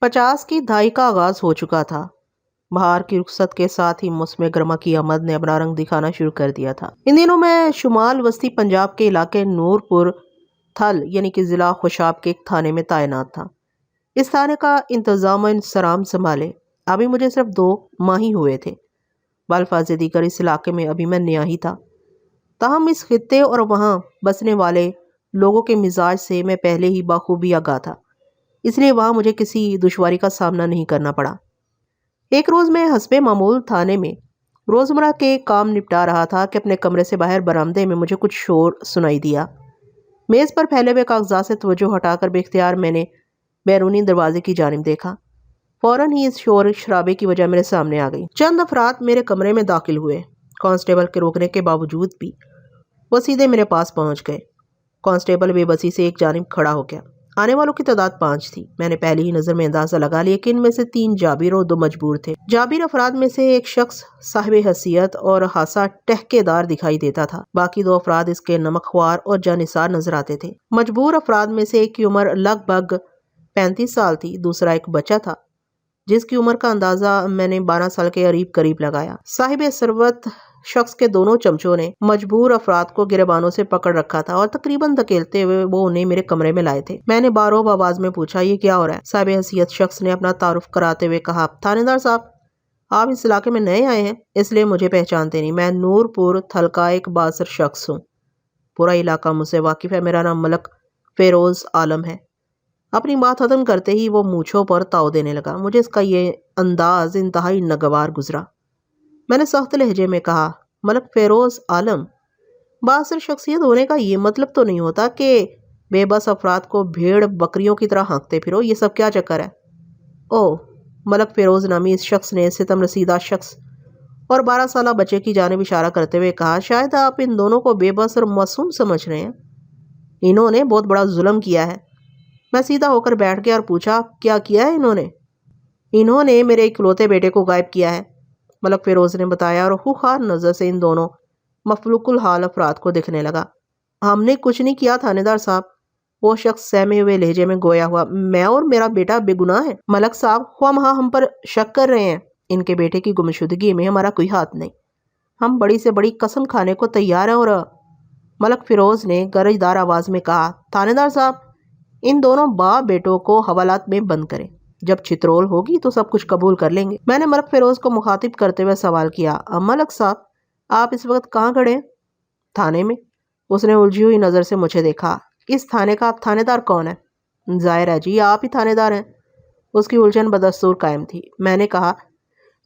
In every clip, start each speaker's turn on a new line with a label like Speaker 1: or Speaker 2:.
Speaker 1: 50 کی دہائی کا آغاز ہو چکا تھا۔ بہار کی رخصت کے ساتھ ہی موسم گرما کی آمد نے اپنا رنگ دکھانا شروع کر دیا تھا۔ ان دنوں میں شمال وسطی پنجاب کے علاقے نورپور تھل یعنی کہ ضلع خوشاب کے ایک تھانے میں تعینات تھا۔ اس تھانے کا انتظام و انصرام سنبھالے ابھی مجھے صرف 2 ماہ ہی ہوئے تھے۔ بالفاظ دیگر اس علاقے میں ابھی میں نیا ہی تھا، تاہم اس خطے اور وہاں بسنے والے لوگوں کے مزاج سے میں پہلے ہی بخوبی آگاہ تھا، اس لیے وہاں مجھے کسی دشواری کا سامنا نہیں کرنا پڑا۔ ایک روز میں حسب معمول تھانے میں روزمرہ کے کام نپٹا رہا تھا کہ اپنے کمرے سے باہر برآمدے میں مجھے کچھ شور سنائی دیا۔ میز پر پھیلے ہوئے کاغذات سے توجہ ہٹا کر بے اختیار میں نے بیرونی دروازے کی جانب دیکھا۔ فوراً ہی اس شور شرابے کی وجہ میرے سامنے آ گئی۔ چند افراد میرے کمرے میں داخل ہوئے۔ کانسٹیبل کے روکنے کے باوجود بھی وہ سیدھے میرے پاس پہنچ گئے۔ کانسٹیبل بے بسی سے ایک جانب کھڑا ہو گیا۔ آنے والوں کی تعداد 5 تھی۔ میں نے پہلی ہی نظر میں اندازہ لگا لیا کہ ان میں سے 3 جابر اور 2 مجبور تھے۔ جابر افراد میں سے ایک شخص صاحب حیثیت اور خاصا ٹہکے دار دکھائی دیتا تھا، باقی 2 افراد اس کے نمک خوار اور جانثار نظر آتے تھے۔ مجبور افراد میں سے ایک کی عمر لگ بھگ 35 سال تھی، دوسرا ایک بچہ تھا جس کی عمر کا اندازہ میں نے 12 سال کے قریب لگایا۔ صاحب ثروت شخص کے دونوں چمچوں نے مجبور افراد کو گریبانوں سے پکڑ رکھا تھا اور تقریباً دھکیلتے ہوئے وہ انہیں میرے کمرے میں لائے تھے۔ میں نے باروب آواز میں پوچھا، یہ کیا ہو رہا ہے؟ صاحب حیثیت شخص نے اپنا تعارف کراتے ہوئے کہا، تھانے دار صاحب، آپ اس علاقے میں نئے آئے ہیں اس لیے مجھے پہچانتے نہیں۔ میں نورپور تھل کا ایک بااثر شخص ہوں، پورا علاقہ مجھ سے واقف ہے۔ میرا نام ملک فیروز عالم ہے۔ اپنی بات ختم کرتے ہی وہ مونچھوں پر تاؤ دینے لگا۔ مجھے اس کا یہ انداز انتہائی ناگوار گزرا۔ میں نے سخت لہجے میں کہا، ملک فیروز عالم، بااثر شخصیت ہونے کا یہ مطلب تو نہیں ہوتا کہ بے بس افراد کو بھیڑ بکریوں کی طرح ہانکتے پھرو، یہ سب کیا چکر ہے؟ اوہ، ملک فیروز نامی اس شخص نے ستم رسیدہ شخص اور 12 سالہ بچے کی جانب اشارہ کرتے ہوئے کہا، شاید آپ ان دونوں کو بے بس اور معصوم سمجھ رہے ہیں۔ انہوں نے بہت بڑا ظلم کیا ہے۔ میں سیدھا ہو کر بیٹھ گیا اور پوچھا، کیا کیا ہے انہوں نے؟ انہوں نے میرے اکلوتے بیٹے کو غائب کیا ہے، ملک فیروز نے بتایا اور خوخار نظر سے ان دونوں مفلوق الحال افراد کو دیکھنے لگا۔ ہم نے کچھ نہیں کیا تھانے دار صاحب، وہ شخص سہمے ہوئے لہجے میں گویا ہوا، میں اور میرا بیٹا بے گناہ ہے۔ ملک صاحب خواہ مخواہ ہم پر شک کر رہے ہیں، ان کے بیٹے کی گمشدگی میں ہمارا کوئی ہاتھ نہیں، ہم بڑی سے بڑی قسم کھانے کو تیار ہیں۔ اور ملک فیروز نے گرجدار آواز میں کہا، تھانے دار صاحب، ان دونوں باپ بیٹوں کو حوالات میں بند کریں، جب چترول ہوگی تو سب کچھ قبول کر لیں گے۔ میں نے ملک فیروز کو مخاطب کرتے ہوئے سوال کیا، ملک صاحب، آپ اس وقت کہاں کھڑے ہیں؟ تھانے میں۔ اس نے الجھی ہوئی نظر سے مجھے دیکھا۔ اس تھانے کا تھانے دار کون ہے؟ ظاہر ہے جی آپ ہی تھانے دار ہیں۔ اس کی الجھن بدستور قائم تھی۔ میں نے کہا،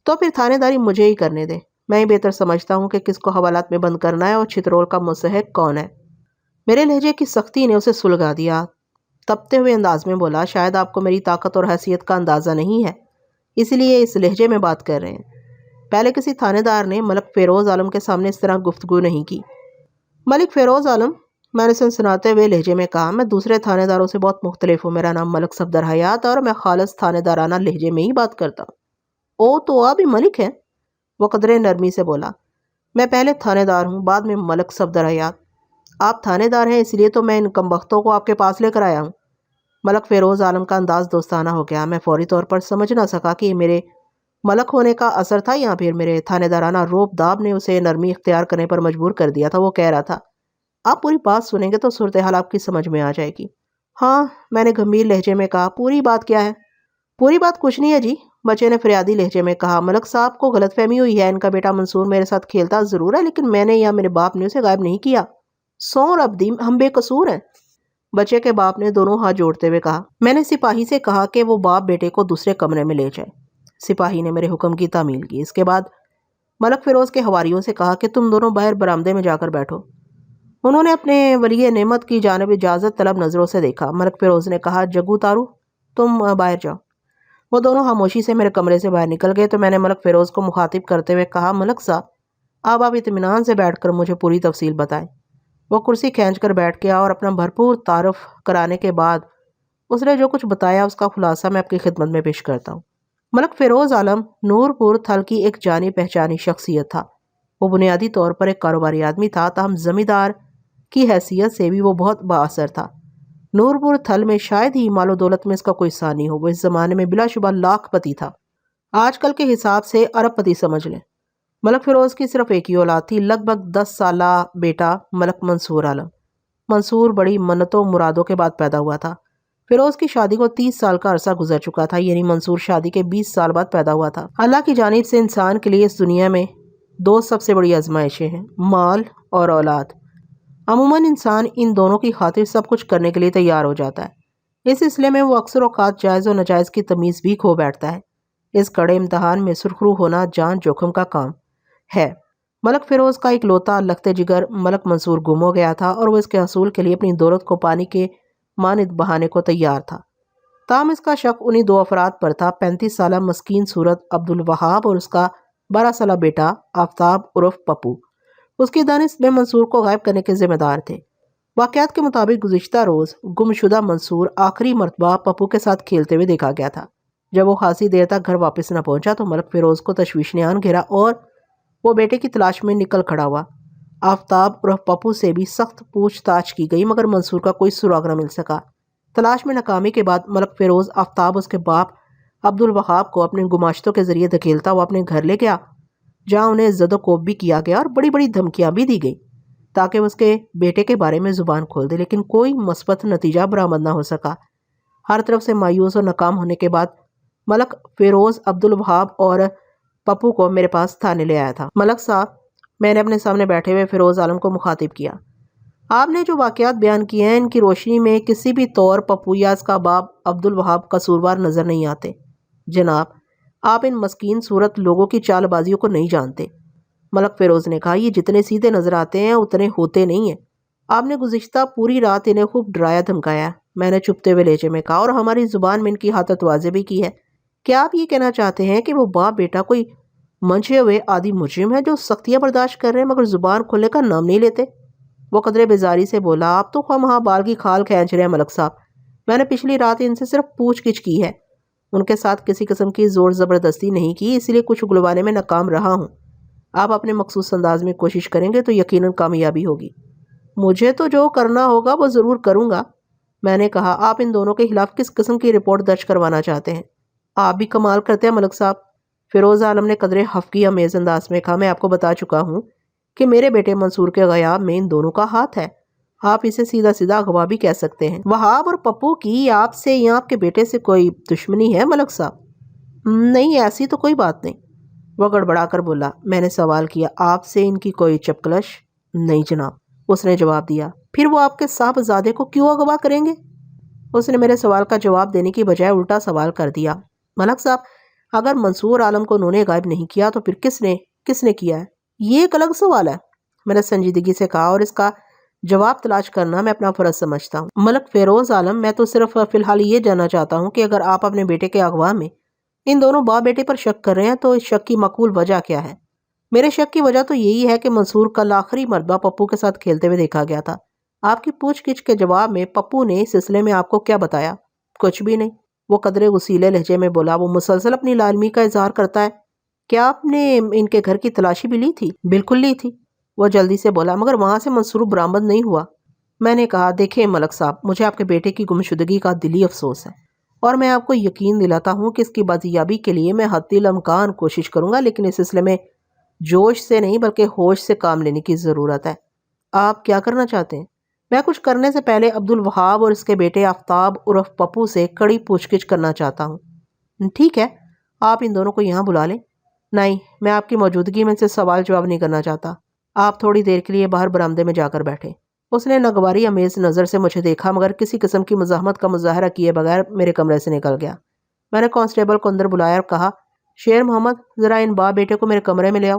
Speaker 1: تو پھر تھانے داری مجھے ہی کرنے دیں، میں ہی بہتر سمجھتا ہوں کہ کس کو حوالات میں بند کرنا ہے اور چترول کا مستحق کون ہے۔ میرے لہجے کی سختی نے اسے سلگا دیا۔ تپتے ہوئے انداز میں بولا، شاید آپ کو میری طاقت اور حیثیت کا اندازہ نہیں ہے، اس لیے اس لہجے میں بات کر رہے ہیں۔ پہلے کسی تھانے دار نے ملک فیروز عالم کے سامنے اس طرح گفتگو نہیں کی۔ ملک فیروز عالم، میں نے سنسناتے ہوئے لہجے میں کہا، میں دوسرے تھانے داروں سے بہت مختلف ہوں۔ میرا نام ملک صفدر حیات اور میں خالص تھانے دارانہ لہجے میں ہی بات کرتا ہوں۔ او تو آپ ہی ملک ہیں؟ وہ قدرے نرمی سے بولا، میں پہلے تھانے دار ہوں، بعد میں ملک صفدر حیات۔ آپ تھانے دار ہیں اس لیے تو میں ان کمبختوں کو آپ کے پاس لے کر آیا ہوں۔ ملک فیروز عالم کا انداز دوستانہ ہو گیا۔ میں فوری طور پر سمجھ نہ سکا کہ یہ میرے ملک ہونے کا اثر تھا یا پھر میرے تھانے دارانہ روب داب نے اسے نرمی اختیار کرنے پر مجبور کر دیا تھا۔ وہ کہہ رہا تھا، آپ پوری بات سنیں گے تو صورتحال آپ کی سمجھ میں آ جائے گی۔ ہاں، میں نے گمبھیر لہجے میں کہا، پوری بات کیا ہے؟ پوری بات کچھ نہیں ہے جی، بچے نے فریادی لہجے میں کہا، ملک صاحب کو غلط فہمی ہوئی ہے، ان کا بیٹا منصور میرے ساتھ کھیلتا ضرور ہے لیکن میں نے یا میرے باپ نے اسے غائب نہیں کیا۔ سو ربدی ہم بے قصور ہیں، بچے کے باپ نے دونوں ہاتھ جوڑتے ہوئے کہا۔ میں نے سپاہی سے کہا کہ وہ باپ بیٹے کو دوسرے کمرے میں لے جائے۔ سپاہی نے میرے حکم کی تعمیل کی۔ اس کے بعد ملک فیروز کے حواریوں سے کہا کہ تم دونوں باہر برآمدے میں جا کر بیٹھو۔ انہوں نے اپنے ولی نعمت کی جانب اجازت طلب نظروں سے دیکھا۔ ملک فیروز نے کہا، جگو تارو، تم باہر جاؤ۔ وہ دونوں خاموشی سے میرے کمرے سے باہر نکل گئے تو میں نے ملک فیروز کو مخاطب کرتے ہوئے کہا، ملک صاحب، آپ اطمینان سے بیٹھ کر مجھے پوری تفصیل بتائیں۔ وہ کرسی کھینچ کر بیٹھ گیا اور اپنا بھرپور تعارف کرانے کے بعد اس نے جو کچھ بتایا اس کا خلاصہ میں آپ کی خدمت میں پیش کرتا ہوں۔ ملک فیروز عالم نورپور تھل کی ایک جانی پہچانی شخصیت تھا۔ وہ بنیادی طور پر ایک کاروباری آدمی تھا، تاہم زمیندار کی حیثیت سے بھی وہ بہت بااثر تھا۔ نورپور تھل میں شاید ہی مال و دولت میں اس کا کوئی ثانی ہو۔ وہ اس زمانے میں بلا شبہ لاکھ پتی تھا، آج کل کے حساب سے ارب پتی سمجھ لیں۔ ملک فیروز کی صرف ایک ہی اولاد تھی، لگ بھگ 10 سالہ بیٹا ملک منصور عالم۔ منصور بڑی منتوں مرادوں کے بعد پیدا ہوا تھا۔ فیروز کی شادی کو 30 سال کا عرصہ گزر چکا تھا، یعنی منصور شادی کے 20 سال بعد پیدا ہوا تھا۔ اللہ کی جانب سے انسان کے لیے اس دنیا میں دو سب سے بڑی آزمائشیں ہیں، مال اور اولاد۔ عموماً انسان ان دونوں کی خاطر سب کچھ کرنے کے لیے تیار ہو جاتا ہے۔ اس سلسلے میں وہ اکثر اوقات جائز و ناجائز کی تمیز بھی کھو بیٹھتا ہے۔ اس کڑے امتحان میں سرخرو ہونا جان جوخم کا کام ہے۔ ملک فیروز کا اکلوتا لخت جگر ملک منصور گم ہو گیا تھا اور وہ اس کے حصول کے لیے اپنی دولت کو پانی کے مانند بہانے کو تیار تھا۔ تاہم اس کا شک انہی دو افراد پر تھا، 35 سالہ مسکین صورت عبدالوہاب اور اس کا 12 سالہ بیٹا آفتاب عرف پپو۔ اس کی دانست میں منصور کو غائب کرنے کے ذمہ دار تھے۔ واقعات کے مطابق گزشتہ روز گم شدہ منصور آخری مرتبہ پپو کے ساتھ کھیلتے ہوئے دیکھا گیا تھا۔ جب وہ خاصی دیر تک گھر واپس نہ پہنچا تو ملک فیروز کو تشویش نے آن گھیرا اور وہ بیٹے کی تلاش میں نکل کھڑا ہوا۔ آفتاب عرف پپو سے بھی سخت پوچھ تاچھ کی گئی مگر منصور کا کوئی سراغ نہ مل سکا۔ تلاش میں ناکامی کے بعد ملک فیروز آفتاب اس کے باپ عبدالوہاب کو اپنے گماشتوں کے ذریعے دھکیلتا ہوا اپنے گھر لے گیا، جہاں انہیں زد و کوب بھی کیا گیا اور بڑی بڑی دھمکیاں بھی دی گئی تاکہ وہ اس کے بیٹے کے بارے میں زبان کھول دے، لیکن کوئی مثبت نتیجہ برآمد نہ ہو سکا۔ ہر طرف سے مایوس اور ناکام ہونے کے بعد ملک فیروز عبدالوہاب اور پپو کو میرے پاس تھانے لے آیا تھا۔ ملک صاحب، میں نے اپنے سامنے بیٹھے ہوئے فیروز عالم کو مخاطب کیا، آپ نے جو واقعات بیان کیے ہیں ان کی روشنی میں کسی بھی طور پپو یا اس کا باپ عبدالوہاب قصوروار نظر نہیں آتے۔ جناب، آپ ان مسکین صورت لوگوں کی چال بازیوں کو نہیں جانتے۔ ملک فیروز نے کہا، یہ جتنے سیدھے نظر آتے ہیں اتنے ہوتے نہیں ہیں۔ آپ نے گزشتہ پوری رات انہیں خوب ڈرایا دھمکایا۔ میں نے چھپتے ہوئے لہجے میں کہا، اور ہماری زبان میں ان کی حالت واضح بھی کی ہے۔ کیا آپ یہ کہنا چاہتے ہیں کہ وہ باپ بیٹا کوئی منچے ہوئے عادی مجرم ہے جو سختیاں برداشت کر رہے ہیں مگر زبان کھولنے کا نام نہیں لیتے؟ وہ قدرے بیزاری سے بولا، آپ تو خواہ بال کی کھال کھینچ رہے ہیں ملک صاحب۔ میں نے پچھلی رات ان سے صرف پوچھ گچھ کی ہے، ان کے ساتھ کسی قسم کی زور زبردستی نہیں کی، اس لیے کچھ اگلوانے میں ناکام رہا ہوں۔ آپ اپنے مخصوص انداز میں کوشش کریں گے تو یقیناً کامیابی ہوگی۔ مجھے تو جو کرنا ہوگا وہ ضرور کروں گا۔ میں نے کہا، آپ ان دونوں کے خلاف کس قسم کی رپورٹ درج کروانا چاہتے ہیں؟ آپ بھی کمال کرتے ہیں ملک صاحب، فیروز عالم نے قدرے خفگی امیز انداز میں کہا، میں آپ کو بتا چکا ہوں کہ میرے بیٹے منصور کے غیاب میں ان دونوں کا ہاتھ ہے۔ آپ اسے سیدھا سیدھا اغوا بھی کہہ سکتے ہیں۔ وہاب اور پپو کی آپ سے یا آپ کے بیٹے سے کوئی دشمنی ہے ملک صاحب؟ نہیں، ایسی تو کوئی بات نہیں، وہ گڑبڑا کر بولا۔ میں نے سوال کیا، آپ سے ان کی کوئی چپکلش؟ نہیں جناب، اس نے جواب دیا۔ پھر وہ آپ کے صاحبزادے کو کیوں اغوا کریں گے؟ اس نے میرے سوال کا جواب دینے کی بجائے الٹا سوال کر دیا۔ ملک صاحب، اگر منصور عالم کو انہوں نے غائب نہیں کیا تو پھر کس نے کیا ہے؟ یہ ایک الگ سوال ہے، میں نے سنجیدگی سے کہا، اور اس کا جواب تلاش کرنا میں اپنا فرض سمجھتا ہوں۔ ملک فیروز عالم، میں تو صرف فی الحال یہ جاننا چاہتا ہوں کہ اگر آپ اپنے بیٹے کے اغوا میں ان دونوں باپ بیٹے پر شک کر رہے ہیں تو اس شک کی معقول وجہ کیا ہے؟ میرے شک کی وجہ تو یہی ہے کہ منصور کل آخری مرتبہ پپو کے ساتھ کھیلتے ہوئے دیکھا گیا تھا۔ آپ کی پوچھ گچھ کے جواب میں پپو نے اس سلسلے میں آپ کو کیا بتایا؟ کچھ بھی نہیں، وہ قدرے غصیلے لہجے میں بولا۔ وہ مسلسل اپنی لالمی کا اظہار کرتا ہے۔ کیا آپ نے ان کے گھر کی تلاشی بھی لی تھی؟ بالکل لی تھی، وہ جلدی سے بولا، مگر وہاں سے منصور برآمد نہیں ہوا۔ میں نے کہا، دیکھیں ملک صاحب، مجھے آپ کے بیٹے کی گمشدگی کا دلی افسوس ہے اور میں آپ کو یقین دلاتا ہوں کہ اس کی بازیابی کے لیے میں حتی الامکان کوشش کروں گا، لیکن اس سلسلے میں جوش سے نہیں بلکہ ہوش سے کام لینے کی ضرورت ہے۔ آپ کیا کرنا چاہتے ہیں؟ میں کچھ کرنے سے پہلے عبدالوہاب اور اس کے بیٹے آفتاب عرف پپو سے کڑی پوچھ گچھ کرنا چاہتا ہوں۔ ٹھیک ہے، آپ ان دونوں کو یہاں بلا لیں۔ نہیں، میں آپ کی موجودگی میں سے سوال جواب نہیں کرنا چاہتا۔ آپ تھوڑی دیر کے لیے باہر برآمدے میں جا کر بیٹھے۔ اس نے ناگواری امیز نظر سے مجھے دیکھا مگر کسی قسم کی مزاحمت کا مظاہرہ کیے بغیر میرے کمرے سے نکل گیا۔ میں نے کانسٹیبل کو اندر بلایا اور کہا، شیر محمد، ذرا ان باپ بیٹے کو میرے کمرے میں لے آؤ۔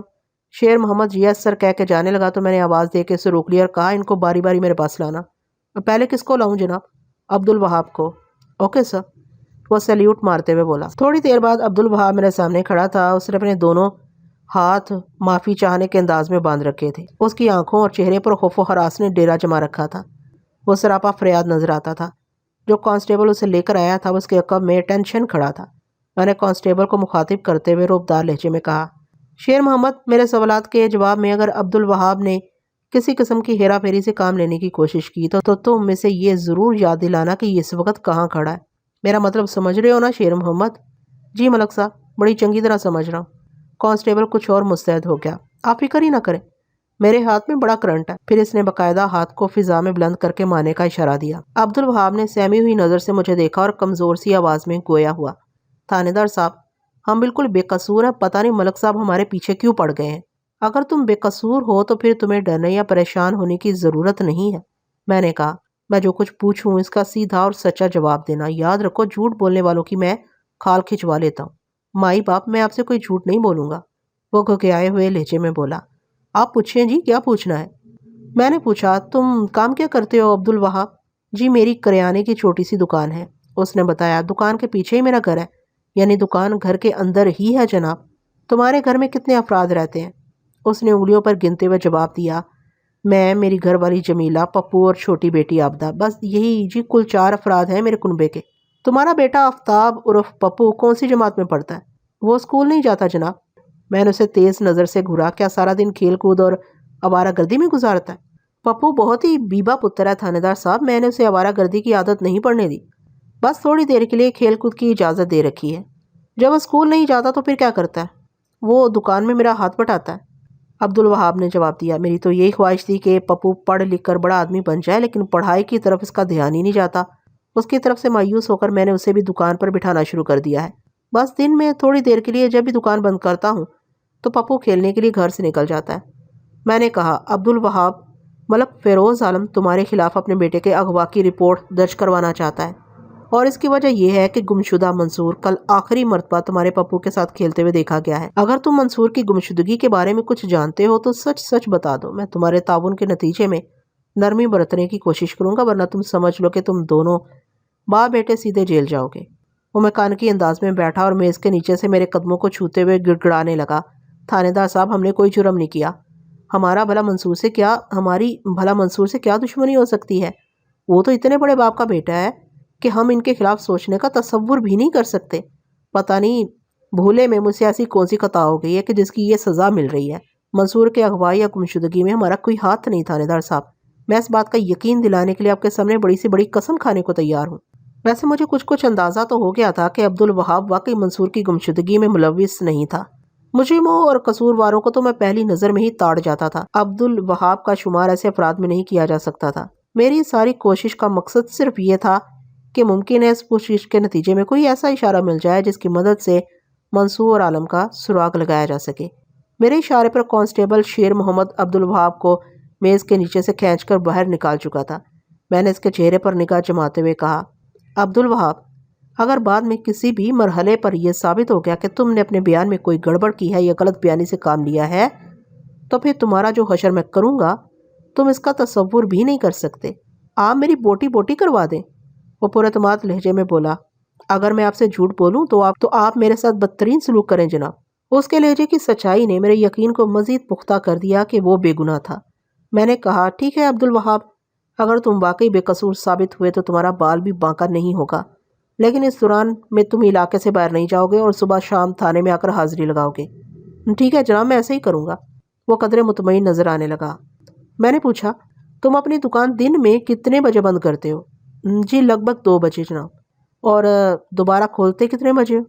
Speaker 1: شیر محمد یس سر کہہ کے جانے لگا تو میں نے آواز دے کے اسے روک لیا اور کہا، ان کو باری باری میرے پاس لانا۔ پہلے کس کو لاؤں جناب؟ عبدالوہاب کو۔ اوکے سر، وہ سیلیوٹ مارتے ہوئے بولا۔ تھوڑی دیر بعد عبدالوہاب میرے سامنے کھڑا تھا۔ اس نے اپنے دونوں ہاتھ معافی چاہنے کے انداز میں باندھ رکھے تھے۔ اس کی آنکھوں اور چہرے پر خوف و ہراس نے ڈیرا جما رکھا تھا۔ وہ سراپا فریاد نظر آتا تھا۔ جو کانسٹیبل اسے لے کر آیا تھا اس کے عقب میں ٹینشن کھڑا تھا۔ میں نے کانسٹیبل کو مخاطب کرتے ہوئے روبدار لہجے میں کہا، شیر محمد، میرے سوالات کے جواب میں اگر عبدالوہاب نے کسی قسم کی ہیرا پھیری سے کام لینے کی کوشش کی تو تم میں سے یہ ضرور یاد دلانا کہ یہ اس وقت کہاں کھڑا ہے۔ میرا مطلب سمجھ رہے ہو نا شیر محمد؟ جی ملک صاحب، بڑی چنگی طرح سمجھ رہا ہوں۔ کانسٹیبل کچھ اور مستعد ہو گیا۔ آپ فکر ہی نہ کریں، میرے ہاتھ میں بڑا کرنٹ ہے۔ پھر اس نے باقاعدہ ہاتھ کو فضا میں بلند کر کے مانے کا اشارہ دیا۔ عبدالوہاب نے سہمی ہوئی نظر سے مجھے دیکھا اور کمزور سی آواز میں گویا ہوا، تھانے دار صاحب، ہم بالکل بے قصور ہیں، پتہ نہیں ملک صاحب ہمارے پیچھے کیوں پڑ گئے ہیں۔ اگر تم بے قصور ہو تو پھر تمہیں ڈرنے یا پریشان ہونے کی ضرورت نہیں ہے۔ میں نے کہا، میں جو کچھ پوچھوں اس کا سیدھا اور سچا جواب دینا۔ یاد رکھو، جھوٹ بولنے والوں کی میں کھال کھچوا لیتا ہوں۔ مائی باپ، میں آپ سے کوئی جھوٹ نہیں بولوں گا، وہ گھگیائے ہوئے لہجے میں بولا۔ آپ پوچھیں جی، کیا پوچھنا ہے؟ میں نے پوچھا، تم کام کیا کرتے ہو عبدالوہاب؟ جی میری کریانے کی چھوٹی سی دکان ہے، اس نے بتایا۔ دکان کے پیچھے ہی میرا گھر ہے، یعنی دکان گھر کے اندر ہی ہے جناب۔ تمہارے گھر میں کتنے افراد رہتے ہیں؟ اس نے انگلیوں پر گنتے ہوئے جواب دیا، میں، میری گھر والی جمیلہ، پپو اور چھوٹی بیٹی عابدہ، بس یہی جی، کل 4 افراد ہیں میرے کنبے کے۔ تمہارا بیٹا آفتاب عرف پپو کون سی جماعت میں پڑھتا ہے؟ وہ اسکول نہیں جاتا جناب۔ میں نے اسے تیز نظر سے گھورا، کیا سارا دن کھیل کود اور آوارہ گردی میں گزارتا ہے؟ پپو بہت ہی بیبا پتر ہے تھانے دار صاحب، میں نے اسے آوارہ گردی کی عادت نہیں پڑنے دی، بس تھوڑی دیر کے لیے کھیل کود کی اجازت دے رکھی ہے۔ جب اسکول نہیں جاتا تو پھر کیا کرتا ہے؟ وہ دکان میں میرا ہاتھ بٹاتا ہے، عبدالوہاب نے جواب دیا۔ میری تو یہی خواہش تھی کہ پپو پڑھ لکھ کر بڑا آدمی بن جائے، لیکن پڑھائی کی طرف اس کا دھیان ہی نہیں جاتا۔ اس کی طرف سے مایوس ہو کر میں نے اسے بھی دکان پر بٹھانا شروع کر دیا ہے۔ بس دن میں تھوڑی دیر کے لیے جب بھی دکان بند کرتا ہوں تو پپو کھیلنے کے لیے گھر سے نکل جاتا ہے۔ میں نے کہا، عبدالوہاب، ملک فیروز عالم تمہارے خلاف اپنے بیٹے کے اغوا کی رپورٹ درج کروانا چاہتا ہے، اور اس کی وجہ یہ ہے کہ گمشدہ منصور کل آخری مرتبہ تمہارے پپو کے ساتھ کھیلتے ہوئے دیکھا گیا ہے۔ اگر تم منصور کی گمشدگی کے بارے میں کچھ جانتے ہو تو سچ سچ بتا دو، میں تمہارے تعاون کے نتیجے میں نرمی برتنے کی کوشش کروں گا، ورنہ تم سمجھ لو کہ تم دونوں باپ بیٹے سیدھے جیل جاؤ گے۔ وہ مکانکی انداز میں بیٹھا اور میز کے نیچے سے میرے قدموں کو چھوتے ہوئے گڑ گڑانے لگا۔ تھانے دار صاحب، ہم نے کوئی جرم نہیں کیا، ہماری بھلا منصور سے کیا دشمنی ہو سکتی ہے؟ وہ تو اتنے بڑے باپ کا بیٹا ہے کہ ہم ان کے خلاف سوچنے کا تصور بھی نہیں کر سکتے۔ پتہ نہیں بھولے میں مجھ سے ایسی کون سی خطا ہو گئی ہے کہ جس کی یہ سزا مل رہی ہے۔ منصور کے اغوا یا گمشدگی میں ہمارا کوئی ہاتھ نہیں تھانے دار صاحب، میں اس بات کا یقین دلانے کے لیے آپ کے سامنے بڑی سی بڑی قسم کھانے کو تیار ہوں۔ ویسے مجھے کچھ اندازہ تو ہو گیا تھا کہ عبدالوہاب واقعی منصور کی گمشدگی میں ملوث نہیں تھا۔ مجرموں اور قصورواروں کو تو میں پہلی نظر میں ہی تاڑ جاتا تھا، عبدالوہاب کا شمار ایسے افراد میں نہیں کیا جا سکتا تھا۔ میری ساری کوشش کا مقصد صرف یہ تھا کہ ممکن ہے اس پوچھ گچھ کے نتیجے میں کوئی ایسا اشارہ مل جائے جس کی مدد سے منصور عالم کا سراغ لگایا جا سکے۔ میرے اشارے پر کانسٹیبل شیر محمد عبدالوہاب کو میز کے نیچے سے کھینچ کر باہر نکال چکا تھا۔ میں نے اس کے چہرے پر نگاہ جماتے ہوئے کہا، عبدالوہاب، اگر بعد میں کسی بھی مرحلے پر یہ ثابت ہو گیا کہ تم نے اپنے بیان میں کوئی گڑبڑ کی ہے یا غلط بیانی سے کام لیا ہے تو پھر تمہارا جو حشر میں کروں گا تم اس کا تصور بھی نہیں کر سکتے۔ آپ میری بوٹی بوٹی کروا دیں، وہ پر اعتماد لہجے میں بولا۔ اگر میں آپ سے جھوٹ بولوں تو آپ میرے ساتھ بدترین سلوک کریں جناب۔ اس کے لہجے کی سچائی نے میرے یقین کو مزید پختہ کر دیا کہ وہ بے گناہ تھا۔ میں نے کہا، ٹھیک ہے عبدالوہاب، اگر تم واقعی بے قصور ثابت ہوئے تو تمہارا بال بھی بانکا نہیں ہوگا، لیکن اس دوران میں تم علاقے سے باہر نہیں جاؤ گے اور صبح شام تھانے میں آ کر حاضری لگاؤ گے۔ ٹھیک ہے جناب، میں ایسے ہی کروں گا۔ وہ قدرے مطمئن نظر آنے لگا۔ میں نے پوچھا، تم اپنی دکان دن میں کتنے بجے بند کرتے ہو؟ جی لگ بھگ 2 بجے جناب۔ اور دوبارہ کھولتے کتنے بجے ہو؟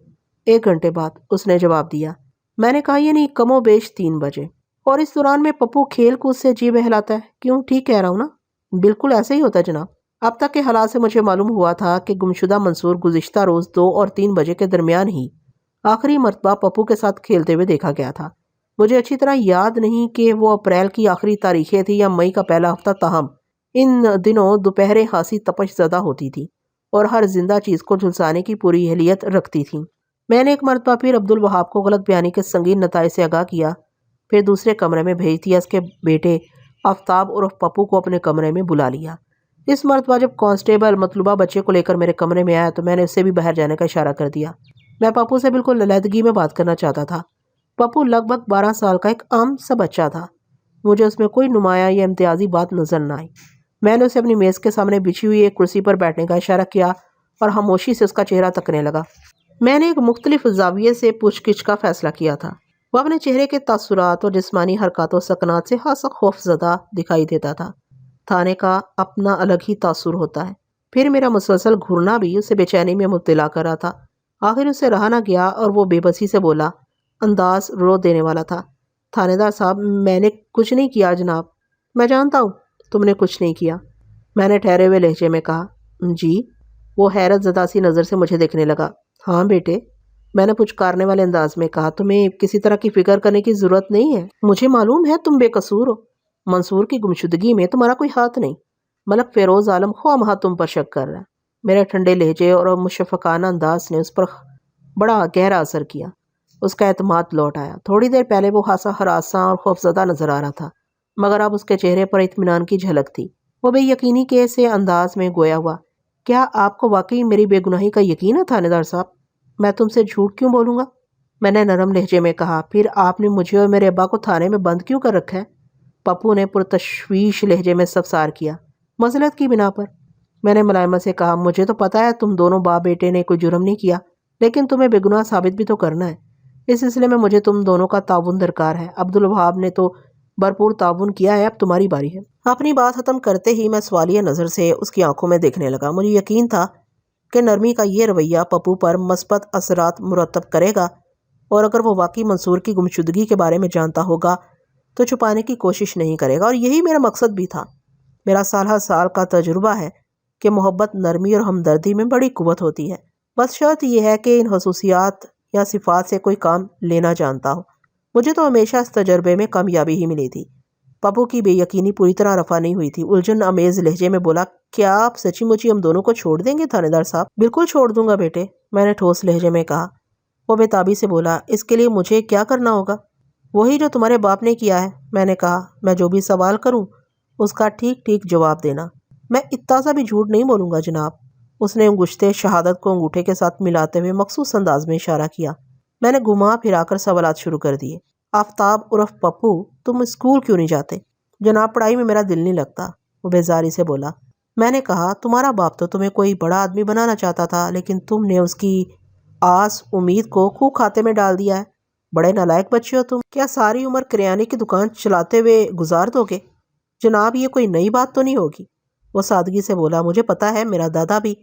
Speaker 1: 1 گھنٹے بعد، اس نے جواب دیا۔ میں نے کہا، یعنی کم و بیش 3 بجے۔ اور اس دوران میں پپو کھیل کود سے جی بہلاتا ہے، کیوں؟ ٹھیک کہہ رہا ہوں نا؟ بالکل ایسے ہی ہوتا ہے جناب۔ اب تک کے حالات سے مجھے معلوم ہوا تھا کہ گمشدہ منصور گزشتہ روز 2 اور 3 بجے کے درمیان ہی آخری مرتبہ پپو کے ساتھ کھیلتے ہوئے دیکھا گیا تھا۔ مجھے اچھی طرح یاد نہیں کہ وہ اپریل کی آخری تاریخیں تھی یا مئی کا پہلا ہفتہ، تاہم ان دنوں دوپہریں خاصی تپش زدہ ہوتی تھی اور ہر زندہ چیز کو جھلسانے کی پوری اہلیت رکھتی تھی۔ میں نے ایک مرتبہ پھر عبدالوہاب کو غلط بیانی کے سنگین نتائج سے آگاہ کیا، پھر دوسرے کمرے میں بھیج دیا، اس کے بیٹے آفتاب عرف پپو کو اپنے کمرے میں بلا لیا۔ اس مرتبہ جب کانسٹیبل مطلوبہ بچے کو لے کر میرے کمرے میں آیا تو میں نے اسے بھی باہر جانے کا اشارہ کر دیا۔ میں پپو سے بالکل علیحدگی میں بات کرنا چاہتا تھا۔ پپو لگ بھگ 12 سال کا ایک عام سا بچہ تھا، مجھے اس میں کوئی نمایاں یا امتیازی بات نظر نہ آئی۔ میں نے اسے اپنی میز کے سامنے بچھی ہوئی ایک کرسی پر بیٹھنے کا اشارہ کیا اور خاموشی سے اس کا چہرہ تکنے لگا۔ میں نے ایک مختلف زاویے سے پوچھ گچھ کا فیصلہ کیا تھا۔ وہ اپنے چہرے کے تاثرات اور جسمانی حرکات و سکنات سے خاصا خوف زدہ دکھائی دیتا تھا۔ تھانے کا اپنا الگ ہی تاثر ہوتا ہے۔ پھر میرا مسلسل گھورنا بھی اسے بے چینی میں مبتلا کر رہا تھا۔ آخر اسے رہا نہ گیا اور وہ بے بسی سے بولا، انداز رو دینے والا تھا، تھانے دار صاحب میں نے کچھ نہیں کیا جناب۔ میں جانتا ہوں تم نے کچھ نہیں کیا، میں نے ٹھہرے ہوئے لہجے میں کہا۔ جی؟ وہ حیرت زدہ سی نظر سے مجھے دیکھنے لگا۔ ہاں بیٹے، میں نے پچکارنے والے انداز میں کہا، تمہیں کسی طرح کی فکر کرنے کی ضرورت نہیں ہے، مجھے معلوم ہے تم بے قصور ہو، منصور کی گمشدگی میں تمہارا کوئی ہاتھ نہیں، ملک فیروز عالم خواہ مخواہ تم پر شک کر رہا ہے۔ میرے ٹھنڈے لہجے اور مشفقانہ انداز نے اس پر بڑا گہرا اثر کیا۔ اس کا اعتماد لوٹ آیا۔ تھوڑی دیر پہلے وہ خاصا ہراساں اور خوفزدہ نظر آ رہا تھا، مگر اب اس کے چہرے پر اطمینان کی جھلک تھی۔ وہ بے یقینی کے سے انداز میں گویا ہوا، کیا آپ کو واقعی میری بے گناہی کا یقین ہے تھانے دار صاحب؟ میں تم سے جھوٹ کیوں بولوں گا؟ میں نے نرم لہجے میں کہا۔ پھر آپ نے مجھے اور میرے ابا کو تھانے میں بند کیوں کر رکھا ہے؟ پپو نے پرتشویش لہجے میں استفسار کیا۔ مصلحت کی بنا پر، میں نے ملائمت سے کہا۔ مجھے تو پتا ہے تم دونوں باپ بیٹے نے کوئی جرم نہیں کیا، لیکن تمہیں بے گناہ ثابت بھی تو کرنا ہے۔ اس سلسلے میں مجھے تم دونوں کا تعاون درکار ہے۔ عبدالوہاب نے تو بھرپور تعاون کیا ہے، اب تمہاری باری ہے۔ اپنی بات ختم کرتے ہی میں سوالیہ نظر سے اس کی آنکھوں میں دیکھنے لگا۔ مجھے یقین تھا کہ نرمی کا یہ رویہ پپو پر مثبت اثرات مرتب کرے گا، اور اگر وہ واقعی منصور کی گمشدگی کے بارے میں جانتا ہوگا تو چھپانے کی کوشش نہیں کرے گا، اور یہی میرا مقصد بھی تھا۔ میرا سالہ سال کا تجربہ ہے کہ محبت، نرمی اور ہمدردی میں بڑی قوت ہوتی ہے، بس شرط یہ ہے کہ ان خصوصیات یا صفات سے کوئی کام لینا جانتا ہو۔ مجھے تو ہمیشہ اس تجربے میں کامیابی ہی ملی تھی۔ پپو کی بے یقینی پوری طرح رفع نہیں ہوئی تھی۔ الجھن امیز لہجے میں بولا، کیا آپ سچی مچی ہم دونوں کو چھوڑ دیں گے تھانے دار صاحب؟ بالکل چھوڑ دوں گا بیٹے، میں نے ٹھوس لہجے میں کہا۔ وہ بے تابی سے بولا، اس کے لیے مجھے کیا کرنا ہوگا؟ وہی جو تمہارے باپ نے کیا ہے، میں نے کہا۔ میں جو بھی سوال کروں اس کا ٹھیک ٹھیک جواب دینا۔ میں اتنا سا بھی جھوٹ نہیں بولوں گا جناب۔ اس نے انگشتے شہادت کو انگوٹھے کے ساتھ ملاتے ہوئے مخصوص انداز میں اشارہ کیا۔ میں نے گھما پھرا کر سوالات شروع کر دیے۔ آفتاب عرف پپو، تم اسکول کیوں نہیں جاتے؟ جناب پڑھائی میں میرا دل نہیں لگتا، وہ بیزاری سے بولا۔ میں نے کہا، تمہارا باپ تو تمہیں کوئی بڑا آدمی بنانا چاہتا تھا، لیکن تم نے اس کی آس امید کو خوں کھاتے میں ڈال دیا ہے۔ بڑے نالائق بچے ہو تم۔ کیا ساری عمر کریانے کی دکان چلاتے ہوئے گزار دو گے؟ جناب یہ کوئی نئی بات تو نہیں ہوگی، وہ سادگی سے بولا۔ مجھے پتا ہے، میرا دادا بھی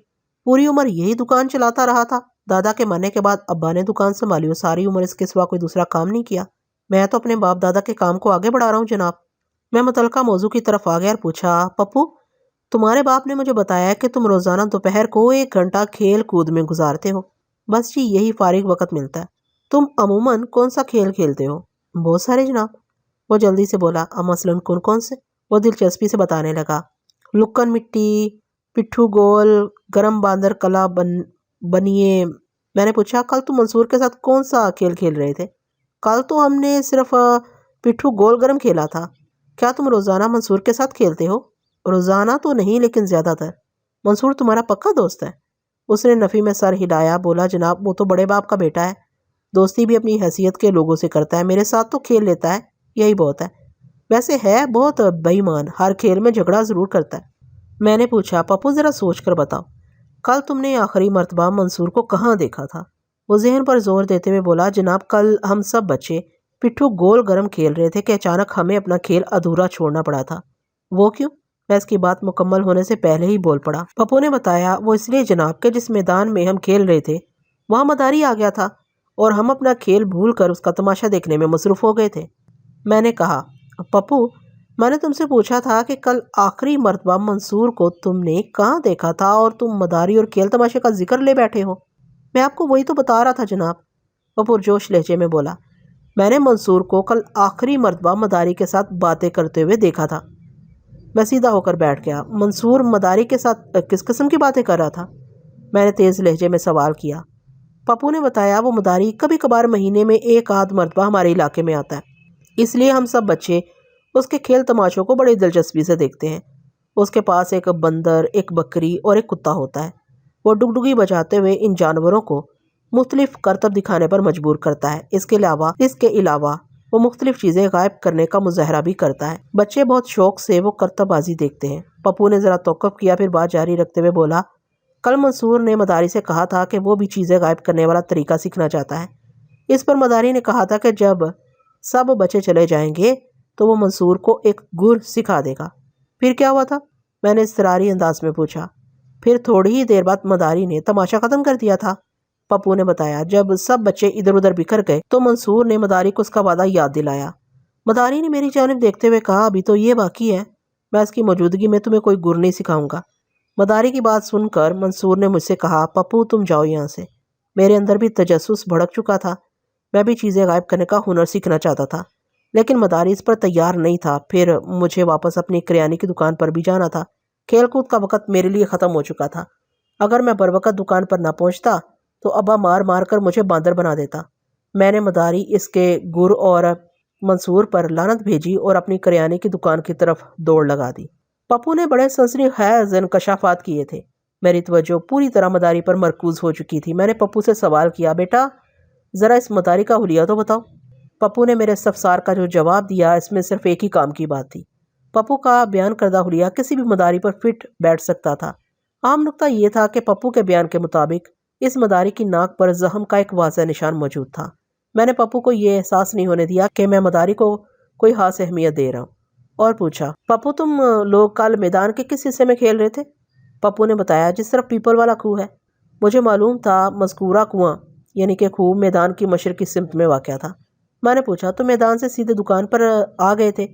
Speaker 1: پوری عمر یہی دکان چلاتا رہا تھا۔ دادا کے مرنے کے بعد ابا نے دکان سنبھالی اور ساری عمر اس کے سوا کوئی دوسرا کام نہیں کیا۔ میں تو اپنے باپ دادا کے کام کو آگے بڑھا رہا ہوں جناب۔ میں متعلقہ موضوع کی طرف آ گیا اور پوچھا، پپو تمہارے باپ نے مجھے بتایا ہے کہ تم روزانہ دوپہر کو 1 گھنٹہ کھیل کود میں گزارتے ہو۔ بس جی یہی فارغ وقت ملتا ہے۔ تم عموماً کون سا کھیل کھیلتے ہو؟ بہت سارے جناب، وہ جلدی سے بولا۔ مثلاً کون کون سے؟ وہ دلچسپی سے بتانے لگا۔ لکن مٹی، پٹھو گول، گرم باندر کلا بنیے۔ میں نے پوچھا، کل تم منصور کے ساتھ کون سا کھیل کھیل رہے تھے؟ کل تو ہم نے صرف پٹھو گول گرم کھیلا تھا۔ کیا تم روزانہ منصور کے ساتھ کھیلتے ہو؟ روزانہ تو نہیں، لیکن زیادہ تر۔ منصور تمہارا پکا دوست ہے؟ اس نے نفی میں سر ہلایا، بولا جناب وہ تو بڑے باپ کا بیٹا ہے، دوستی بھی اپنی حیثیت کے لوگوں سے کرتا ہے، میرے ساتھ تو کھیل لیتا ہے، یہی بہت ہے۔ ویسے ہے بہت بے ایمان، ہر کھیل میں جھگڑا ضرور کرتا ہے۔ میں نے پوچھا، پپو ذرا سوچ کر بتاؤ، کل تم نے آخری مرتبہ منصور کو کہاں دیکھا تھا؟ وہ ذہن پر زور دیتے ہوئے بولا، جناب کل ہم سب بچے پٹھو گول گرم کھیل رہے تھے کہ اچانک ہمیں اپنا کھیل ادھورا چھوڑنا پڑا تھا۔ وہ کیوں؟ میں اس کی بات مکمل ہونے سے پہلے ہی بول پڑا۔ پپو نے بتایا، وہ اس لیے جناب کہ جس میدان میں ہم کھیل رہے تھے وہاں مداری آ گیا تھا اور ہم اپنا کھیل بھول کر اس کا تماشا دیکھنے میں مصروف ہو گئے تھے۔ میں نے کہا، پپو میں نے تم سے پوچھا تھا کہ کل آخری مرتبہ منصور کو تم نے کہاں دیکھا تھا اور تم مداری اور کھیل تماشے کا ذکر لے بیٹھے ہو۔ میں آپ کو وہی تو بتا رہا تھا جناب، وہ پرجوش لہجے میں بولا۔ میں نے منصور کو کل آخری مرتبہ مداری کے ساتھ باتیں کرتے ہوئے دیکھا تھا۔ میں سیدھا ہو کر بیٹھ گیا۔ منصور مداری کے ساتھ کس قسم کی باتیں کر رہا تھا؟ میں نے تیز لہجے میں سوال کیا۔ پپو نے بتایا، وہ مداری کبھی کبھار مہینے میں 1 آدھ مرتبہ ہمارے علاقے میں آتا ہے، اس لیے ہم سب بچے اس کے کھیل تماشوں کو بڑی دلچسپی سے دیکھتے ہیں۔ اس کے پاس ایک بندر، ایک بکری اور ایک کتا ہوتا ہے۔ وہ ڈگڈگی بجاتے ہوئے ان جانوروں کو مختلف کرتب دکھانے پر مجبور کرتا ہے۔ اس کے علاوہ وہ مختلف چیزیں غائب کرنے کا مظاہرہ بھی کرتا ہے۔ بچے بہت شوق سے وہ کرتب بازی دیکھتے ہیں۔ پپو نے ذرا توقف کیا، پھر بات جاری رکھتے ہوئے بولا، کل منصور نے مداری سے کہا تھا کہ وہ بھی چیزیں غائب کرنے والا طریقہ سیکھنا چاہتا ہے۔ اس پر مداری نے کہا تھا کہ جب سب بچے چلے جائیں گے تو وہ منصور کو ایک گر سکھا دے گا۔ پھر کیا ہوا تھا؟ میں نے اضطراری انداز میں پوچھا۔ پھر تھوڑی ہی دیر بعد مداری نے تماشا ختم کر دیا تھا، پپو نے بتایا۔ جب سب بچے ادھر ادھر بکھر گئے تو منصور نے مداری کو اس کا وعدہ یاد دلایا۔ مداری نے میری جانب دیکھتے ہوئے کہا، ابھی تو یہ باقی ہے، میں اس کی موجودگی میں تمہیں کوئی گر نہیں سکھاؤں گا۔ مداری کی بات سن کر منصور نے مجھ سے کہا، پپو تم جاؤ یہاں سے۔ میرے اندر بھی تجسس بھڑک چکا تھا، میں بھی چیزیں غائب کرنے کا ہنر سیکھنا چاہتا تھا، لیکن مداری اس پر تیار نہیں تھا۔ پھر مجھے واپس اپنی کریانے کی دکان پر بھی جانا تھا۔ کھیل کود کا وقت میرے لیے ختم ہو چکا تھا۔ اگر میں بروقت دکان پر نہ پہنچتا تو ابا مار مار کر مجھے باندر بنا دیتا۔ میں نے مداری، اس کے گر اور منصور پر لعنت بھیجی اور اپنی کریانے کی دکان کی طرف دوڑ لگا دی۔ پپو نے بڑے سنسنی خیز انکشافات کیے تھے۔ میری توجہ پوری طرح مداری پر مرکوز ہو چکی تھی۔ میں نے پپو سے سوال کیا، بیٹا ذرا اس مداری کا حلیہ تو بتاؤ۔ پپو نے میرے استفسار کا جو جواب دیا، اس میں صرف ایک ہی کام کی بات تھی۔ پپو کا بیان کردہ حلیہ کسی بھی مداری پر فٹ بیٹھ سکتا تھا۔ عام نکتہ یہ تھا کہ پپو کے بیان کے مطابق اس مداری کی ناک پر زخم کا ایک واضح نشان موجود تھا۔ میں نے پپو کو یہ احساس نہیں ہونے دیا کہ میں مداری کو کوئی خاص اہمیت دے رہا ہوں، اور پوچھا، پپو تم لوگ کل میدان کے کس حصے میں کھیل رہے تھے؟ پپو نے بتایا، جس طرف پیپل والا کھوہ ہے۔ مجھے معلوم تھا مذکورہ کنواں یعنی کہ کھوہ میدان کی مشرقی سمت میں واقع تھا۔ میں نے پوچھا، تو میدان سے سیدھے دکان پر آ گئے تھے؟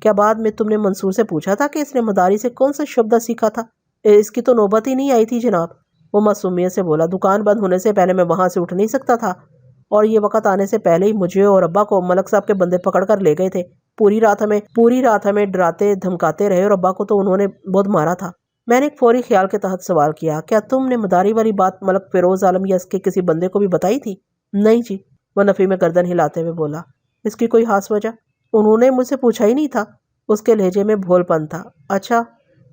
Speaker 1: کیا بعد میں تم نے منصور سے پوچھا تھا کہ اس نے مداری سے کون سا شبدہ سیکھا تھا؟ اس کی تو نوبت ہی نہیں آئی تھی جناب، وہ معصومیت سے بولا۔ دکان بند ہونے سے پہلے میں وہاں سے اٹھ نہیں سکتا تھا، اور یہ وقت آنے سے پہلے ہی مجھے اور ابا کو ملک صاحب کے بندے پکڑ کر لے گئے تھے۔ پوری رات ہمیں ڈراتے دھمکاتے رہے، اور ابا کو تو انہوں نے بہت مارا تھا۔ میں نے ایک فوری خیال کے تحت سوال کیا، کیا تم نے مداری والی بات ملک فیروز عالم یا اس کے کسی بندے کو بھی بتائی تھی؟ نہیں جی، وہ نفی میں گردن ہلاتے ہوئے بولا۔ اس کی کوئی خاص وجہ؟ انہوں نے مجھ سے پوچھا ہی نہیں تھا، اس کے لہجے میں بھول پن تھا۔ اچھا،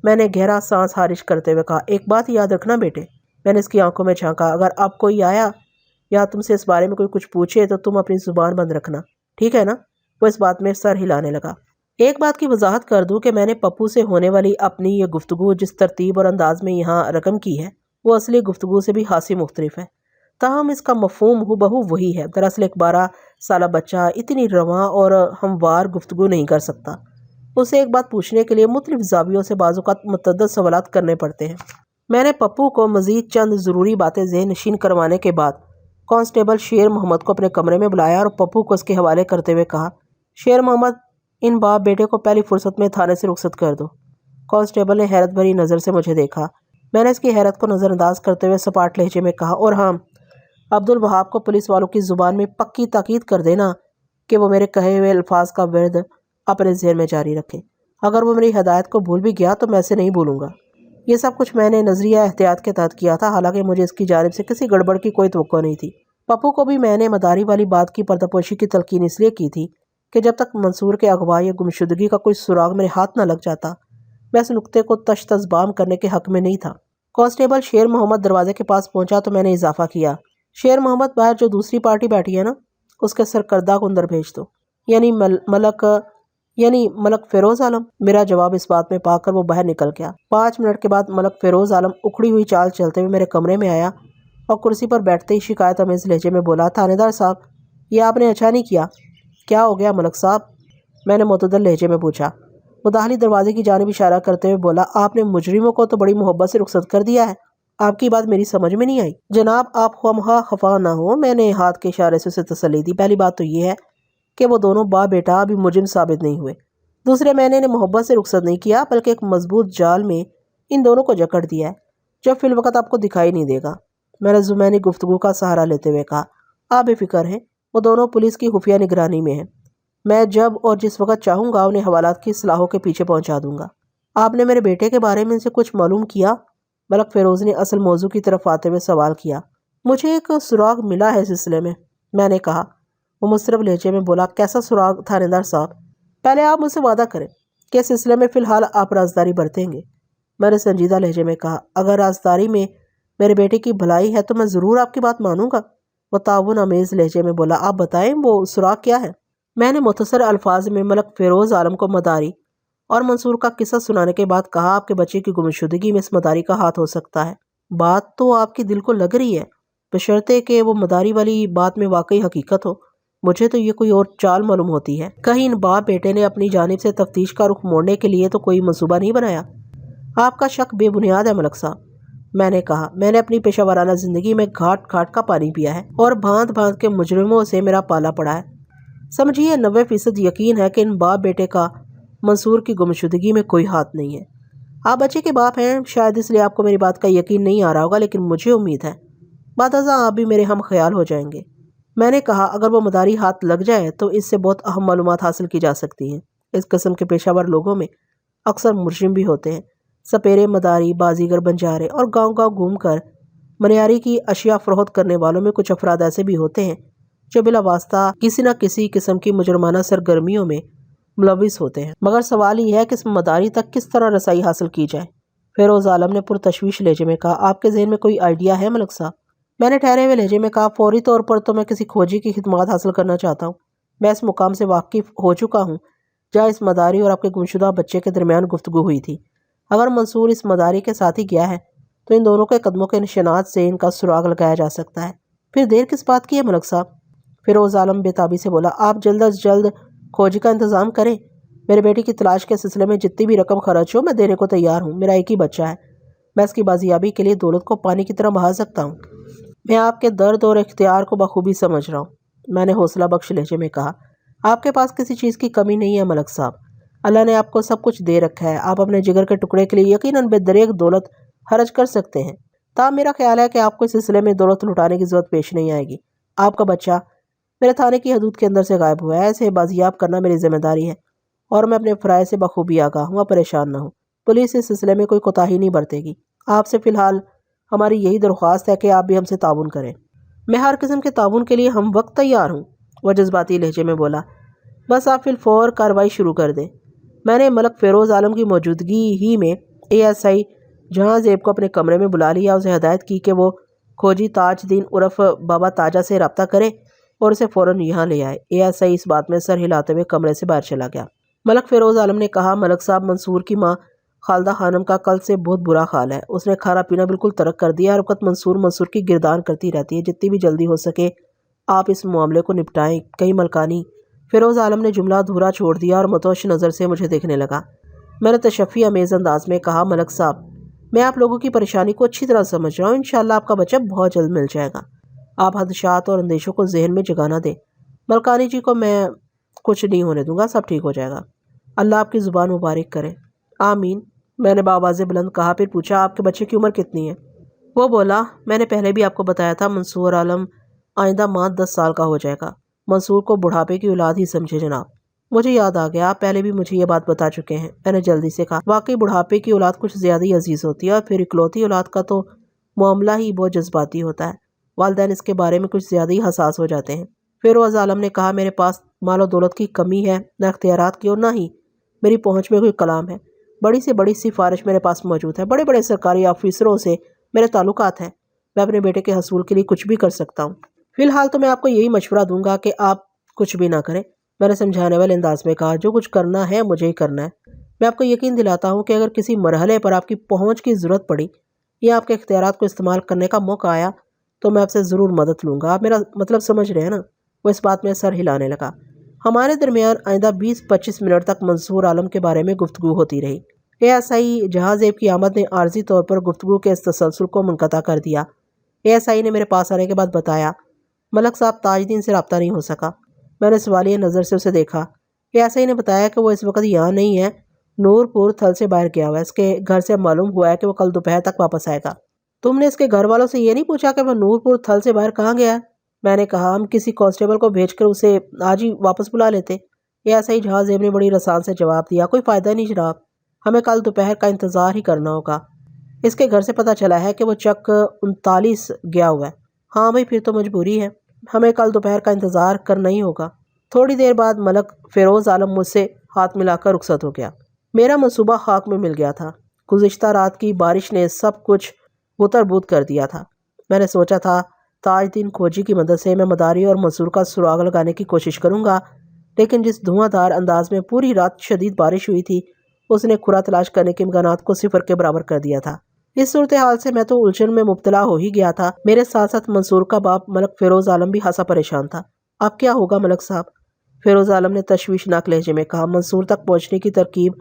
Speaker 1: میں نے گہرا سانس خارج کرتے ہوئے کہا، ایک بات یاد رکھنا بیٹے۔ میں نے اس کی آنکھوں میں جھانکا، اگر اب کوئی آیا یا تم سے اس بارے میں کوئی کچھ پوچھے تو تم اپنی زبان بند رکھنا، ٹھیک ہے نا؟ وہ اس بات میں سر ہلانے لگا۔ ایک بات کی وضاحت کر دوں کہ میں نے پپو سے ہونے والی اپنی یہ گفتگو جس ترتیب اور انداز میں یہاں رقم کی ہے، وہ اصلی گفتگو سے بھی خاصی مختلف ہے، تاہم اس کا مفہوم ہو بہو وہی ہے۔ دراصل ایک 12 سالہ بچہ اتنی رواں اور ہموار گفتگو نہیں کر سکتا۔ اسے ایک بات پوچھنے کے لیے مختلف زاویوں سے بعض اوقات متعدد سوالات کرنے پڑتے ہیں۔ میں نے پپو کو مزید چند ضروری باتیں ذہن نشین کروانے کے بعد کانسٹیبل شیر محمد کو اپنے کمرے میں بلایا اور پپو کو اس کے حوالے کرتے ہوئے کہا، شیر محمد، ان باپ بیٹے کو پہلی فرصت میں تھانے سے رخصت کر دو۔ کانسٹیبل نے حیرت بھری نظر سے مجھے دیکھا۔ میں نے اس کی حیرت کو نظر انداز کرتے ہوئے سپاٹ لہجے میں کہا، اور ہاں، عبدالوہاب کو پولیس والوں کی زبان میں پکی تاکید کر دینا کہ وہ میرے کہے ہوئے الفاظ کا ورد اپنے ذہن میں جاری رکھے۔ اگر وہ میری ہدایت کو بھول بھی گیا تو میں اسے نہیں بھولوں گا۔ یہ سب کچھ میں نے نظریہ احتیاط کے تحت کیا تھا، حالانکہ مجھے اس کی جانب سے کسی گڑبڑ کی کوئی توقع نہیں تھی۔ پپو کو بھی میں نے مداری والی بات کی پردہ پوشی کی تلقین اس لیے کی تھی کہ جب تک منصور کے اغوا یا گمشدگی کا کوئی سراغ میرے ہاتھ نہ لگ جاتا، میں اس نکتے کو تش تش بام کرنے کے حق میں نہیں تھا۔ کانسٹیبل شیر محمد دروازے کے پاس پہنچا تو میں نے اضافہ کیا، شیر محمد، باہر جو دوسری پارٹی بیٹھی ہے نا، اس کے سرکردہ کو اندر بھیج دو، یعنی ملک فیروز عالم۔ میرا جواب اس بات میں پا کر وہ باہر نکل گیا۔ 5 منٹ کے بعد ملک فیروز عالم اکھڑی ہوئی چال چلتے ہوئے میرے کمرے میں آیا اور کرسی پر بیٹھتے ہی شکایت آمیز لہجے میں بولا، تھانے دار صاحب، یہ آپ نے اچھا نہیں کیا۔ کیا ہو گیا ملک صاحب؟ میں نے معتدل لہجے میں پوچھا۔ وہ داخلی دروازے کی جانب اشارہ کرتے ہوئے بولا، آپ نے مجرموں کو تو بڑی محبت سے رخصت کر دیا ہے، آپ کی بات میری سمجھ میں نہیں آئی۔ جناب، آپ خواہ خفا نہ ہو، میں نے ہاتھ کے اشارے سے اسے تسلی دی۔ پہلی بات تو یہ ہے کہ وہ دونوں باپ بیٹا ابھی مجرم ثابت نہیں ہوئے۔ دوسرے، میں نے انہیں محبت سے رخصت نہیں کیا، بلکہ ایک مضبوط جال میں ان دونوں کو جکڑ دیا ہے جو فی الوقت آپ کو دکھائی نہیں دے گا۔ میں نے زمینی گفتگو کا سہارا لیتے ہوئے کہا، آپ بے فکر ہیں، وہ دونوں پولیس کی خفیہ نگرانی میں ہیں۔ میں جب اور جس وقت چاہوں گا انہیں حوالات کی اصلاحوں کے پیچھے پہنچا دوں گا۔ آپ نے میرے بیٹے کے بارے میں ان سے کچھ معلوم کیا؟ ملک فیروز نے اصل موضوع کی طرف آتے ہوئے سوال کیا۔ مجھے ایک سراغ ملا ہے اس سلسلے میں نے کہا۔ وہ مضطرب لہجے میں بولا، کیسا سراغ تھانے دار صاحب؟ پہلے آپ مجھ سے وعدہ کریں کہ اس سلسلے میں فی الحال آپ رازداری برتیں گے۔ میں نے سنجیدہ لہجے میں کہا، اگر رازداری میں میرے بیٹے کی بھلائی ہے تو میں ضرور آپ کی بات مانوں گا۔ وہ تعاون آمیز لہجے میں بولا، آپ بتائیں وہ سراغ کیا ہے؟ میں نے مختصر الفاظ میں ملک فیروز عالم کو مداری اور منصور کا قصہ سنانے کے بعد کہا، آپ کے بچے کی گمشدگی میں اس مداری کا ہاتھ ہو سکتا ہے۔ بات تو آپ کی دل کو لگ رہی ہے، بشرطے کہ وہ مداری والی بات میں واقعی حقیقت ہو۔ مجھے تو یہ کوئی اور چال معلوم ہوتی ہے۔ کہیں ان باپ بیٹے نے اپنی جانب سے تفتیش کا رخ موڑنے کے لیے تو کوئی منصوبہ نہیں بنایا؟ آپ کا شک بے بنیاد ہے ملک صاحب، میں نے کہا۔ میں نے اپنی پیشہ ورانہ زندگی میں گھاٹ گھاٹ کا پانی پیا ہے اور بھانت بھانت کے مجرموں سے میرا پالا پڑا ہے۔ سمجھیے 90% یقین ہے کہ ان باپ بیٹے کا منصور کی گمشدگی میں کوئی ہاتھ نہیں ہے۔ آپ بچے کے باپ ہیں، شاید اس لیے آپ کو میری بات کا یقین نہیں آ رہا ہوگا، لیکن مجھے امید ہے بعد ازاں آپ بھی میرے ہم خیال ہو جائیں گے۔ میں نے کہا اگر وہ مداری ہاتھ لگ جائے تو اس سے بہت اہم معلومات حاصل کی جا سکتی ہیں۔ اس قسم کے پیشہ ور لوگوں میں اکثر مجرم بھی ہوتے ہیں، سپیرے مداری، بازیگر بنجارے اور گاؤں گاؤں گھوم کر منیاری کی اشیاء فروخت کرنے والوں میں کچھ افراد ایسے بھی ہوتے ہیں جو بلا واسطہ کسی نہ کسی قسم کی مجرمانہ سرگرمیوں میں ملوث ہوتے ہیں، مگر سوال یہ ہے کہ اس مداری تک کس طرح رسائی حاصل کی جائے؟ فیروز عالم نے پرتشویش لہجے میں کہا۔ آپ کے ذہن میں کوئی آئیڈیا ہے ملک صاحب؟ میں نے ٹھہرے ہوئے لہجے میں کہا، فوری طور پر تو میں کسی کھوجی کی خدمات حاصل کرنا چاہتا ہوں۔ میں اس مقام سے واقف ہو چکا ہوں جہاں اس مداری اور آپ کے گمشدہ بچے کے درمیان گفتگو ہوئی تھی۔ اگر منصور اس مداری کے ساتھ ہی گیا ہے تو ان دونوں کے قدموں کے نشانات سے ان کا سراغ لگایا جا سکتا ہے۔ پھر دیر کس بات کی ہے ملک صاحب؟ فیروز عالم بے تابی سے بولا۔ آپ جلد از جلد کھوجی کا انتظام کریں۔ میرے بیٹے کی تلاش کے سلسلے میں جتنی بھی رقم خرچ ہو میں دینے کو تیار ہوں۔ میرا ایک ہی بچہ ہے، میں اس کی بازیابی کے لیے دولت کو پانی کی طرح بہا سکتا ہوں۔ میں آپ کے درد اور اختیار کو بخوبی سمجھ رہا ہوں، میں نے حوصلہ بخش لہجے میں کہا۔ آپ کے پاس کسی چیز کی کمی نہیں ہے ملک صاحب، اللہ نے آپ کو سب کچھ دے رکھا ہے۔ آپ اپنے جگر کے ٹکڑے کے لیے یقیناً بے دریغ دولت خرچ کر سکتے ہیں۔ تاہم میرا خیال ہے کہ آپ کو اس سلسلے میں دولت لٹانے کی ضرورت پیش نہیں آئے گی۔ آپ کا بچہ میرے تھانے کی حدود کے اندر سے غائب ہوا ہے، اسے بازیاب کرنا میری ذمہ داری ہے اور میں اپنے فرائض سے بخوبی آگاہ ہوں۔ آپ پریشان نہ ہوں، پولیس اس سلسلے میں کوئی کوتاہی نہیں برتے گی۔ آپ سے فی الحال ہماری یہی درخواست ہے کہ آپ بھی ہم سے تعاون کریں۔ میں ہر قسم کے تعاون کے لیے ہم وقت تیار ہوں، وہ جذباتی لہجے میں بولا۔ بس آپ فی الفور کارروائی شروع کر دیں۔ میں نے ملک فیروز عالم کی موجودگی ہی میں ASI جہاں زیب کو اپنے کمرے میں بلا لیا، اسے ہدایت کی کہ وہ کھوجی تاج دین عرف بابا تاجہ سے رابطہ کرے اور اسے فوراً یہاں لے آئے۔ ASI اس بات میں سر ہلاتے ہوئے کمرے سے باہر چلا گیا۔ ملک فیروز عالم نے کہا، ملک صاحب منصور کی ماں خالدہ خانم کا کل سے بہت برا حال ہے، اس نے کھانا پینا بالکل ترک کر دیا، ہر وقت منصور کی گردان کرتی رہتی ہے۔ جتنی بھی جلدی ہو سکے آپ اس معاملے کو نپٹائیں۔ کہیں ملکانی۔ فیروز عالم نے جملہ ادھورا چھوڑ دیا اور متوش نظر سے مجھے دیکھنے لگا۔ میں نے تشفی امیز انداز میں کہا، ملک صاحب میں آپ لوگوں کی پریشانی کو اچھی طرح سمجھ رہا ہوں، انشاءاللہ آپ کا بچہ بہت جلد مل جائے گا۔ آپ خدشات اور اندیشوں کو ذہن میں جگہ نہ دیں، ملکانی جی کو میں کچھ نہیں ہونے دوں گا، سب ٹھیک ہو جائے گا۔ اللہ آپ کی زبان مبارک کرے۔ آمین، میں نے بآواز بلند کہا۔ پھر پوچھا، آپ کے بچے کی عمر کتنی ہے؟ وہ بولا، میں نے پہلے بھی آپ کو بتایا تھا، منصور عالم آئندہ ماہ 10 سال کا ہو جائے گا۔ منصور کو بڑھاپے کی اولاد ہی سمجھے جناب۔ مجھے یاد آ گیا، آپ پہلے بھی مجھے یہ بات بتا چکے ہیں، میں نے جلدی سے کہا۔ واقعی بڑھاپے کی اولاد کچھ زیادہ ہی عزیز ہوتی ہے، اور پھر اکلوتی اولاد کا تو معاملہ ہی بہت جذباتی ہوتا ہے، والدین اس کے بارے میں کچھ زیادہ ہی حساس ہو جاتے ہیں۔ فیروز عالم نے کہا، میرے پاس مال و دولت کی کمی ہے، نہ اختیارات کی اور نہ ہی میری پہنچ میں کوئی کلام ہے۔ بڑی سے بڑی سفارش میرے پاس موجود ہے، بڑے بڑے سرکاری آفیسروں سے میرے تعلقات ہیں، میں اپنے بیٹے کے حصول کے لیے کچھ بھی کر سکتا ہوں۔ فی الحال تو میں آپ کو یہی مشورہ دوں گا کہ آپ کچھ بھی نہ کریں، میں نے سمجھانے والے انداز میں کہا۔ جو کچھ کرنا ہے مجھے ہی کرنا ہے۔ میں آپ کو یقین دلاتا ہوں کہ اگر کسی مرحلے پر آپ کی پہنچ کی ضرورت پڑی یا آپ کے اختیارات کو استعمال کرنے کا موقع آیا تو میں آپ سے ضرور مدد لوں گا۔ آپ میرا مطلب سمجھ رہے ہیں نا؟ وہ اس بات میں سر ہلانے لگا۔ ہمارے درمیان آئندہ 20-25 منٹ تک منصور عالم کے بارے میں گفتگو ہوتی رہی۔ ASI جہاں زیب کی آمد نے عارضی طور پر گفتگو کے اس تسلسل کو منقطع کر دیا۔ ASI نے میرے پاس آنے کے بعد بتایا، ملک صاحب تاج دین سے رابطہ نہیں ہو سکا۔ میں نے سوالیہ نظر سے اسے دیکھا۔ ASI نے بتایا کہ وہ اس وقت یہاں نہیں ہے، نور پور تھل سے باہر گیا ہوا ہے۔ اس کے گھر سے معلوم ہوا ہے کہ وہ کل دوپہر تک واپس آئے گا۔ تم نے اس کے گھر والوں سے یہ نہیں پوچھا کہ وہ نور پور تھل سے باہر کہاں گیا ہے؟ میں نے کہا، ہم کسی کانسٹیبل کو بھیج کر اسے آج ہی واپس بلا لیتے۔ ASI جہاں زیب نے بڑی رسان سے جواب دیا، کوئی فائدہ نہیں جناب، ہمیں کل دوپہر کا انتظار ہی کرنا ہوگا۔ اس کے گھر سے پتہ چلا ہے کہ وہ چک 39 گیا ہوا ہے۔ ہاں بھائی، پھر تو مجبوری ہے، ہمیں کل دوپہر کا انتظار کرنا ہی ہوگا۔ تھوڑی دیر بعد ملک فیروز عالم مجھ سے ہاتھ ملا کر رخصت ہو گیا۔ میرا منصوبہ خاک میں مل گیا تھا۔ گزشتہ رات کی بارش نے سب کچھ بتر بوت کر دیا تھا۔ میں نے سوچا تھا تاج دین کھوجی کی مدد سے میں مداری اور منصور کا سراغ لگانے کی کوشش کروں گا، لیکن جس دھواں دار انداز میں پوری رات شدید بارش ہوئی تھی اس نے کھرا تلاش کرنے کے امکانات کو صفر کے برابر کر دیا تھا۔ اس صورتحال سے میں تو الجھن میں مبتلا ہو ہی گیا تھا۔ میرے ساتھ ساتھ منصور کا باپ ملک فیروز عالم بھی خاصا پریشان تھا۔ اب کیا ہوگا ملک صاحب؟ فیروز عالم نے تشویشناک لہجے میں کہا۔ منصور تک پہنچنے کی ترکیب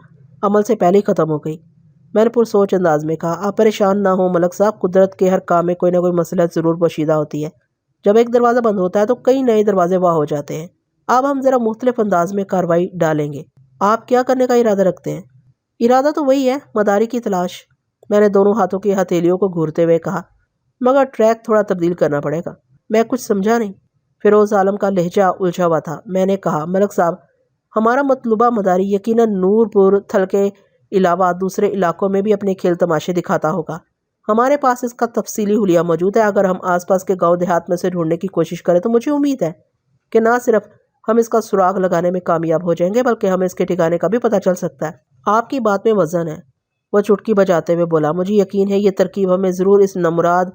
Speaker 1: عمل سے پہلے ہی ختم ہو گئی۔ میں نے پرسوچ انداز میں کہا، آپ پریشان نہ ہوں ملک صاحب، قدرت کے ہر کام میں کوئی نہ کوئی مصلحت ضرور پوشیدہ ہوتی ہے۔ جب ایک دروازہ بند ہوتا ہے تو کئی نئے دروازے واہ ہو جاتے ہیں۔ اب ہم ذرا مختلف انداز میں کارروائی ڈالیں گے۔ آپ کیا کرنے کا ارادہ رکھتے ہیں؟ ارادہ تو وہی ہے، مداری کی تلاش۔ میں نے دونوں ہاتھوں کی ہتھیلیوں کو گھورتے ہوئے کہا، مگر ٹریک تھوڑا تبدیل کرنا پڑے گا۔ میں کچھ سمجھا نہیں۔ فیروز عالم کا لہجہ الجھا ہوا تھا۔ میں نے کہا، ملک صاحب، ہمارا مطلوبہ مداری یقیناً نور پور تھل کے علاوہ دوسرے علاقوں میں بھی اپنے کھیل تماشے دکھاتا ہوگا۔ ہمارے پاس اس کا تفصیلی حلیہ موجود ہے۔ اگر ہم آس پاس کے گاؤں دیہات میں سے ڈھونڈنے کی کوشش کریں تو مجھے امید ہے کہ نہ صرف ہم اس کا سراغ لگانے میں کامیاب ہو جائیں گے بلکہ ہمیں اس کے ٹھکانے کا بھی پتہ چل سکتا ہے۔ آپ کی بات میں وزن ہے، وہ چٹکی بجاتے ہوئے بولا۔ مجھے یقین ہے یہ ترکیب ہمیں ضرور اس نامراد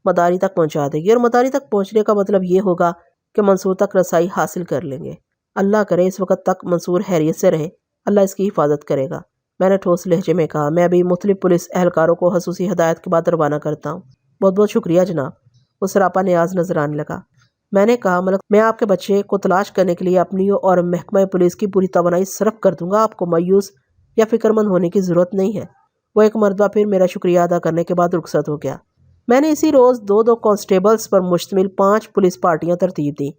Speaker 1: مداری تک پہنچا دے گی، اور مداری تک پہنچنے کا مطلب یہ ہوگا کہ منصور تک رسائی حاصل کر لیں گے۔ اللہ کرے اس وقت تک منصور خیریت سے رہے، اللہ اس کی حفاظت کرے گا، میں نے ٹھوس لہجے میں کہا۔ میں ابھی مختلف پولیس اہلکاروں کو خصوصی ہدایت کے بعد روانہ کرتا ہوں۔ بہت بہت شکریہ جناب، وہ سراپا نیاز نظر آنے لگا۔ میں نے کہا، ملک، میں آپ کے بچے کو تلاش کرنے کے لیے اپنی اور محکمہ پولیس کی پوری توانائی صرف کر دوں گا۔ آپ کو مایوس یا فکر مند ہونے کی ضرورت نہیں ہے۔ وہ ایک مرتبہ پھر میرا شکریہ ادا کرنے کے بعد رخصت ہو گیا۔ میں نے اسی روز دو کانسٹیبلز پر مشتمل 5 پولیس پارٹیاں ترتیب دیں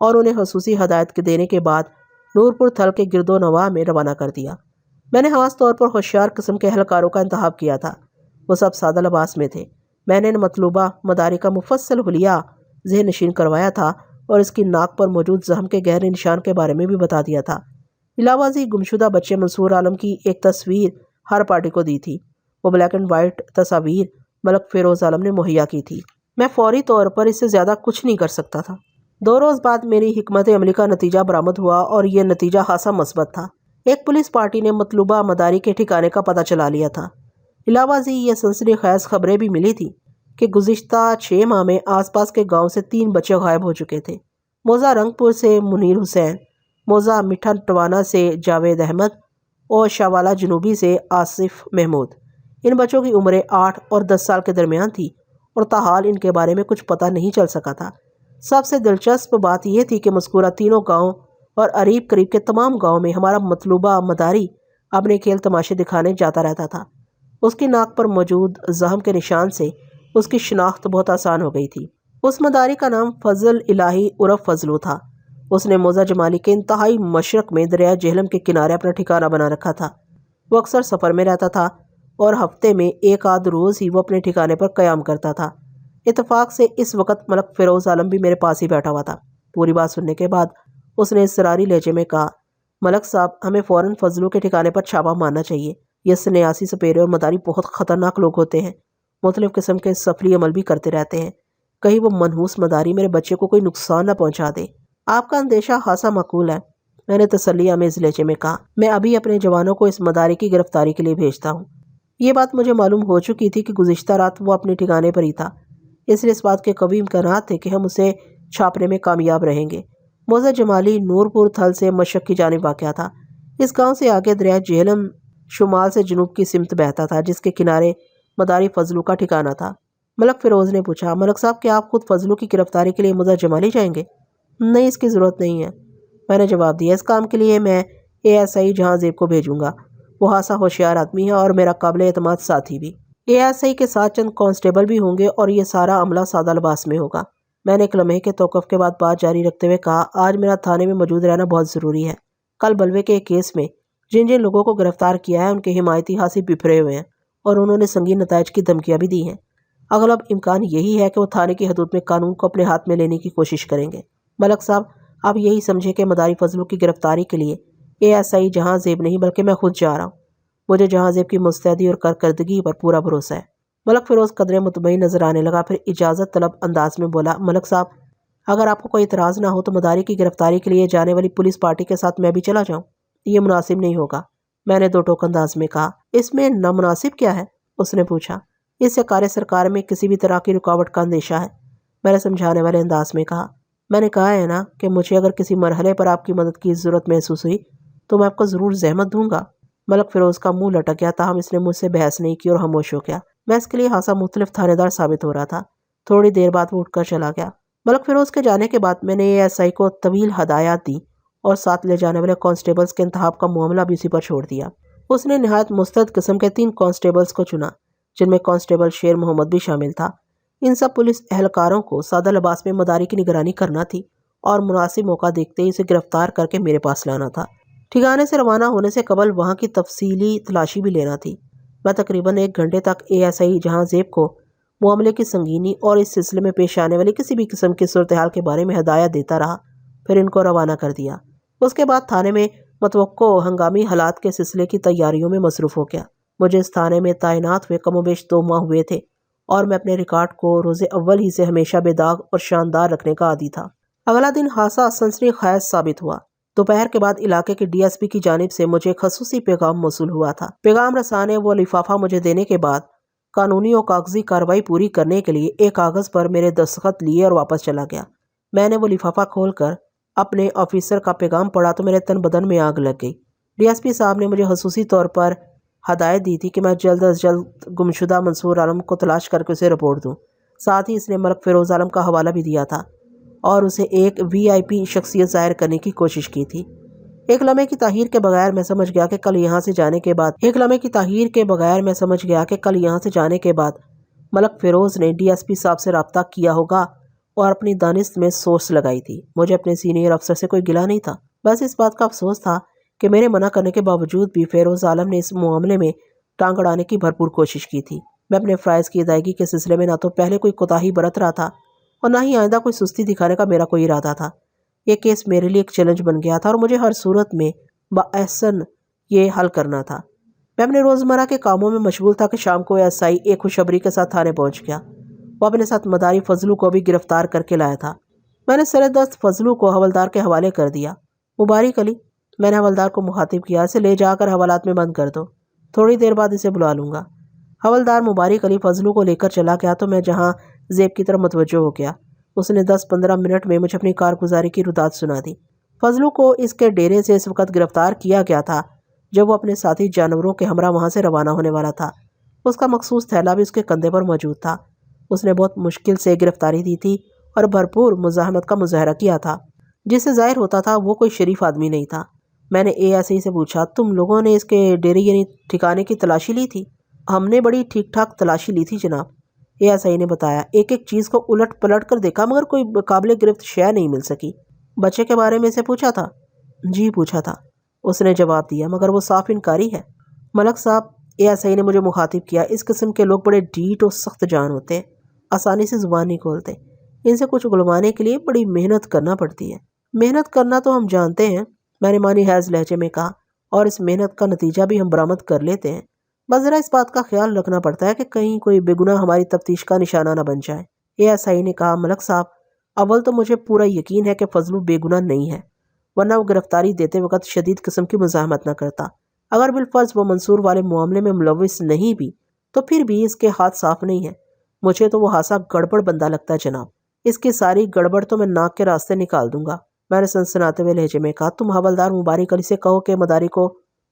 Speaker 1: اور انہیں خصوصی ہدایت کے دینے کے بعد نورپور تھل کے گرد و نواح میں روانہ کر دیا۔ میں نے خاص طور پر ہوشیار قسم کے اہلکاروں کا انتخاب کیا تھا۔ وہ سب سادہ لباس میں تھے۔ میں نے مطلوبہ مداری کا مفصل حلیہ ذہن نشین کروایا تھا اور اس کی ناک پر موجود زخم کے گہرے نشان کے بارے میں بھی بتا دیا تھا۔ علاوہ ازیں گمشدہ بچے منصور عالم کی ایک تصویر ہر پارٹی کو دی تھی۔ وہ بلیک اینڈ وائٹ تصاویر ملک فیروز عالم نے مہیا کی تھی۔ میں فوری طور پر اس سے زیادہ کچھ نہیں کر سکتا تھا۔ 2 روز بعد میری حکمت عملی کا نتیجہ برآمد ہوا اور یہ نتیجہ خاصا مثبت تھا۔ ایک پولیس پارٹی نے مطلوبہ مداری کے ٹھکانے کا پتہ چلا لیا تھا۔ علاوہ ازیں یہ سنسنی خیز خبریں بھی ملی تھیں کہ گزشتہ 6 ماہ میں آس پاس کے گاؤں سے 3 بچے غائب ہو چکے تھے۔ موزہ رنگ پور سے منیر حسین، موزہ میٹھا ٹوانا سے جاوید احمد اور شاوالہ جنوبی سے آصف محمود۔ ان بچوں کی عمریں 8 اور 10 سال کے درمیان تھی اور تاحال ان کے بارے میں کچھ پتہ نہیں چل سکا تھا۔ سب سے دلچسپ بات یہ تھی کہ مذکورہ تینوں گاؤں اور قریب قریب کے تمام گاؤں میں ہمارا مطلوبہ مداری اپنے کھیل تماشے دکھانے جاتا رہتا تھا۔ اس کی ناک پر موجود زخم کے نشان سے اس کی شناخت بہت آسان ہو گئی تھی۔ اس مداری کا نام فضل الہی عرف فضلو تھا۔ اس نے موزہ جمالی کے انتہائی مشرق میں دریائے جہلم کے کنارے اپنا ٹھکانہ بنا رکھا تھا۔ وہ اکثر سفر میں رہتا تھا اور ہفتے میں 1 آدھ روز ہی وہ اپنے ٹھکانے پر قیام کرتا تھا۔ اتفاق سے اس وقت ملک فیروز عالم بھی میرے پاس ہی بیٹھا ہوا تھا۔ پوری بات سننے کے بعد اس نے اصراری لہجے میں کہا، ملک صاحب، ہمیں فوراً فضلو کے ٹھکانے پر چھاپا مارنا چاہیے۔ یہ سنیاسی سپیرے اور مداری بہت خطرناک لوگ ہوتے ہیں، مختلف قسم کے سفلی عمل بھی کرتے رہتے ہیں۔ کہیں وہ منحوس مداری میرے بچے کو کوئی نقصان نہ پہنچا دے۔ آپ کا اندیشہ خاصا معقول ہے، میں نے تسلی آمیز لہجے میں کہا۔ میں ابھی اپنے جوانوں کو اس مداری کی گرفتاری کے لیے بھیجتا ہوں۔ یہ بات مجھے معلوم ہو چکی تھی کہ گزشتہ رات وہ اپنے ٹھکانے پر ہی تھا، اس لیے اس بات کے قوی امکانات تھے کہ ہم اسے چھاپنے میں کامیاب رہیں گے۔ موزہ جمالی نورپور تھل سے مشرق کی جانب واقع تھا۔ اس گاؤں سے آگے دریائے جہلم شمال سے جنوب کی سمت بہتا تھا، جس کے کنارے مداری فضلو کا ٹھکانہ تھا۔ ملک فیروز نے پوچھا، ملک صاحب، کیا آپ خود فضلو کی گرفتاری کے لیے موزہ جمالی جائیں گے؟ نہیں، اس کی ضرورت نہیں ہے، میں نے جواب دیا۔ اس کام کے لیے میں ASI جہاں زیب کو بھیجوں گا۔ وہ خاصا ہوشیار آدمی ہے اور میرا قابل اعتماد ساتھی بھی۔ ASI کے ساتھ چند کانسٹیبل بھی ہوں گے اور یہ سارا عملہ سادہ لباس میں ہوگا۔ میں نے ایک لمحے کے توقف کے بعد بات جاری رکھتے ہوئے کہا، آج میرا تھانے میں موجود رہنا بہت ضروری ہے۔ کل بلوے کے ایک کیس میں جن لوگوں کو گرفتار کیا ہے ان کے حمایتی ہاتھی بپھرے ہوئے ہیں اور انہوں نے سنگین نتائج کی دھمکیاں بھی دی ہیں۔ اغلب امکان یہی ہے کہ وہ تھانے کی حدود میں قانون کو اپنے ہاتھ میں لینے کی کوشش کریں گے۔ ملک صاحب، آپ یہی سمجھیں کہ مداری فضلو کی گرفتاری کے لیے ASI جہاں زیب نہیں بلکہ میں خود جا رہا ہوں۔ مجھے جہاں زیب کی مستعدی اور کارکردگی پر پورا بھروسہ ہے۔ ملک فیروز قدرے مطمئن نظر آنے لگا، پھر اجازت طلب انداز میں بولا، ملک صاحب، اگر آپ کو کوئی اعتراض نہ ہو تو مداری کی گرفتاری کے لیے جانے والی پولیس پارٹی کے ساتھ میں بھی چلا جاؤں؟ یہ مناسب نہیں ہوگا، میں نے 2 ٹوک انداز میں کہا۔ اس میں نامناسب کیا ہے؟ اس نے پوچھا۔ اس سے کار سرکار میں کسی بھی طرح کی رکاوٹ کا اندیشہ ہے، میں نے سمجھانے والے انداز میں کہا۔ میں نے کہا ہے نا کہ مجھے اگر کسی مرحلے پر آپ کی مدد کی ضرورت محسوس ہوئی تو میں آپ کو ضرور زحمت دوں گا۔ ملک فیروز کا منہ لٹک گیا، تاہم اس نے مجھ سے بحث نہیں کی اور خاموش ہو گیا۔ میں اس کے لیے خاصا مختلف تھانے دار ثابت ہو رہا تھا۔ تھوڑی دیر بعد وہ اٹھ کر چلا گیا۔ ملک فیروز کے جانے کے بعد میں نے ASI کو طویل ہدایات دی اور ساتھ لے جانے والے کانسٹیبلز کے انتخاب کا معاملہ بھی اسی پر چھوڑ دیا۔ اس نے نہایت مستعد قسم کے 3 کانسٹیبلز کو چنا، جن میں کانسٹیبل شیر محمد بھی شامل تھا۔ ان سب پولیس اہلکاروں کو سادہ لباس میں مداری کی نگرانی کرنا تھی اور مناسب موقع دیکھتے ہی اسے گرفتار کر کے میرے پاس لانا تھا۔ ٹھکانے سے روانہ ہونے سے قبل وہاں کی تفصیلی تلاشی بھی لینا تھی۔ میں تقریباً 1 گھنٹے تک ASI جہاں زیب کو معاملے کی سنگینی اور اس سلسلے میں پیش آنے والی کسی بھی قسم کی صورتحال کے بارے میں ہدایت دیتا رہا، پھر ان کو روانہ کر دیا۔ اس کے بعد تھانے میں متوقع ہنگامی حالات کے سلسلے کی تیاریوں میں مصروف ہو گیا۔ مجھے اس تھانے میں تعینات ہوئے کم و بیش 2 ماہ ہوئے تھے اور میں اپنے ریکارڈ کو روز اول ہی سے ہمیشہ بے داغ اور شاندار رکھنے کا عادی تھا۔ اگلا دن خاصا سنسنی خیز ثابت ہوا۔ دوپہر کے بعد علاقے کے DSP کی جانب سے مجھے ایک خصوصی پیغام موصول ہوا تھا۔ پیغام رساں نے وہ لفافہ مجھے دینے کے بعد قانونی و کاغذی کارروائی پوری کرنے کے لیے ایک کاغذ پر میرے دستخط لیے اور واپس چلا گیا۔ میں نے وہ لفافہ کھول کر اپنے آفیسر کا پیغام پڑھا تو میرے تن بدن میں آگ لگ گئی۔ DSP صاحب نے مجھے خصوصی طور پر ہدایت دی تھی کہ میں جلد از جلد گمشدہ منصور عالم کو تلاش کر کے اسے رپورٹ دوں۔ ساتھ ہی اس نے ملک فیروز عالم کا حوالہ بھی دیا تھا اور اسے ایک VIP شخصیت ظاہر کرنے کی کوشش کی تھی۔ ایک لمحے کی تاخیر کے بغیر میں سمجھ گیا کہ کل یہاں سے جانے کے بعد ملک فیروز نے DSP صاحب سے رابطہ کیا ہوگا اور اپنی دانست میں سورس لگائی تھی۔ مجھے اپنے سینئر افسر سے کوئی گلہ نہیں تھا، بس اس بات کا افسوس تھا کہ میرے منع کرنے کے باوجود بھی فیروز عالم نے اس معاملے میں ٹانگ اڑانے کی بھرپور کوشش کی تھی۔ میں اپنے فرائض کی ادائیگی کے سلسلے میں نہ تو پہلے کوئی کوتاہی برت رہا تھا اور نہ ہی آئندہ کوئی سستی دکھانے کا میرا کوئی ارادہ تھا۔ یہ کیس میرے لیے ایک چیلنج بن گیا تھا اور مجھے ہر صورت میں باحسن یہ حل کرنا تھا۔ میں اپنے روزمرہ کے کاموں میں مشغول تھا کہ شام کو ASI ایک خوشخبری کے ساتھ تھانے پہنچ گیا۔ وہ اپنے ساتھ مداری فضلو کو بھی گرفتار کر کے لایا تھا۔ میں نے سر دست فضلو کو حوالدار کے حوالے کر دیا۔ مبارک علی، میں نے حوالدار کو مخاطب کیا، اسے لے جا کر حوالات میں بند کر دو، تھوڑی دیر بعد اسے بلا لوں گا۔ حوالدار مبارک علی فضلو کو لے کر چلا گیا تو میں جہاں زیب کی طرف متوجہ ہو گیا۔ اس نے 10-15 منٹ میں مجھے اپنی کارگزاری کی رداد سنا دی۔ فضلو کو اس کے ڈیرے سے اس وقت گرفتار کیا گیا تھا جب وہ اپنے ساتھی جانوروں کے ہمراہ وہاں سے روانہ ہونے والا تھا۔ اس کا مخصوص تھیلا بھی اس کے کندھے پر موجود تھا۔ اس نے بہت مشکل سے گرفتاری دی تھی اور بھرپور مزاحمت کا مظاہرہ کیا تھا، جس سے ظاہر ہوتا تھا وہ کوئی شریف آدمی نہیں تھا۔ میں نے ASI سے پوچھا، تم لوگوں نے اس کے ڈیرے یعنی ٹھکانے کی تلاشی لی تھی؟ ہم نے بڑی ٹھیک ٹھاک تلاشی لی تھی جناب، ASI نے بتایا۔ ایک ایک چیز کو الٹ پلٹ کر دیکھا مگر کوئی قابل گرفت شے نہیں مل سکی۔ بچے کے بارے میں اسے پوچھا تھا؟ جی پوچھا تھا، اس نے جواب دیا، مگر وہ صاف انکاری ہے۔ ملک صاحب، ASI نے مجھے مخاطب کیا، اس قسم کے لوگ بڑے ڈھیٹ اور سخت جان ہوتے ہیں، آسانی سے زبان نہیں کھولتے۔ ان سے کچھ گلوانے کے لیے بڑی محنت کرنا پڑتی ہے۔ محنت کرنا تو ہم جانتے ہیں، میں نے معنی خیز لہجے میں کہا، اور اس محنت کا نتیجہ بھی ہم برآمد کر لیتے ہیں۔ بس ذرا اس بات کا خیال رکھنا پڑتا ہے کہ کہیں کوئی بے گناہ ہماری تفتیش کا نشانہ نہ بن جائے۔ ASI نے کہا، ملک صاحب، اول تو مجھے پورا یقین ہے کہ فضلو بے گناہ نہیں ہے، ورنہ وہ گرفتاری دیتے وقت شدید قسم کی مزاحمت نہ کرتا۔ اگر بالفرض وہ منصور والے معاملے میں ملوث نہیں بھی تو پھر بھی اس کے ہاتھ صاف نہیں ہے۔ مجھے تو وہ خاصا گڑبڑ بندہ لگتا ہے جناب، اس کی ساری گڑبڑ تو میں ناک کے راستے نکال دوں گا۔ میں نے سنسناتے ہوئے لہجے میں کہا، تم حوالدار مبارک علی سے کہو کہ مداری کو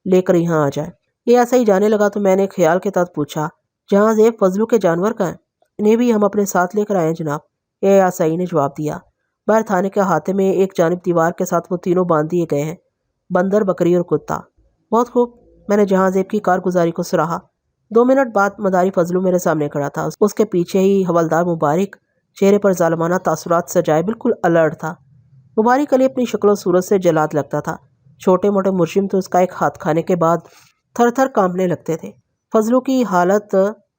Speaker 1: لے کر یہاں آ جائے۔ یہ ایسا ہی جانے لگا تو میں نے خیال کے تحت پوچھا، جہاں زیب فضلو کے جانور کا ہے؟ انہیں بھی ہم اپنے ساتھ لے کر آئے ہیں جناب، ASI نے جواب دیا۔ باہر تھانے کے احاطے میں ایک جانب دیوار کے ساتھ وہ تینوں باندھ دیے گئے ہیں، بندر، بکری اور کتا۔ بہت خوب، میں نے جہاں زیب کی کارگزاری کو سراہا۔ 2 منٹ بعد مداری فضلو میرے سامنے کھڑا تھا، اس کے پیچھے ہی حوالدار مبارک، چہرے پر ظالمانہ تاثرات سجائے بالکل الرٹ تھا۔ مبارک علی اپنی شکل و صورت سے جلاد لگتا تھا، چھوٹے موٹے مجرم تو اس کا ایک ہاتھ کھانے کے بعد تھر تھر کانپنے لگتے تھے۔ فضلو کی حالت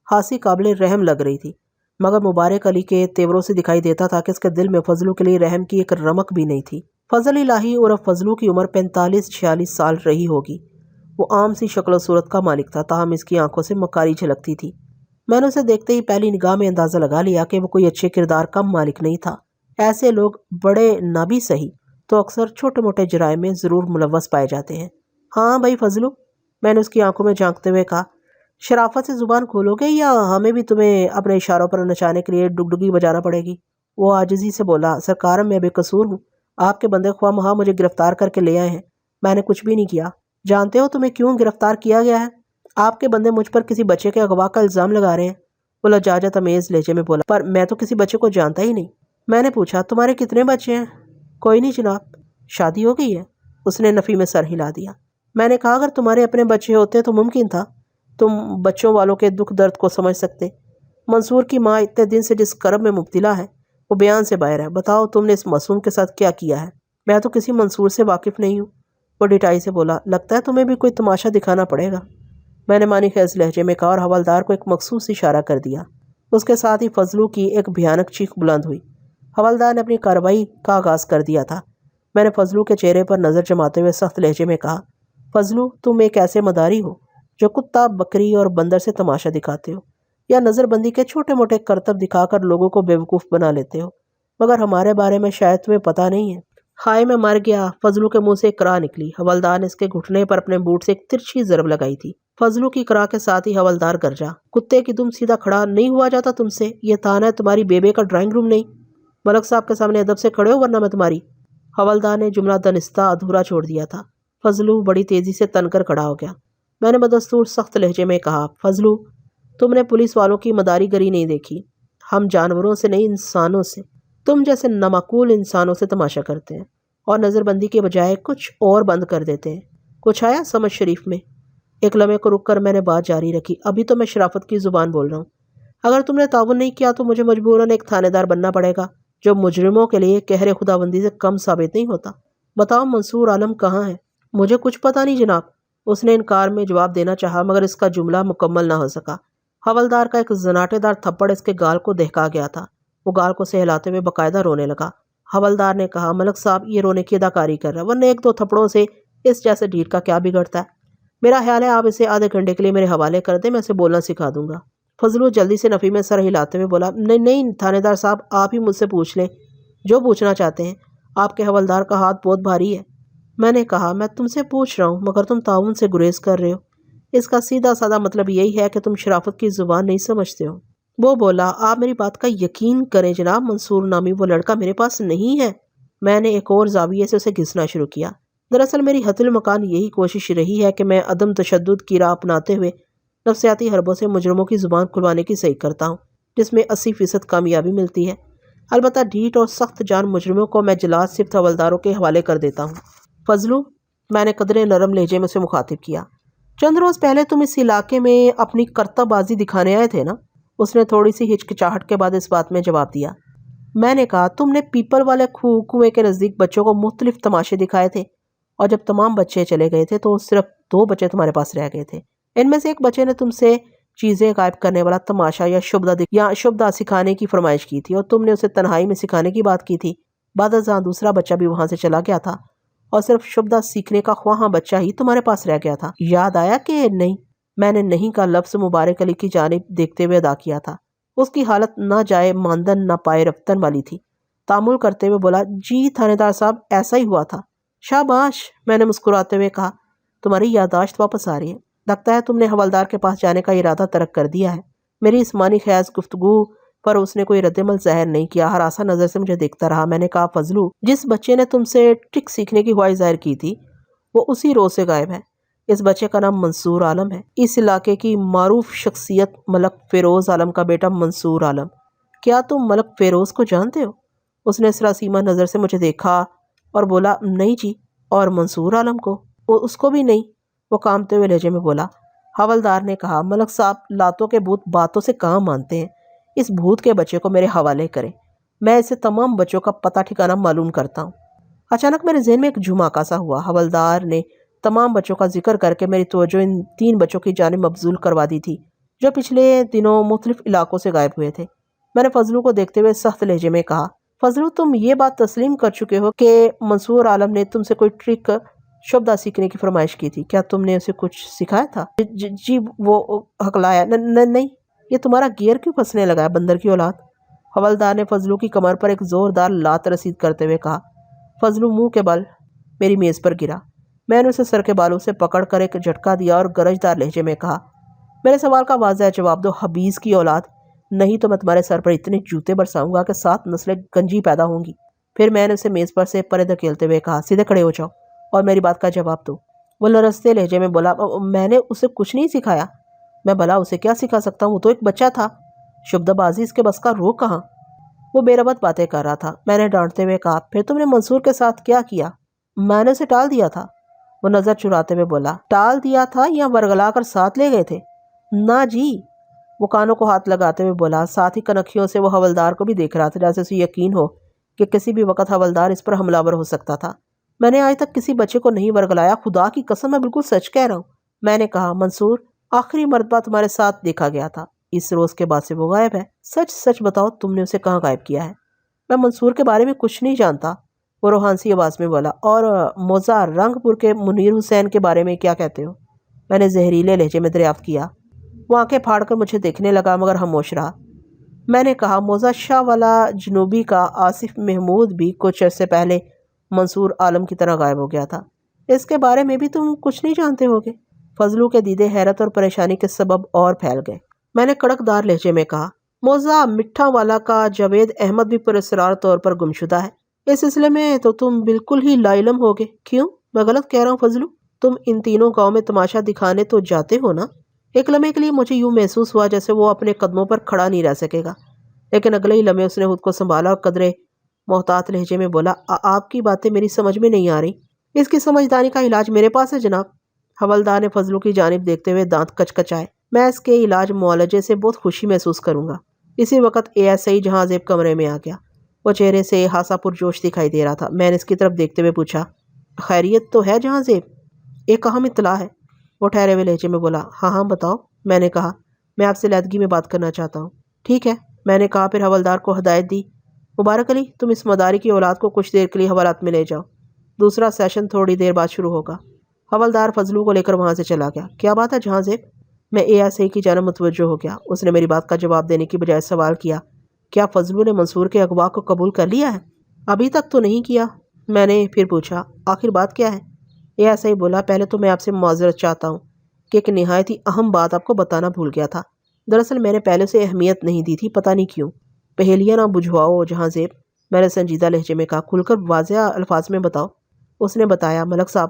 Speaker 1: خاصی قابل رحم لگ رہی تھی، مگر مبارک علی کے تیوروں سے دکھائی دیتا تھا کہ اس کے دل میں فضلو کے لیے رحم کی ایک رمق بھی نہیں تھی۔ فضل الہی اور فضلو کی عمر 45-46 سال رہی ہوگی۔ وہ عام سی شکل و صورت کا مالک تھا، تاہم اس کی آنکھوں سے مکاری جھلکتی تھی۔ میں نے اسے دیکھتے ہی پہلی نگاہ میں اندازہ لگا لیا کہ وہ کوئی اچھے کردار کا مالک نہیں تھا۔ ایسے لوگ بڑے نہ بھی صحیح تو اکثر چھوٹے موٹے جرائم میں ضرور ملوث پائے جاتے ہیں۔ ہاں بھائی فضلو، میں نے اس کی آنکھوں میں جھانکتے ہوئے کہا، شرافت سے زبان کھولو گے یا ہمیں بھی تمہیں اپنے اشاروں پر نچانے کے لیے ڈگڈگی بجانا پڑے گی؟ وہ عاجزی سے بولا، سرکار میں بے قصور ہوں، آپ کے بندے خواہ مخواہ مجھے گرفتار کر کے لے آئے ہیں، میں نے کچھ بھی نہیں کیا۔ جانتے ہو تمہیں کیوں گرفتار کیا گیا ہے؟ آپ کے بندے مجھ پر کسی بچے کے اغوا کا الزام لگا رہے ہیں۔ وہ لجاجت تمیز لہجے میں بولا، پر میں تو کسی بچے کو جانتا ہی نہیں۔ میں نے پوچھا، تمہارے کتنے بچے ہیں؟ کوئی نہیں جناب۔ شادی ہو گئی ہے؟ اس نے نفی میں سر ہلا دیا۔ میں نے کہا، اگر تمہارے اپنے بچے ہوتے تو ممکن تھا تم بچوں والوں کے دکھ درد کو سمجھ سکتے۔ منصور کی ماں اتنے دن سے جس کرب میں مبتلا ہے وہ بیان سے باہر ہے۔ بتاؤ تم نے اس معصوم کے ساتھ کیا کیا ہے؟ میں تو کسی منصور سے واقف نہیں ہوں، وہ ڈٹائی سے بولا۔ لگتا ہے تمہیں بھی کوئی تماشا دکھانا پڑے گا، میں نے معنی خیز لہجے میں کہا اور حوالدار کو ایک مخصوص اشارہ کر دیا۔ اس کے ساتھ ہی فضلو کی ایک بھیانک چیخ بلند ہوئی۔ حوالدار نے اپنی کارروائی کا آغاز کر دیا تھا۔ میں نے فضلو کے چہرے پر نظر جماتے ہوئے سخت لہجے میں کہا، فضلو، تم ایک ایسے مداری ہو جو کتا، بکری اور بندر سے تماشا دکھاتے ہو، یا نظر بندی کے چھوٹے موٹے کرتب دکھا کر لوگوں کو بیوقوف بنا لیتے ہو، مگر ہمارے بارے میں شاید تمہیں پتہ نہیں ہے۔ ہائے میں مر گیا، فضلو کے منہ سے ایک کرا نکلی۔ حوالدار نے اس کے گھٹنے پر اپنے بوٹ سے ایک ترچھی ضرب لگائی تھی۔ فضلو کی کرا کے ساتھ ہی حوالدار گرجا، کتے کی دم سیدھا کھڑا نہیں ہوا جاتا تم سے؟ یہ تھانہ ہے تمہاری بیبے کا ڈرائنگ روم نہیں؟ ملک صاحب کے سامنے ادب سے کھڑے ہو ورنہ میں تمہاری… حوالدار نے جملہ دنستہ ادھورا چھوڑ دیا تھا۔ فضلو بڑی تیزی سے تن کر کھڑا ہو گیا۔ میں نے بدستور سخت لہجے میں کہا، فضلو، تم نے پولیس والوں کی مداری گری نہیں دیکھی۔ ہم جانوروں سے نہیں، انسانوں سے، تم جیسے نامعقول انسانوں سے تماشا کرتے ہیں، اور نظر بندی کے بجائے کچھ اور بند کر دیتے ہیں۔ کچھ آیا سمجھ شریف میں؟ ایک لمحے کو رک کر میں نے بات جاری رکھی، ابھی تو میں شرافت کی زبان بول رہا ہوں۔ اگر تم نے تعاون نہیں کیا تو مجھے مجبوراً ایک تھانے دار بننا پڑے گا، جو مجرموں کے لیے قہر خداوندی سے کم ثابت نہیں ہوتا۔ بتاؤ منصور عالم کہاں ہے؟ مجھے کچھ پتہ نہیں جناب، اس نے انکار میں جواب دینا چاہا مگر اس کا جملہ مکمل نہ ہو سکا۔ حوالدار کا ایک زناٹے دار تھپڑ اس کے گال کو دہکا گیا تھا۔ وہ گال کو سہلاتے ہوئے باقاعدہ رونے لگا۔ حوالدار نے کہا، ملک صاحب یہ رونے کی اداکاری کر رہا ہے، ورنہ ایک دو تھپڑوں سے اس جیسے ڈھیٹ کا کیا بگڑتا ہے؟ میرا خیال ہے آپ اسے آدھے گھنٹے کے لیے میرے حوالے کر دیں، میں اسے بولنا سکھا دوں گا۔ فضلو جلدی سے نفی میں سر ہلاتے ہوئے بولا، نہیں نہیں تھانے دار صاحب، آپ ہی مجھ سے پوچھ لیں جو پوچھنا چاہتے ہیں، آپ کے حوالدار کا ہاتھ بہت بھاری ہے۔ میں نے کہا، میں تم سے پوچھ رہا ہوں مگر تم تعاون سے گریز کر رہے ہو۔ اس کا سیدھا سادہ مطلب یہی ہے کہ تم شرافت کی زبان نہیں سمجھتے ہو۔ وہ بولا، آپ میری بات کا یقین کریں جناب، منصور نامی وہ لڑکا میرے پاس نہیں ہے۔ میں نے ایک اور زاویے سے اسے گھسنا شروع کیا۔ دراصل میری حت المکان یہی کوشش رہی ہے کہ میں عدم تشدد کی راہ اپناتے ہوئے نفسیاتی حربوں سے مجرموں کی زبان کھلوانے کی صحیح کرتا ہوں، جس میں 80% کامیابی ملتی ہے۔ البتہ ڈھیٹ اور سخت جان مجرموں کو میں جلاد صفت حوالداروں کے حوالے کر دیتا ہوں۔ فضلو، میں نے قدرے نرم لہجے میں اسے مخاطب کیا، چند روز پہلے تم اس علاقے میں اپنی کرتب بازی دکھانے آئے تھے نا؟ اس نے تھوڑی سی ہچکچاہٹ کے بعد اس بات میں جواب دیا۔ میں نے کہا، تم نے پیپل والے کنویں کے نزدیک بچوں کو مختلف تماشے دکھائے تھے، اور جب تمام بچے چلے گئے تھے تو صرف 2 بچے تمہارے پاس رہ گئے تھے۔ ان میں سے ایک بچے نے تم سے چیزیں غائب کرنے والا تماشا یا شبدہ سکھانے کی فرمائش کی تھی، اور تم نے اسے تنہائی میں سکھانے کی بات کی تھی۔ بعد ازاں دوسرا بچہ بھی وہاں سے چلا گیا تھا، اور صرف شبدہ سیکھنے کا خواہاں بچہ ہی تمہارے پاس رہ گیا تھا۔ یاد آیا کہ نہیں؟ میں نے نہیں کا لفظ مبارک علی کی جانب دیکھتے ہوئے ادا کیا تھا۔ اس کی حالت نہ جائے ماندن نہ پائے رفتن والی تھی۔ تامل کرتے ہوئے بولا، جی تھانے دار صاحب، ایسا ہی ہوا تھا۔ شاباش، میں نے مسکراتے ہوئے کہا، تمہاری یادداشت واپس آ رہی ہے۔ لگتا ہے تم نے حوالدار کے پاس جانے کا ارادہ ترک کر دیا ہے۔ میری اس معنی خیز گفتگو پر اس نے کوئی رد عمل ظاہر نہیں کیا، ہراسا نظر سے مجھے دیکھتا رہا۔ میں نے کہا، فضلو، جس بچے نے تم سے ٹرک سیکھنے کی خواہش ظاہر کی تھی وہ اسی روز سے غائب ہے۔ اس بچے کا نام منصور عالم ہے، اس علاقے کی معروف شخصیت ملک فیروز عالم کا بیٹا منصور عالم۔ کیا تم ملک فیروز کو جانتے ہو؟ اس نے سراسیمہ نظر سے مجھے دیکھا اور بولا، نہیں جی۔ اور منصور عالم کو؟ اس کو بھی نہیں، وہ کامتے ہوئے لہجے میں بولا۔ حوالدار نے کہا، ملک صاحب، لاتوں کے بھوت باتوں سے کہاں مانتے ہیں۔ اس بھوت کے بچے کو میرے حوالے کریں، میں اسے تمام بچوں کا پتہ ٹھکانہ معلوم کرتا ہوں۔ اچانک میرے ذہن میں ایک جھماکا سا ہوا۔ حوالدار نے تمام بچوں کا ذکر کر کے میری توجہ ان 3 بچوں کی جانب مبذول کروا دی تھی جو پچھلے دنوں مختلف علاقوں سے غائب ہوئے تھے۔ میں نے فضلو کو دیکھتے ہوئے سخت لہجے میں کہا، فضلو، تم یہ بات تسلیم کر چکے ہو کہ منصور عالم نے تم سے کوئی ٹرک شبدہ سیکھنے کی فرمائش کی تھی؟ کیا تم نے اسے کچھ سکھایا تھا؟ جی، وہ ہکلایا، نہیں، یہ تمہارا گیئر کیوں پھنسنے لگا ہے بندر کی اولاد؟ حوالدار نے فضلو کی کمر پر ایک زوردار لات رسید کرتے ہوئے کہا۔ فضلو منہ کے بل میری میز پر گرا۔ میں نے اسے سر کے بالوں سے پکڑ کر ایک جھٹکا دیا اور گرجدار لہجے میں کہا، میرے سوال کا واضح جواب دو، حبیز کی اولاد، نہیں تو میں تمہارے سر پر اتنے جوتے برساؤں گا کہ 7 نسلیں گنجی پیدا ہوں گی۔ پھر میں نے اسے میز پر سے پرے دھکیلتے ہوئے کہا، سیدھے کھڑے ہو جاؤ اور میری بات کا جواب دو۔ وہ لرزتے لہجے میں بولا، میں نے اسے کچھ نہیں سکھایا۔ میں بھلا اسے کیا سکھا سکتا ہوں، وہ تو ایک بچہ تھا۔ شبدہ بازی اس کے بس کا روح کہاں؟ وہ بے ربط باتیں کر رہا تھا۔ میں نے ڈانٹتے ہوئے کہا، پھر تم نے منصور کے ساتھ کیا کیا؟ میں نے اسے ٹال دیا تھا۔ وہ نظر چراتے ہوئے بولا، ٹال دیا تھا یا ورگلا کر ساتھ لے گئے تھے؟ نہ جی، وہ کانوں کو ہاتھ لگاتے ہوئے بولا، ساتھ ہی کنکھیوں سے وہ حوالدار کو بھی دیکھ رہا تھا، جیسے اسے یقین ہو کہ کسی بھی وقت حوالدار اس پر حملہ آور ہو سکتا تھا۔ میں نے آج تک کسی بچے کو نہیں ورگلایا، خدا کی قسم میں بالکل سچ کہہ رہا ہوں۔ میں نے کہا، منصور آخری مرتبہ تمہارے ساتھ دیکھا گیا تھا، اس روز کے بعد سے وہ غائب ہے۔ سچ سچ بتاؤ، تم نے اسے کہاں غائب کیا ہے؟ میں منصور کے بارے میں کچھ نہیں جانتا، وہ روحان سی آواز میں بولا۔ اور موزہ رنگ پور کے منیر حسین کے بارے میں کیا کہتے ہو؟ میں نے زہریلے لہجے میں دریافت کیا۔ وہ آنکھیں پھاڑ کر مجھے دیکھنے لگا مگر خاموش رہا۔ میں نے کہا، موزہ شاہ والا جنوبی کا آصف محمود بھی کچھ عرصے پہلے منصور عالم کی طرح غائب ہو گیا تھا، اس کے بارے میں بھی تم کچھ نہیں جانتے ہوگے؟ فضلو کے دیدے حیرت اور پریشانی کے سبب اور پھیل گئے۔ میں نے کڑک دار لہجے میں کہا، موزہ مٹھا والا کا جاوید احمد بھی پراسرار طور پر گمشدہ ہے، اس سلسلے میں تو تم بالکل ہی لا علم ہوگے۔ کیوں؟ میں غلط کہہ رہا ہوں فضلو؟ تم ان تینوں گاؤں میں تماشا دکھانے تو جاتے ہو نا؟ ایک لمحے کے لیے مجھے یوں محسوس ہوا جیسے وہ اپنے قدموں پر کھڑا نہیں رہ سکے گا، لیکن اگلے ہی لمحے اس نے خود کو سنبھالا اور قدرے محتاط لہجے میں بولا، آپ کی باتیں میری سمجھ میں نہیں آ رہی، اس کی سمجھداری کا علاج میرے پاس ہے جناب۔ حوالدار نے فضلو کی جانب دیکھتے ہوئے دانت کچکچائے۔ میں اس کے علاج معالجے سے بہت خوشی محسوس کروں گا۔ اسی وقت ASI جہاں زیب کمرے میں آ گیا۔ وہ چہرے سے ہاسا پرجوش دکھائی دے رہا تھا۔ میں نے اس کی طرف دیکھتے ہوئے پوچھا، خیریت تو ہے جہاں زیب؟ ایک اہم اطلاع ہے، وہ ٹھہرے ہوئے لہجے میں بولا۔ ہاں ہاں بتاؤ، میں نے کہا، میں آپ سے علیحدگی میں بات کرنا چاہتا ہوں۔ ٹھیک ہے، میں نے کہا، پھر حوالدار کو ہدایت دی، مبارک علی، تم اس مداری کی اولاد کو کچھ دیر کے لیے حوالات میں لے جاؤ، دوسرا سیشن تھوڑی دیر بعد شروع ہوگا۔ حوالدار فضلو کو لے کر وہاں سے چلا گیا۔ کیا بات ہے جہاں زیب؟ میں ASI کی جانب متوجہ ہو گیا۔ اس نے میری بات کا جواب دینے کی بجائے سوال کیا، کیا فضلو نے منصور کے اغوا کو قبول کر لیا ہے؟ ابھی تک تو نہیں کیا۔ میں نے پھر پوچھا، آخر بات کیا ہے؟ ASI بولا، پہلے تو میں آپ سے معذرت چاہتا ہوں کہ ایک نہایت ہی اہم بات آپ کو بتانا بھول گیا تھا۔ دراصل میں نے پہلے سے اہمیت نہیں دی تھی، پتہ نہیں کیوں۔ پہیلیاں نہ بجھواؤ جہاں زیب، میں نے سنجیدہ لہجے میں کہا، کھل کر واضح الفاظ میں بتاؤ۔ اس نے بتایا، ملک صاحب،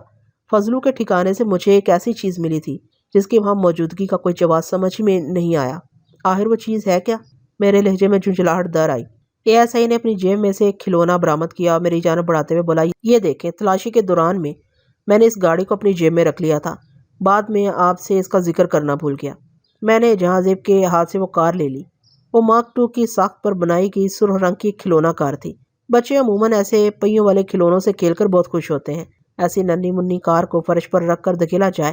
Speaker 1: فضلو کے ٹھکانے سے مجھے ایک ایسی چیز ملی تھی جس کی وہاں موجودگی کا کوئی جواز سمجھ میں نہیں آیا۔ آخر وہ چیز ہے کیا؟ میرے لہجے میں جھنجھلاہٹ در آئی۔ ASI نے اپنی جیب میں سے ایک کھلونا برآمد کیا اور میری جانب بڑھاتے ہوئے بولا، یہ دیکھیں، تلاشی کے دوران میں نے اس گاڑی کو اپنی جیب میں رکھ لیا تھا، بعد میں آپ سے اس کا ذکر کرنا بھول گیا۔ میں نے جہاں زیب کے ہاتھ سے وہ کار لے لی۔ وہ مارک 2 کی ساخت پر بنائی گئی سرخ رنگ کی کھلونا کار تھی۔ بچے عموماً ایسے پہیوں والے کھلونوں سے کھیل کر بہت خوش ہوتے ہیں۔ ایسی ننھی منی کار کو فرش پر رکھ کر دھکیلا جائے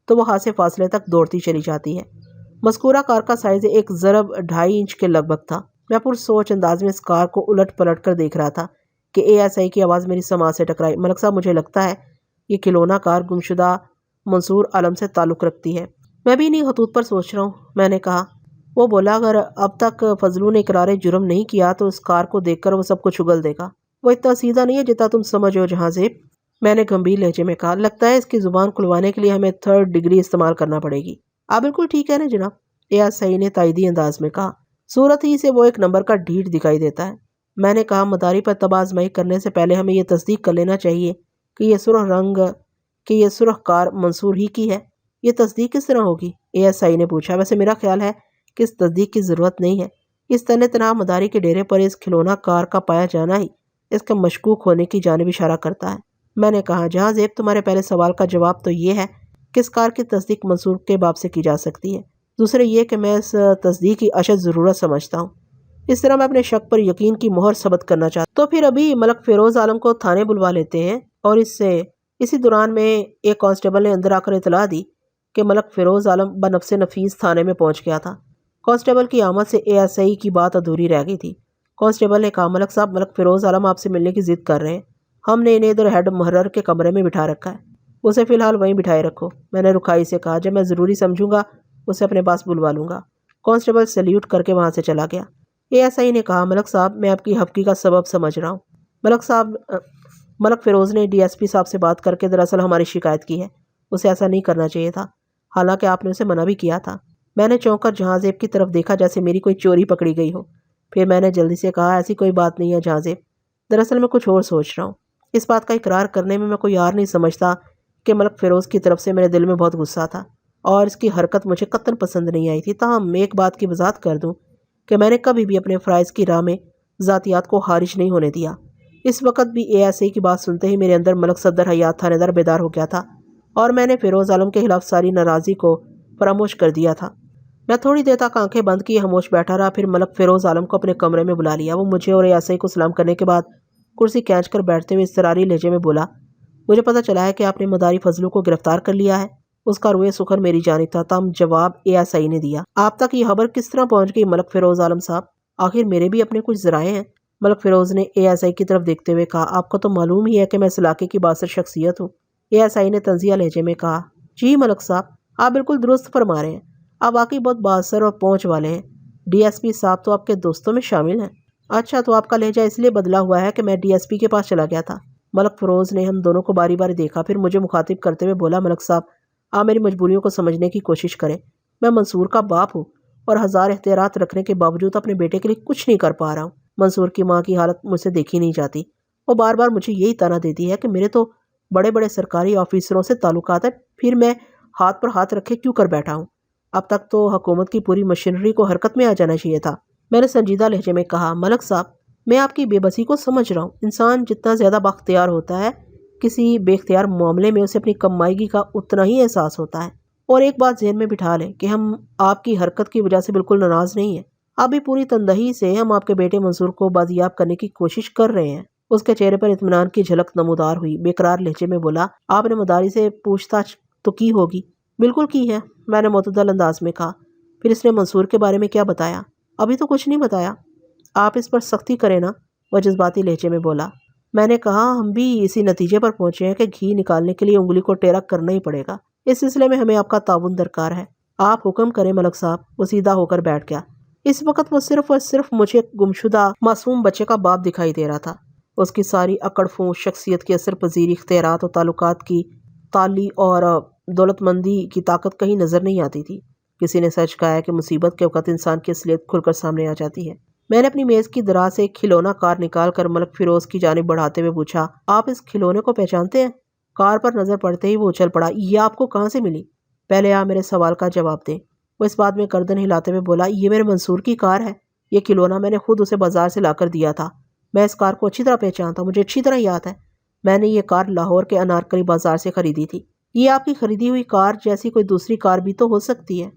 Speaker 1: تو وہ ہاتھ سے فاصلے تک دوڑتی چلی جاتی ہے۔ مذکورہ کار کا سائز ایک ضرب 2.5 انچ کے لگ بھگ تھا۔ میں پرسوچ انداز میں اس کار کو الٹ پلٹ کر دیکھ رہا تھا کہ ASI کی آواز میری سماعت سے ٹکرائی۔ ملک صاحب، مجھے لگتا ہے یہ کھلونا کار گمشدہ منصور عالم سے تعلق رکھتی ہے۔ میں بھی انہی خطوط پر سوچ رہا ہوں، میں نے کہا۔ وہ بولا، اگر اب تک فضلو نے اقرار جرم نہیں کیا تو اس کار کو دیکھ کر وہ سب کچھ اگل دے گا۔ وہ اتنا سیدھا نہیں ہے جتنا تم سمجھو جہاں زیب، میں نے گمبھیر لہجے میں کہا۔ لگتا ہے اس کی زبان کھلوانے کے لیے ہمیں 3rd ڈگری استعمال کرنا پڑے گی۔ آپ بالکل ٹھیک ہے نا جناب، ASI نے تائیدی انداز میں کہا۔ صورت ہی سے وہ ایک نمبر کا ڈھیٹ دکھائی دیتا ہے۔ میں نے کہا، مداری پر تباہ آزمائی کرنے سے پہلے ہمیں یہ تصدیق کر لینا چاہیے کہ یہ سرخ کار منصور ہی کی ہے۔ یہ تصدیق کس طرح ہوگی؟ ASI نے پوچھا۔ ویسے میرا خیال ہے کہ اس تصدیق کی ضرورت نہیں ہے۔ اس تنہ تنہا مداری کے ڈیرے پر اس کھلونا کار کا پایا جانا ہی اس کے مشکوک ہونے کی جانب اشارہ کرتا ہے۔ میں نے کہا، جہاں زیب، تمہارے پہلے سوال کا جواب تو یہ ہے کہ اس کار کی تصدیق منصور کے باب سے کی جا سکتی ہے۔ دوسرے یہ کہ میں اس تصدیق کی اشد ضرورت سمجھتا ہوں۔ اس طرح میں اپنے شک پر یقین کی مہر ثبت کرنا چاہتا ہوں۔ تو پھر ابھی ملک فیروز عالم کو تھانے بلوا لیتے ہیں۔ اور اسی دوران میں ایک کانسٹیبل نے اندر آ کر اطلاع دی کہ ملک فیروز عالم بنفس نفیس تھانے میں پہنچ گیا تھا۔ کانسٹیبل کی آمد سے ASI کی بات ادھوری رہ گئی تھی۔ کانسٹیبل نے کہا، ملک صاحب، ملک فیروز عالم آپ سے ملنے کی ضد کر رہے ہیں۔ ہم نے انہیں ادھر ہیڈ محرر کے کمرے میں بٹھا رکھا ہے، اسے فی الحال وہیں بٹھائے رکھو۔ میں نے رکھائی سے کہا، جب میں ضروری سمجھوں گا اسے اپنے پاس بلوا لوں گا۔ کانسٹیبل سیلیوٹ کر کے وہاں سے چلا گیا۔ ASI نے کہا، ملک صاحب، میں آپ کی حفقی کا سبب سمجھ رہا ہوں۔ ملک فیروز نے DSP صاحب سے بات کر کے دراصل ہماری شکایت کی ہے۔ اسے ایسا نہیں کرنا چاہیے تھا، حالانکہ آپ نے اسے منع بھی کیا تھا۔ میں نے چونک کر جہاں زیب کی طرف دیکھا جیسے میری کوئی چوری پکڑی گئی ہو۔ پھر میں نے جلدی سے کہا، ایسی کوئی بات نہیں ہے جہاں زیب، دراصل میں کچھ اور سوچ رہا ہوں۔ اس بات کا اقرار کرنے میں کوئی یار نہیں سمجھتا کہ ملک فیروز کی طرف سے میرے دل میں بہت غصہ تھا اور اس کی حرکت مجھے قطعاً پسند نہیں آئی تھی۔ تاہم میں ایک بات کی وضاحت کر دوں کہ میں نے کبھی بھی اپنے فرائض کی راہ میں ذاتیات کو خارج نہیں ہونے دیا۔ اس وقت بھی ASI کی بات سنتے ہی میرے اندر ملک صفدر حیات تھانے دار بیدار ہو گیا تھا اور میں نے فیروز عالم کے خلاف ساری ناراضی کو فراموش کر دیا تھا۔ میں تھوڑی دیر تک آنکھیں بند کیے خاموش بیٹھا رہا، پھر ملک فیروز عالم کو اپنے کمرے میں بلا لیا۔ وہ مجھے اور ASI کو سلام کرنے کے بعد کرسی کھینچ کر بیٹھتے ہوئے اضطراری لہجے میں بولا، مجھے پتہ چلا ہے کہ آپ نے مداری فضلو کو گرفتار کر لیا ہے۔ اس کا روئے سخن میری جانب تھا، تاہم جواب ASI نے دیا۔ آپ تک یہ خبر کس طرح پہنچ گئی ملک فیروز عالم صاحب؟ آخر میرے بھی اپنے کچھ ذرائع ہیں۔ ملک فیروز نے ASI کی طرف دیکھتے ہوئے کہا، آپ کو تو معلوم ہی ہے کہ میں اس علاقے کی بااثر شخصیت ہوں۔ ASI نے طنزیہ لہجے میں کہا، جی ملک صاحب، آپ بالکل درست فرما رہے ہیں، آپ واقعی بہت بااثر اور پہنچ والے ہیں۔ DSP صاحب تو آپ کے دوستوں میں شامل ہیں۔ اچھا، تو آپ کا لہجہ اس لیے بدلا ہوا ہے کہ میں DSP کے پاس چلا گیا تھا۔ ملک فیروز نے ہم دونوں کو باری باری دیکھا، پھر مجھے مخاطب کرتے ہوئے بولا، ملک صاحب، آپ میری مجبوریوں کو سمجھنے کی کوشش کریں۔ میں منصور کا باپ ہوں اور ہزار اختیارات رکھنے کے باوجود اپنے بیٹے کے لیے کچھ نہیں کر پا رہا ہوں۔ منصور کی ماں کی حالت مجھ سے دیکھی نہیں جاتی۔ وہ بار بار مجھے یہی طعنہ دیتی ہے کہ میرے تو بڑے بڑے سرکاری آفیسروں سے تعلقات ہیں، پھر میں ہاتھ پر ہاتھ رکھے کیوں کر بیٹھا ہوں؟ اب تک تو حکومت کی پوری مشینری کو حرکت میں آ جانا چاہیے تھا۔ میں نے سنجیدہ لہجے میں کہا، ملک صاحب، میں آپ کی بے بسی کو سمجھ رہا ہوں۔ انسان جتنا زیادہ بااختیار ہوتا ہے، کسی بے اختیار معاملے میں اسے اپنی کم مائیگی کا اتنا ہی احساس ہوتا ہے۔ اور ایک بات ذہن میں بٹھا لیں کہ ہم آپ کی حرکت کی وجہ سے بالکل ناراض نہیں ہیں۔ اب بھی پوری تندہی سے ہم آپ کے بیٹے منصور کو بازیاب کرنے کی کوشش کر رہے ہیں۔ اس کے چہرے پر اطمینان کی جھلک نمودار ہوئی۔ بےقرار لہجے میں بولا، آپ نے مداری سے پوچھ تاچھ تو کی ہوگی؟ بالکل کی ہے، میں نے معتدل انداز میں کہا۔ پھر اس نے منصور کے بارے میں کیا بتایا؟ ابھی تو کچھ نہیں بتایا۔ آپ اس پر سختی کریں نا، وہ جذباتی لہجے میں بولا۔ میں نے کہا، ہم بھی اسی نتیجے پر پہنچے ہیں کہ گھی نکالنے کے لیے انگلی کو ٹیڑھا کرنا ہی پڑے گا۔ اس سلسلے میں ہمیں آپ کا تعاون درکار ہے۔ آپ حکم کریں ملک صاحب۔ وہ سیدھا ہو کر بیٹھ گیا۔ اس وقت وہ صرف اور صرف مجھے گمشدہ معصوم بچے کا باپ دکھائی دے رہا تھا۔ اس کی ساری اکڑ فون شخصیت کی اثر پذیری، اختیارات اور تعلقات کی تعلی اور دولت مندی کی طاقت کہیں نظر نہیں آتی تھی۔ کسی نے سچ کہا ہے کہ مصیبت کے وقت انسان کی اصلیت کھل کر سامنے آ جاتی ہے۔ میں نے اپنی میز کی دراز سے ایک کھلونا کار نکال کر ملک فیروز کی جانب بڑھاتے ہوئے پوچھا، آپ اس کھلونے کو پہچانتے ہیں؟ کار پر نظر پڑتے ہی وہ اچھل پڑا، یہ آپ کو کہاں سے ملی؟ پہلے آپ میرے سوال کا جواب دیں۔ وہ اس بات میں گردن ہلاتے ہوئے بولا، یہ میرے منصور کی کار ہے۔ یہ کھلونا میں نے خود اسے بازار سے لا کر دیا تھا۔ میں اس کار کو اچھی طرح پہچانتا ہوں، مجھے اچھی طرح یاد ہے۔ میں نے یہ کار لاہور کے انارکلی بازار سے خریدی تھی۔ یہ آپ کی خریدی ہوئی کار جیسی کوئی دوسری کار بھی تو ہو سکتی ہے۔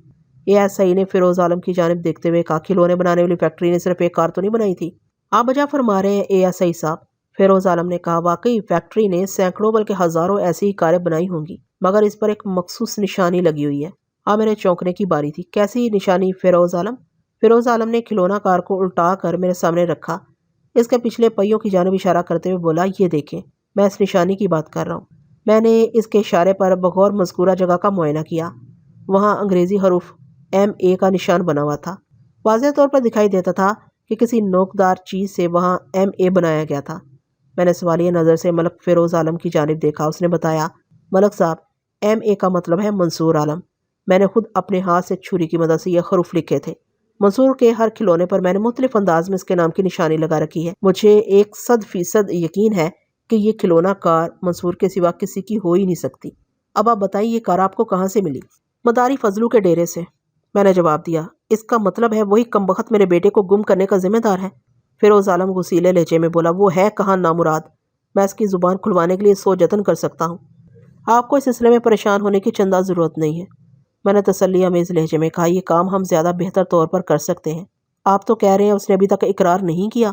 Speaker 1: ASI نے فیروز عالم کی جانب دیکھتے ہوئے کہا، کھلونے بنانے والی فیکٹری نے صرف ایک کار تو نہیں بنائی تھی۔ آپ بجا فرما رہے ہیں ASI صاحب، فیروز عالم نے کہا، واقعی فیکٹری نے سینکڑوں بلکہ ہزاروں ایسی ہی کاریں بنائی ہوں گی، مگر اس پر ایک مخصوص نشانی لگی ہوئی ہے۔ میرے چونکنے کی باری تھی۔ کیسی نشانی فیروز عالم؟ فیروز عالم نے کھلونا کار کو الٹا کر میرے سامنے رکھا، اس کے پچھلے پہیوں کی جانب اشارہ کرتے ہوئے بولا، یہ دیکھیں، میں اس نشانی کی بات کر رہا ہوں۔ میں نے اس کے اشارے پر بغور مذکورہ جگہ کا معائنہ کیا۔ وہاں انگریزی حروف MA کا نشان بنا ہوا تھا۔ واضح طور پر دکھائی دیتا تھا کہ کسی نوکدار چیز سے وہاں MA بنایا گیا تھا۔ میں نے سوالیہ نظر سے ملک فیروز عالم کی جانب دیکھا۔ اس نے بتایا، ملک صاحب، MA کا مطلب ہے منصور عالم۔ میں نے خود اپنے ہاتھ سے چھری کی مدد سے یہ حروف لکھے تھے۔ منصور کے ہر کھلونے پر میں نے مختلف انداز میں اس کے نام کی نشانی لگا رکھی ہے۔ مجھے 100% یقین ہے کہ یہ کھلونا کار منصور کے سوا کسی کی ہو ہی نہیں سکتی۔ اب آپ بتائیں، یہ کار آپ کو کہاں سے ملی؟ مداری فضلو کے ڈیرے سے، میں نے جواب دیا۔ اس کا مطلب ہے وہی کمبخت میرے بیٹے کو گم کرنے کا ذمہ دار ہے؟ فیروز عالم غصیلے لہجے میں بولا، وہ ہے کہاں نامراد؟ میں اس کی زبان کھلوانے کے لیے سو جتن کر سکتا ہوں۔ آپ کو اس سلسلے میں پریشان ہونے کی چندہ ضرورت نہیں ہے، میں نے تسلی آمیز لہجے میں کہا۔ یہ کام ہم زیادہ بہتر طور پر کر سکتے ہیں۔ آپ تو کہہ رہے ہیں اس نے ابھی تک اقرار نہیں کیا،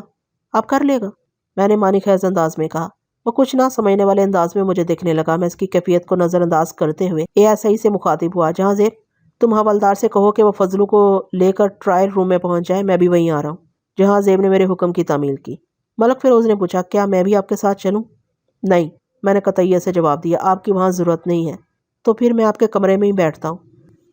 Speaker 1: آپ کر لے گا؟ میں نے معنی خیز انداز میں کہا۔ وہ کچھ نہ سمجھنے والے انداز میں مجھے دیکھنے لگا۔ میں اس کی کیفیت کو نظر انداز کرتے ہوئے ASI سے مخاطب ہوا، جہاں زیب، تم حوالدار سے کہو کہ وہ فضلو کو لے کر ٹرائل روم میں پہنچ جائے، میں بھی وہیں آ رہا ہوں۔ جہاں زیب نے میرے حکم کی تعمیل کی۔ ملک فیروز نے پوچھا، کیا میں بھی آپ کے ساتھ چلوں؟ نہیں، میں نے قطعیت سے جواب دیا، آپ کی وہاں ضرورت نہیں ہے۔ تو پھر میں آپ کے کمرے میں ہی بیٹھتا ہوں۔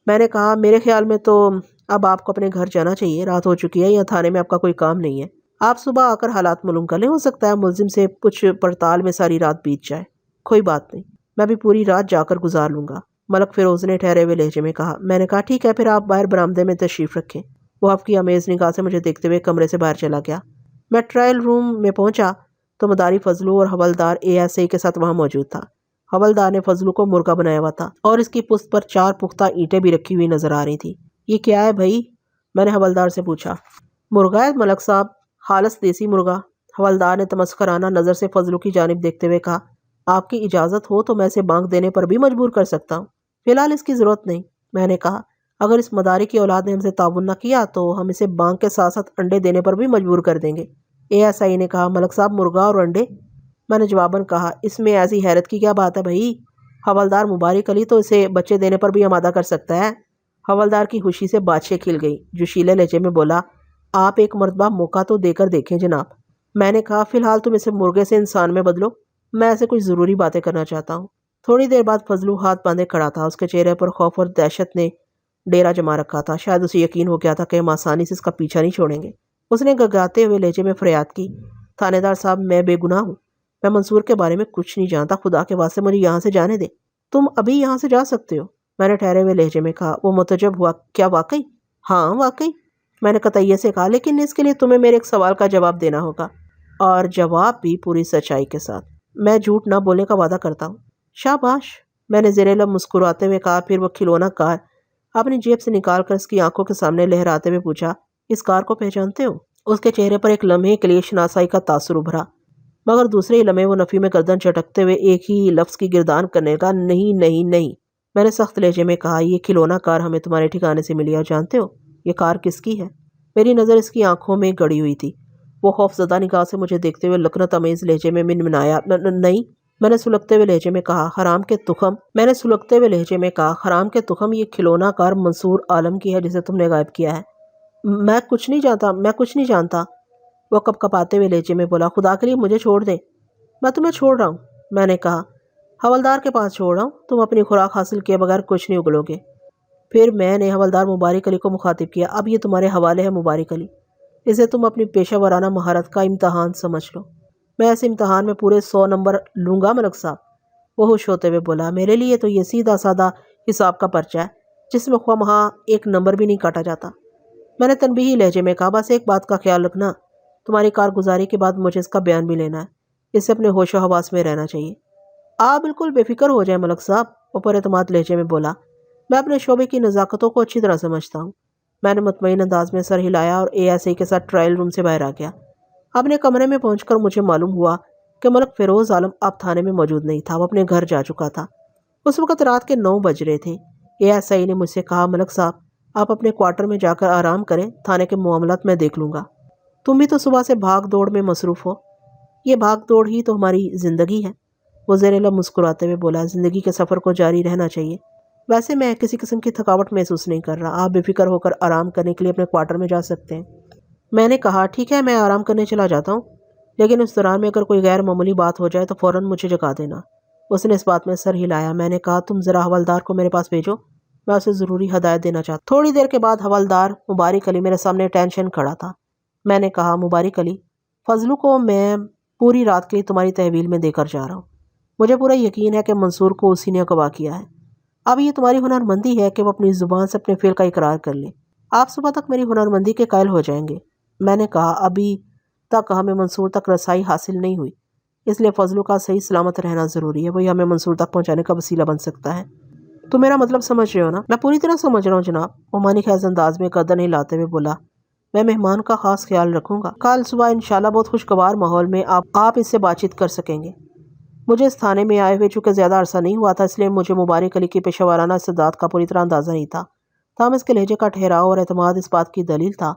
Speaker 1: میں نے کہا، میرے خیال میں تو اب آپ کو اپنے گھر جانا چاہیے، رات ہو چکی ہے، یا تھانے میں آپ کا کوئی کام نہیں ہے۔ آپ صبح آ کر حالات معلوم کر لیں، ہو سکتا ہے ملزم سے پوچھ پڑتال میں ساری رات بیت جائے۔ کوئی بات نہیں، میں بھی پوری رات جا کر گزار لوں گا، ملک فیروز نے ٹھہرے ہوئے لہجے میں کہا۔ میں نے کہا، ٹھیک ہے، پھر آپ باہر برآمدے میں تشریف رکھیں۔ وہ حف کی امیز نگاہ سے مجھے دیکھتے ہوئے کمرے سے باہر چلا گیا۔ میں ٹرائل روم میں پہنچا تو مداری فضلو اور حوالدار ASI کے ساتھ وہاں موجود تھا۔ حوالدار نے فضلو کو مرغا بنایا ہوا تھا اور اس کی پشت پر 4 پختہ اینٹیں بھی رکھی ہوئی نظر آ رہی تھی۔ یہ کیا ہے بھائی؟ میں نے حوالدار سے پوچھا۔ مرغا ہے ملک صاحب، خالص دیسی مرغا۔ حوالدار نے تمسخرانہ نظر سے فضلو کی جانب دیکھتے ہوئے کہا، آپ کی اجازت ہو تو میں اسے بانگ دینے پر بھی مجبور کر سکتا ہوں۔ فی الحال اس کی ضرورت نہیں، میں نے کہا۔ اگر اس مداری کی اولاد نے ہم سے تعاون نہ کیا تو ہم اسے بانگ کے ساتھ ساتھ انڈے دینے پر بھی مجبور کر دیں گے۔ ASI نے کہا، ملک صاحب مرغا اور انڈے؟ میں نے جواباً کہا، اس میں ایسی حیرت کی کیا بات ہے بھائی؟ حوالدار مبارک علی تو اسے بچے دینے پر بھی آمادہ کر سکتا ہے۔ حوالدار کی خوشی سے باتشیں کھل گئی، جوشیلے لہجے میں بولا، آپ ایک مرتبہ موقع تو دے کر دیکھیں جناب۔ میں نے کہا، فی الحال تم اسے مرغے سے انسان میں بدلو، میں ایسے کچھ ضروری باتیں کرنا چاہتا ہوں۔ تھوڑی دیر بعد فضلو ہاتھ باندھے کھڑا تھا، اس کے چہرے پر خوف اور دہشت نے ڈیرا جما رکھا تھا۔ شاید اسے یقین ہو گیا تھا کہ ہم آسانی سے اس کا پیچھا نہیں چھوڑیں گے۔ اس نے گگاتے ہوئے لہجے میں فریاد کی، تھانے دار صاحب میں بے گناہ ہوں، میں منصور کے بارے میں کچھ نہیں جانتا، خدا کے واسطے مجھے یہاں سے جانے دے۔ تم ابھی یہاں سے جا سکتے ہو، میں نے ٹھہرے ہوئے لہجے میں کہا۔ وہ متعجب ہوا، کیا واقعی؟ ہاں واقعی، میں نے قطعیے سے کہا، لیکن اس کے لیے تمہیں میرے ایک سوال کا جواب دینا ہوگا، اور جواب بھی پوری سچائی کے ساتھ۔ میں جھوٹ نہ بولنے کا وعدہ کرتا ہوں۔ شاباش، میں نے زیر لب مسکراتے ہوئے کہا۔ پھر وہ کھلونا کار اپنی جیب سے نکال کر اس کی آنکھوں کے سامنے لہراتے ہوئے پوچھا، اس کار کو پہچانتے ہو؟ اس کے چہرے پر ایک لمحے کے لیے شناسائی کا تاثر ابھرا، مگر دوسرے ہی لمحے وہ نفی میں گردن چٹکتے ہوئے ایک ہی لفظ کی گردان کرنے کا، نہیں نہیں نہیں۔ میں نے سخت لہجے میں کہا، یہ کھلونا کار ہمیں تمہارے ٹھکانے سے ملی ہے، اور جانتے ہو یہ کار کس کی ہے؟ میری نظر اس کی آنکھوں میں گڑی ہوئی تھی۔ وہ خوف زدہ نگاہ سے مجھے دیکھتے ہوئے لکنت امیز لہجے میں منمنایا، نہیں، میں نے سلگتے ہوئے لہجے میں کہا، حرام کے تخم، یہ کھلونا کار منصور عالم کی ہے جسے تم نے غائب کیا ہے۔ میں کچھ نہیں جانتا، وہ کپ کپاتے ہوئے لہجے میں بولا، خدا کے لیے مجھے چھوڑ دیں۔ میں تمہیں چھوڑ رہا ہوں، میں نے کہا، حوالدار کے پاس چھوڑ رہا ہوں، تم اپنی خوراک حاصل کیے بغیر کچھ نہیں اگلو گے۔ پھر میں نے حوالدار مبارک علی کو مخاطب کیا، اب یہ تمہارے حوالے ہے مبارک علی، اسے تم اپنی پیشہ ورانہ مہارت کا امتحان سمجھ لو۔ میں ایسے امتحان میں پورے 100 نمبر لوں گا ملک صاحب، وہ ہوش ہوتے ہوئے بولا۔ میرے لیے تو یہ سیدھا سادہ حساب کا پرچہ ہے جس میں خواہ مخواہ ایک نمبر بھی نہیں کاٹا جاتا۔ میں نے تنبیہی لہجے میں کہا، بس ایک بات کا خیال رکھنا، تمہاری کارگزاری کے بعد مجھے اس کا بیان بھی لینا ہے، اس سے اپنے ہوش و حواس میں رہنا چاہیے۔ آپ بالکل بے فکر ہو جائیں ملک صاحب، وہ پر اعتماد لہجے میں بولا، میں اپنے شعبے کی نزاکتوں کو اچھی طرح سمجھتا ہوں۔ میں نے مطمئن انداز میں سر ہلایا اور ASI کے ساتھ ٹرائل روم سے باہر آ گیا۔ اپنے کمرے میں پہنچ کر مجھے معلوم ہوا کہ ملک فیروز عالم اب تھانے میں موجود نہیں تھا، وہ اپنے گھر جا چکا تھا۔ اس وقت رات کے 9 بج رہے تھے۔ ASI نے مجھ سے کہا، ملک صاحب آپ اپنے کوارٹر میں جا کر آرام کریں، تھانے کے معاملات میں دیکھ لوں گا۔ تم بھی تو صبح سے بھاگ دوڑ میں مصروف ہو، یہ بھاگ دوڑ ہی تو ہماری زندگی ہے، وہ زیر لب مسکراتے ہوئے بولا۔ زندگی کے سفر کو جاری رہنا چاہیے، ویسے میں کسی قسم کی تھکاوٹ محسوس نہیں کر رہا، آپ بے فکر ہو کر آرام کرنے کے لیے اپنے کوارٹر میں جا سکتے ہیں۔ میں نے کہا، ٹھیک ہے، میں آرام کرنے چلا جاتا ہوں، لیکن اس دوران میں اگر کوئی غیر معمولی بات ہو جائے تو فوراً مجھے جگا دینا۔ اس نے اس بات میں سر ہلایا۔ میں نے کہا، تم ذرا حوالدار کو میرے پاس بھیجو، میں اسے ضروری ہدایت دینا چاہتا ہوں۔ تھوڑی دیر کے بعد حوالدار مبارک علی میرے سامنے ٹینشن کھڑا تھا۔ میں نے کہا، مبارک علی، فضلو کو میں پوری رات کے لیے تمہاری تحویل میں دے کر جا رہا ہوں۔ مجھے پورا یقین ہے کہ منصور کو اسی نے اغوا کیا ہے۔ اب یہ تمہاری ہنرمندی ہے کہ وہ اپنی زبان سے اپنے فعل کا اقرار کر لے۔ آپ صبح تک میری ہنرمندی کے قائل ہو جائیں گے۔ میں نے کہا، ابھی تک ہمیں منصور تک رسائی حاصل نہیں ہوئی، اس لیے فضلو کا صحیح سلامت رہنا ضروری ہے، وہی ہمیں منصور تک پہنچانے کا وسیلہ بن سکتا ہے۔ تو میرا مطلب سمجھ رہے ہو نا؟ میں پوری طرح سمجھ رہا ہوں جناب، وہ معنی خیز انداز میں گردن ہلاتے ہوئے بولا۔ میں مہمان کا خاص خیال رکھوں گا، کل صبح انشاءاللہ بہت خوشگوار ماحول میں آپ اس سے بات چیت کر سکیں گے۔ مجھے اس تھانے میں آئے ہوئے چونکہ زیادہ عرصہ نہیں ہوا تھا، اس لیے مجھے مبارک علی کی پیشہ ورانہ استعداد کا پوری طرح اندازہ نہیں تھا، تاہم اس کے لہجے کا ٹھہراؤ اور اعتماد اس بات کی دلیل تھا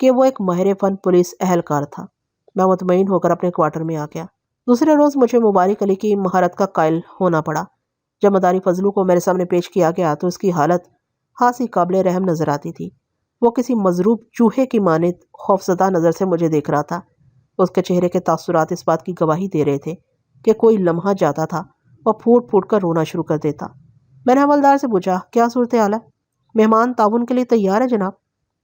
Speaker 1: کہ وہ ایک ماہر فن پولیس اہلکار تھا۔ میں مطمئن ہو کر اپنے کوارٹر میں آ گیا۔ دوسرے روز مجھے مبارک علی کی مہارت کا قائل ہونا پڑا۔ جب مداری فضلو کو میرے سامنے پیش کیا گیا تو اس کی حالت خاصی قابل رحم نظر آتی تھی۔ وہ کسی مضروب چوہے کی مانند خوفزدہ نظر سے مجھے دیکھ رہا تھا۔ اس کے چہرے کے تاثرات اس بات کی گواہی دے رہے تھے کہ کوئی لمحہ جاتا تھا اور پھوٹ پھوٹ کر رونا شروع کر دیتا۔ میں نے حوالدار سے پوچھا، کیا صورتحال ہے؟ مہمان تعاون کے لیے تیار ہے جناب،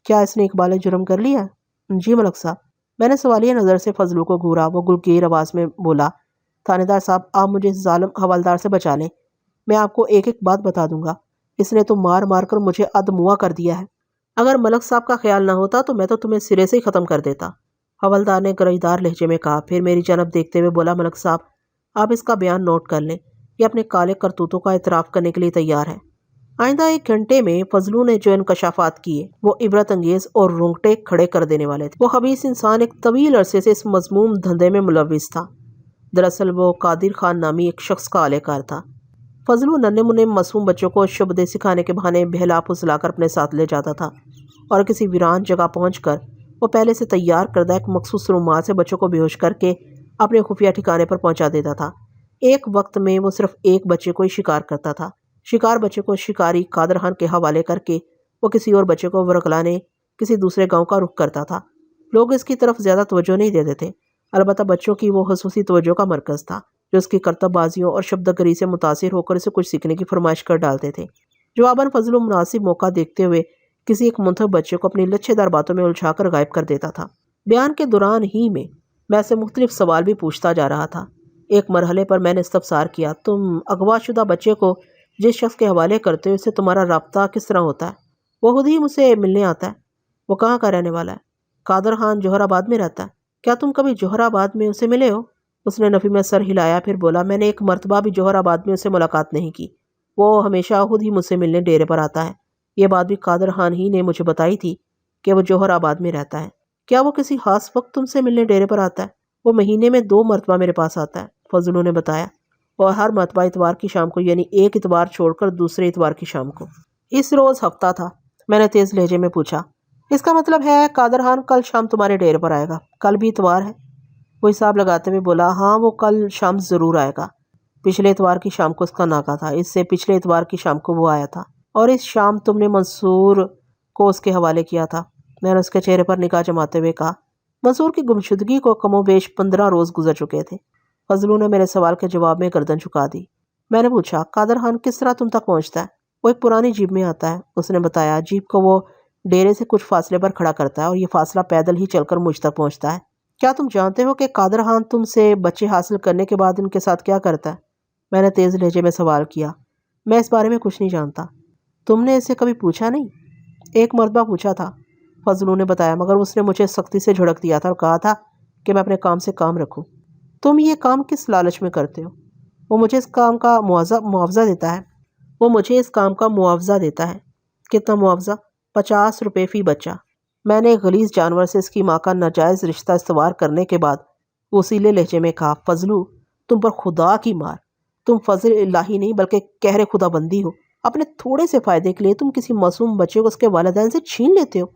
Speaker 1: کیا اس نے اقبال جرم کر لیا ہے؟ جی ملک صاحب، میں نے سوالیہ نظر سے فضلو کو گھورا۔ وہ گلگیر آواز میں بولا، تھانے دار صاحب آپ مجھے اس ظالم حوالدار سے بچا لیں، میں آپ کو ایک ایک بات بتا دوں گا، اس نے تو مار مار کر مجھے ادموا کر دیا ہے، اگر ملک صاحب کا خیال نہ ہوتا تو میں تو تمہیں سرے سے ہی ختم کر دیتا۔ حوالدار نے گرجدار لہجے میں کہا، پھر میری جانب دیکھتے ہوئے بولا، ملک صاحب آپ اس کا بیان نوٹ کر لیں، یہ اپنے کالے کرتوتوں کا اعتراف کرنے کے لیے تیار ہے۔ آئندہ 1 گھنٹے میں فضلو نے جو انکشافات کیے وہ عبرت انگیز اور رونگٹے کھڑے کر دینے والے تھے۔ وہ خبیث انسان ایک طویل عرصے سے اس مذموم دھندے میں ملوث تھا۔ دراصل وہ قادر خان نامی ایک شخص کا اہلِ کار تھا۔ فضلو ننھے منھے معصوم بچوں کو شبدے سکھانے کے بہانے بہلا پھسلا کر اپنے ساتھ لے جاتا تھا اور کسی ویران جگہ پہنچ کر وہ پہلے سے تیار کردہ ایک مخصوص رومال سے بچوں کو بے ہوش کر کے اپنے خفیہ ٹھکانے پر پہنچا دیتا تھا۔ ایک وقت میں وہ صرف ایک بچے کو ہی شکار کرتا تھا۔ شکار بچے کو شکاری قادر خان کے حوالے کر کے وہ کسی اور بچے کو ورگلانے کسی دوسرے گاؤں کا رخ کرتا تھا۔ لوگ اس کی طرف زیادہ توجہ نہیں دیتے تھے، البتہ بچوں کی وہ خصوصی توجہ کا مرکز تھا جو اس کی کرتب بازیوں اور شبدگری سے متاثر ہو کر اسے کچھ سیکھنے کی فرمائش کر ڈالتے تھے۔ جواباً فضلو مناسب موقع دیکھتے ہوئے کسی ایک منتخب بچے کو اپنی لچھے دار باتوں میں الجھا کر غائب کر دیتا تھا۔ بیان کے دوران ہی میں سے مختلف سوال بھی پوچھتا جا رہا تھا۔ ایک مرحلے پر میں نے استفسار کیا، تم اغوا شدہ بچے کو جس شخص کے حوالے کرتے ہو اس سے تمہارا رابطہ کس طرح ہوتا ہے؟ وہ خود ہی مجھ سے ملنے آتا ہے۔ وہ کہاں کا رہنے والا ہے؟ قادر خان جوہر آباد میں رہتا ہے۔ کیا تم کبھی جوہر آباد میں اسے ملے ہو؟ اس نے نفی میں سر ہلایا، پھر بولا، میں نے ایک مرتبہ بھی جوہر آباد میں اسے ملاقات نہیں کی۔ وہ ہمیشہ خود ہی مجھ سے ملنے ڈیرے پر آتا ہے۔ یہ بات بھی قادر خان ہی نے مجھے بتائی تھی کہ وہ جوہر آباد میں رہتا ہے۔ کیا وہ کسی خاص وقت تم سے ملنے ڈیرے پر آتا ہے؟ وہ مہینے میں 2 مرتبہ میرے پاس آتا ہے، فضلو نے بتایا، اور ہر مرتبہ اتوار کی شام کو، یعنی ایک اتوار چھوڑ کر دوسرے اتوار کی شام کو۔ اس روز ہفتہ تھا؟ میں نے تیز لہجے میں پوچھا۔ اس کا مطلب ہے قادر خان کل شام تمہارے ڈیرے پر آئے گا؟ کل بھی اتوار ہے؟ وہ حساب لگاتے ہوئے بولا، ہاں وہ کل شام ضرور آئے گا۔ پچھلے اتوار کی شام کو اس کا ناکہ تھا، اس سے پچھلے اتوار کی شام کو وہ آیا تھا، اور اس شام تم نے منصور کو اس کے حوالے کیا تھا۔ میں نے اس کے چہرے پر نگاہ جماتے ہوئے کہا، منصور کی گمشدگی کو کم و بیش 15 روز گزر چکے تھے۔ فضلو نے میرے سوال کے جواب میں گردن جھکا دی۔ میں نے پوچھا، قادر خان کس طرح تم تک پہنچتا ہے؟ وہ ایک پرانی جیپ میں آتا ہے، اس نے بتایا۔ جیپ کو وہ ڈیرے سے کچھ فاصلے پر کھڑا کرتا ہے اور یہ فاصلہ پیدل ہی چل کر مجھ تک پہنچتا ہے۔ کیا تم جانتے ہو کہ قادر خان تم سے بچے حاصل کرنے کے بعد ان کے ساتھ کیا کرتا ہے؟ میں نے تیز لہجے میں سوال کیا۔ میں اس بارے میں کچھ نہیں جانتا۔ تم نے اسے کبھی پوچھا نہیں؟ ایک مرتبہ پوچھا تھا، فضلو نے بتایا، مگر اس نے مجھے سختی سے جھڑک دیا تھا اور کہا تھا کہ میں اپنے کام سے کام رکھوں۔ تم یہ کام کس لالچ میں کرتے ہو؟ وہ مجھے اس کام کا معاوضہ دیتا ہے۔ کتنا معاوضہ؟ 50 روپے فی بچہ۔ میں نے ایک غلیظ جانور سے اس کی ماں کا ناجائز رشتہ استوار کرنے کے بعد وسیلے لہجے میں کہا، فضلو تم پر خدا کی مار، تم فضل الہی نہیں بلکہ قہر خدا بندی ہو۔ اپنے تھوڑے سے فائدے کے لیے تم کسی معصوم بچے کو اس کے والدین سے چھین لیتے ہو۔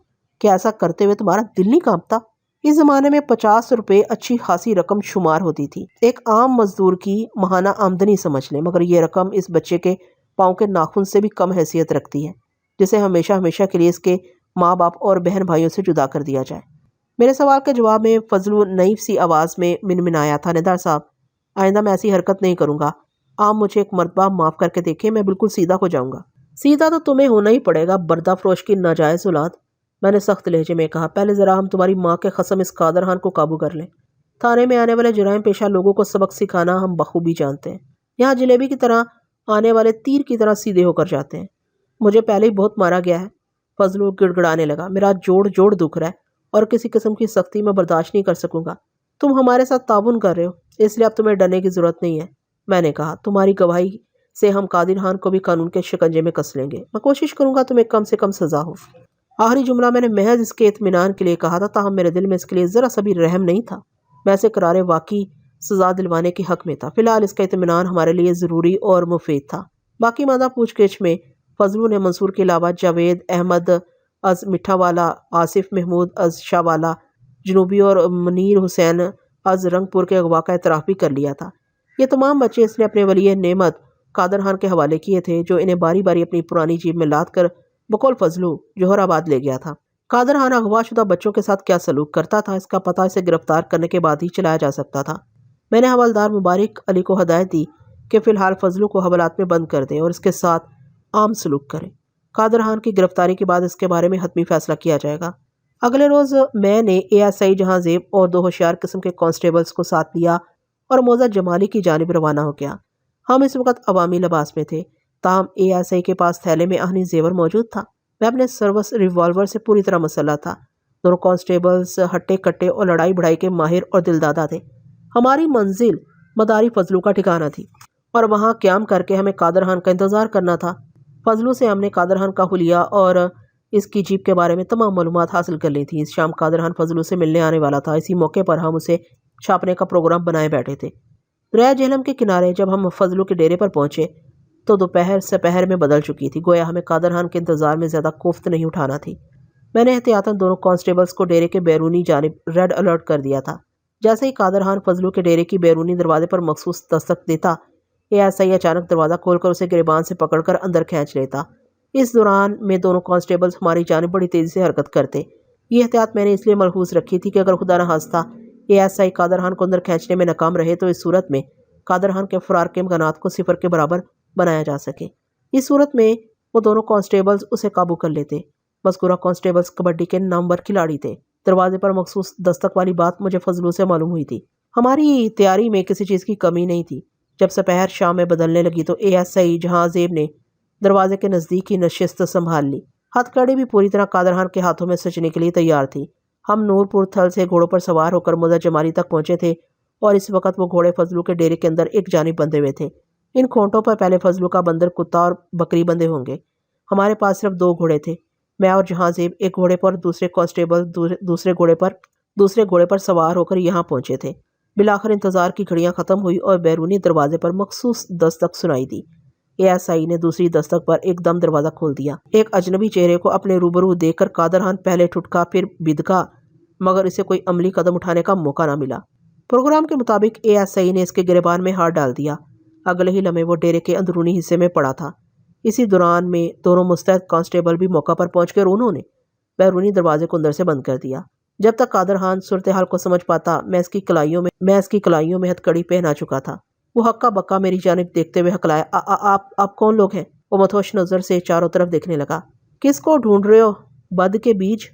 Speaker 1: کیا ایسا کرتے ہوئے تمہارا دل نہیں کانپتا؟ اس زمانے میں 50 روپے اچھی خاصی رقم شمار ہوتی تھی، ایک عام مزدور کی ماہانہ آمدنی سمجھ لیں، مگر یہ رقم اس بچے کے پاؤں کے ناخن سے بھی کم حیثیت رکھتی ہے، جسے ہمیشہ کے لیے اس کے ماں باپ اور بہن بھائیوں سے جدا کر دیا جائے۔ میرے سوال کے جواب میں فضلو نئی سی آواز میں منمنایا، تھانے دار صاحب، آئندہ میں ایسی حرکت نہیں کروں گا۔ آپ مجھے ایک مرتبہ معاف کر کے دیکھیں، میں بالکل سیدھا ہو جاؤں گا۔ سیدھا تو تمہیں ہونا ہی پڑے گا، بردہ فروش کی ناجائز اولاد، میں نے سخت لہجے میں کہا۔ پہلے ذرا ہم تمہاری ماں کے قسم اس قادر خان کو قابو کر لیں۔ تھانے میں آنے والے جرائم پیشہ لوگوں کو سبق سکھانا ہم بخوبی جانتے ہیں۔ یہاں جلیبی کی طرح آنے والے تیر کی طرح سیدھے ہو کر جاتے ہیں۔ مجھے پہلے ہی بہت مارا گیا ہے، فضلو گڑگڑانے لگا۔ میرا جوڑ دکھ رہا ہے اور کسی قسم کی سختی میں برداشت نہیں کر سکوں گا۔ تم ہمارے ساتھ تعاون کر رہے ہو، اس لیے اب تمہیں ڈرنے کی ضرورت نہیں ہے، میں نے کہا۔ تمہاری گواہی سے ہم قادر خان کو بھی قانون کے شکنجے میں کس لیں گے۔ میں کوشش کروں گا تمہیں کم سے کم سزا ہو۔ آخری جملہ میں نے محض اس کے اطمینان کے لیے کہا تھا، تاہم میرے دل میں اس کے لیے ذرا سا بھی رحم نہیں تھا۔ میں اسے قرار واقعی سزا دلوانے کے حق میں تھا۔ فی الحال اس کا اطمینان ہمارے لیے ضروری اور مفید تھا۔ باقی ماندہ پوچھ گچھ میں فضلو نے منصور کے علاوہ جاوید احمد از مٹھا والا، آصف محمود از شاہ والا جنوبی اور منیر حسین از رنگ پور کے اغوا کا اعتراف بھی کر لیا تھا۔ یہ تمام بچے اس نے اپنے ولی نعمت قادر خان کے حوالے کیے تھے، جو انہیں باری باری اپنی پرانی جیب میں لاد کر بقول فضلو جوہر آباد لے گیا تھا۔ قادر خان اغوا شدہ بچوں کے ساتھ کیا سلوک کرتا تھا، اس کا پتہ اسے گرفتار کرنے کے بعد ہی چلایا جا سکتا تھا۔ میں نے حوالدار مبارک علی کو ہدایت دی کہ فی الحال فضلو کو حوالات میں بند کر دیں اور اس کے ساتھ عام سلوک کریں۔ قادر خان کی گرفتاری کے بعد اس کے بارے میں حتمی فیصلہ کیا جائے گا۔ اگلے روز میں نے ASI جہاں زیب اور 2 ہوشیار قسم کے کانسٹیبلز کو ساتھ لیا اور موزہ جمالی کی جانب روانہ ہو گیا۔ ہم اس وقت عوامی لباس میں تھے، تاہم ASI کے پاس تھیلے میں آہنی زیور موجود تھا۔ میں اپنے سروس ریوالور سے پوری طرح مسلح تھا۔ دونوں کانسٹیبلز ہٹے کٹے اور لڑائی بڑھائی کے ماہر اور دلدادہ تھے۔ ہماری منزل مداری فضلو کا ٹھکانہ تھی اور وہاں قیام کر کے ہمیں قادر خان کا انتظار کرنا تھا۔ فضلو سے ہم نے قادر خان کا حلیہ اور اس کی جیپ کے بارے میں تمام معلومات حاصل کر لی تھی۔ اس شام قادر خان فضلو سے ملنے آنے والا تھا۔ اسی موقع پر ہم اسے چھاپنے کا پروگرام بنائے بیٹھے تھے۔ دریائے جہلم کے کنارے جب ہم فضلو کے ڈیرے پر پہنچے تو دوپہر سپہر میں بدل چکی تھی، گویا ہمیں قادر خان کے انتظار میں زیادہ کوفت نہیں اٹھانا تھی۔ میں نے احتیاطاً دونوں کانسٹیبلز کو ڈیرے کے بیرونی جانب ریڈ الرٹ کر دیا تھا۔ جیسے ہی قادر خان فضلو کے ڈیرے کی بیرونی دروازے پر مخصوص دستک دیتا، ASI اچانک دروازہ کھول کر اسے گریبان سے پکڑ کر اندر کھینچ لیتا۔ اس دوران میں دونوں کانسٹیبلز ہماری جانب بڑی تیزی سے حرکت کرتے۔ یہ احتیاط میں نے اس لیے ملحوظ رکھی تھی کہ اگر خدا نہ خواستہ ASI قادر خان کو اندر کھینچنے میں ناکام رہے تو اس صورت میں قادر خان کے فرار کے امکانات کو صفر کے برابر بنایا جا سکے۔ اس صورت میں وہ دونوں کانسٹیبلز اسے قابو کر لیتے۔ مذکورہ کانسٹیبلز کبڈی کے نامور کھلاڑی تھے۔ دروازے پر مخصوص دستک والی بات مجھے فضلو سے معلوم ہوئی تھی۔ ہماری تیاری میں کسی چیز کی کمی نہیں تھی۔ جب سپہر شام میں بدلنے لگی تو ASI جہاں زیب نے دروازے کے نزدیک ہی نشست سنبھال لی۔ ہتھ کڑی بھی پوری طرح قادر خان کے ہاتھوں میں سچنے کے لیے تیار تھی۔ ہم نورپور تھل سے گھوڑوں پر سوار ہو کر مدر جمالی تک پہنچے تھے اور اس وقت وہ گھوڑے فضلو کے ڈیرے کے اندر ایک جانب بندھے ہوئے تھے۔ ان کھونٹوں پر پہلے فضلو کا بندر، کتا اور بکری بندھے ہوں گے۔ ہمارے پاس صرف 2 گھوڑے تھے، میں اور جہاں زیب ایک گھوڑے پر، دوسرے کانسٹیبل دوسرے گھوڑے پر سوار ہو کر یہاں پہنچے تھے۔ بالآخر انتظار کی گھڑیاں ختم ہوئی اور بیرونی دروازے پر مخصوص دستک سنائی دی۔ ASI نے دوسری دستک پر ایک دم دروازہ کھول دیا۔ ایک اجنبی چہرے کو اپنے روبرو دیکھ کر قادر خان پہلے ٹھٹکا پھر بدکا، مگر اسے کوئی عملی قدم اٹھانے کا موقع نہ ملا۔ پروگرام کے مطابق ASI نے اس کے گریبان میں ہاتھ ڈال دیا۔ اگلے ہی لمحے وہ ڈیرے کے اندرونی حصے میں پڑا تھا۔ اسی دوران میں دونوں مستعد کانسٹیبل بھی موقع پر پہنچ کر انہوں نے بیرونی دروازے کو اندر سے بند کر دیا۔ جب تک قادر خان صورتحال کو سمجھ پاتا میں اس کی کلائیوں میں ہتھ کڑی پہنا چکا تھا۔ وہ ہکا بکا میری جانب دیکھتے ہوئے ہکلایا، آپ کون لوگ ہیں؟ وہ متوش نظر سے چاروں طرف دیکھنے لگا۔ کس کو ڈھونڈ رہے ہو بد کے بیج؟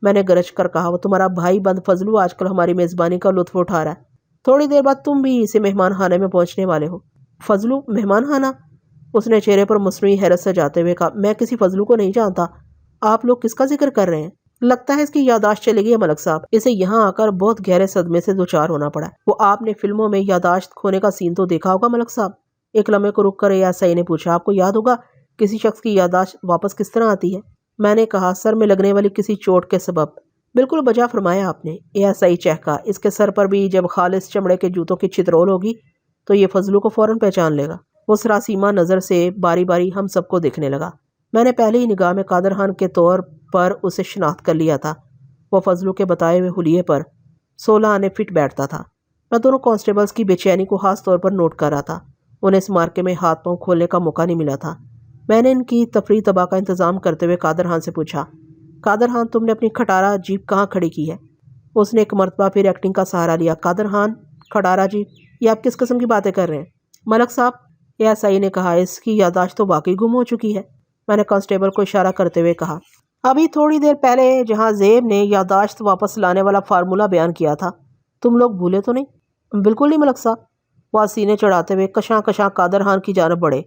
Speaker 1: میں نے گرج کر کہا، وہ تمہارا بھائی بند فضلو آج کل ہماری میزبانی کا لطف اٹھا رہا ہے۔ تھوڑی دیر بعد تم بھی اسی مہمان خانے میں پہنچنے والے ہو۔ فضلو مہمان خانہ؟ اس نے چہرے پر مصنوعی حیرت سجاتے ہوئے کہا، میں کسی فضلو کو نہیں جانتا۔ آپ لوگ کس کا ذکر کر رہے ہیں؟ لگتا ہے اس کی یادداشت چلے گئی ہے ملک صاحب، اسے یہاں آ کر بہت گہرے صدمے سے دوچار ہونا پڑا۔ وہ آپ نے فلموں میں یادداشت کھونے کا سین تو دیکھا ہوگا ملک صاحب؟ ایک لمحے کو رک کر ASI نے پوچھا، آپ کو یاد ہوگا کسی شخص کی یادداشت واپس کس طرح آتی ہے؟ میں نے کہا، سر میں لگنے والی کسی چوٹ کے سبب۔ بالکل بجا فرمایا آپ نے، ASI چہکا، اس کے سر پر بھی جب خالص چمڑے کے جوتوں کی چترول ہوگی تو یہ فضلو کو فوراً پہچان لے گا۔ وہ سراسیمہ نظر سے باری باری ہم سب کو دیکھنے لگا۔ میں نے پہلے ہی نگاہ میں قادر خان کے طور پر اسے شناخت کر لیا تھا۔ وہ فضلو کے بتائے ہوئے حلیے پر 16 آنے فٹ بیٹھتا تھا۔ میں دونوں کانسٹیبلز کی بے چینی کو خاص طور پر نوٹ کر رہا تھا۔ انہیں اس مارکے میں ہاتھ پاؤں کھولنے کا موقع نہیں ملا تھا۔ میں نے ان کی تفریح تباہ کا انتظام کرتے ہوئے قادر خان سے پوچھا، قادر خان تم نے اپنی کھٹارا جیپ کہاں کھڑی کی ہے؟ اس نے ایک مرتبہ پھر ایکٹنگ کا سہارا لیا۔ قادر خان، کھٹارا جیپ؟ یہ آپ کس قسم کی باتیں کر رہے ہیں؟ ملک صاحب، ASI نے کہا، اس کی یادداشت تو واقعی گم ہو چکی ہے۔ میں نے کانسٹیبل کو اشارہ کرتے ہوئے کہا، ابھی تھوڑی دیر پہلے جہاں زیب نے یادداشت واپس لانے والا فارمولہ بیان کیا تھا، تم لوگ بھولے تو نہیں؟ بالکل نہیں ملک صاحب۔ وہ سینے چڑھاتے ہوئے کشاں کشاں قادر خان کی جانب بڑھے۔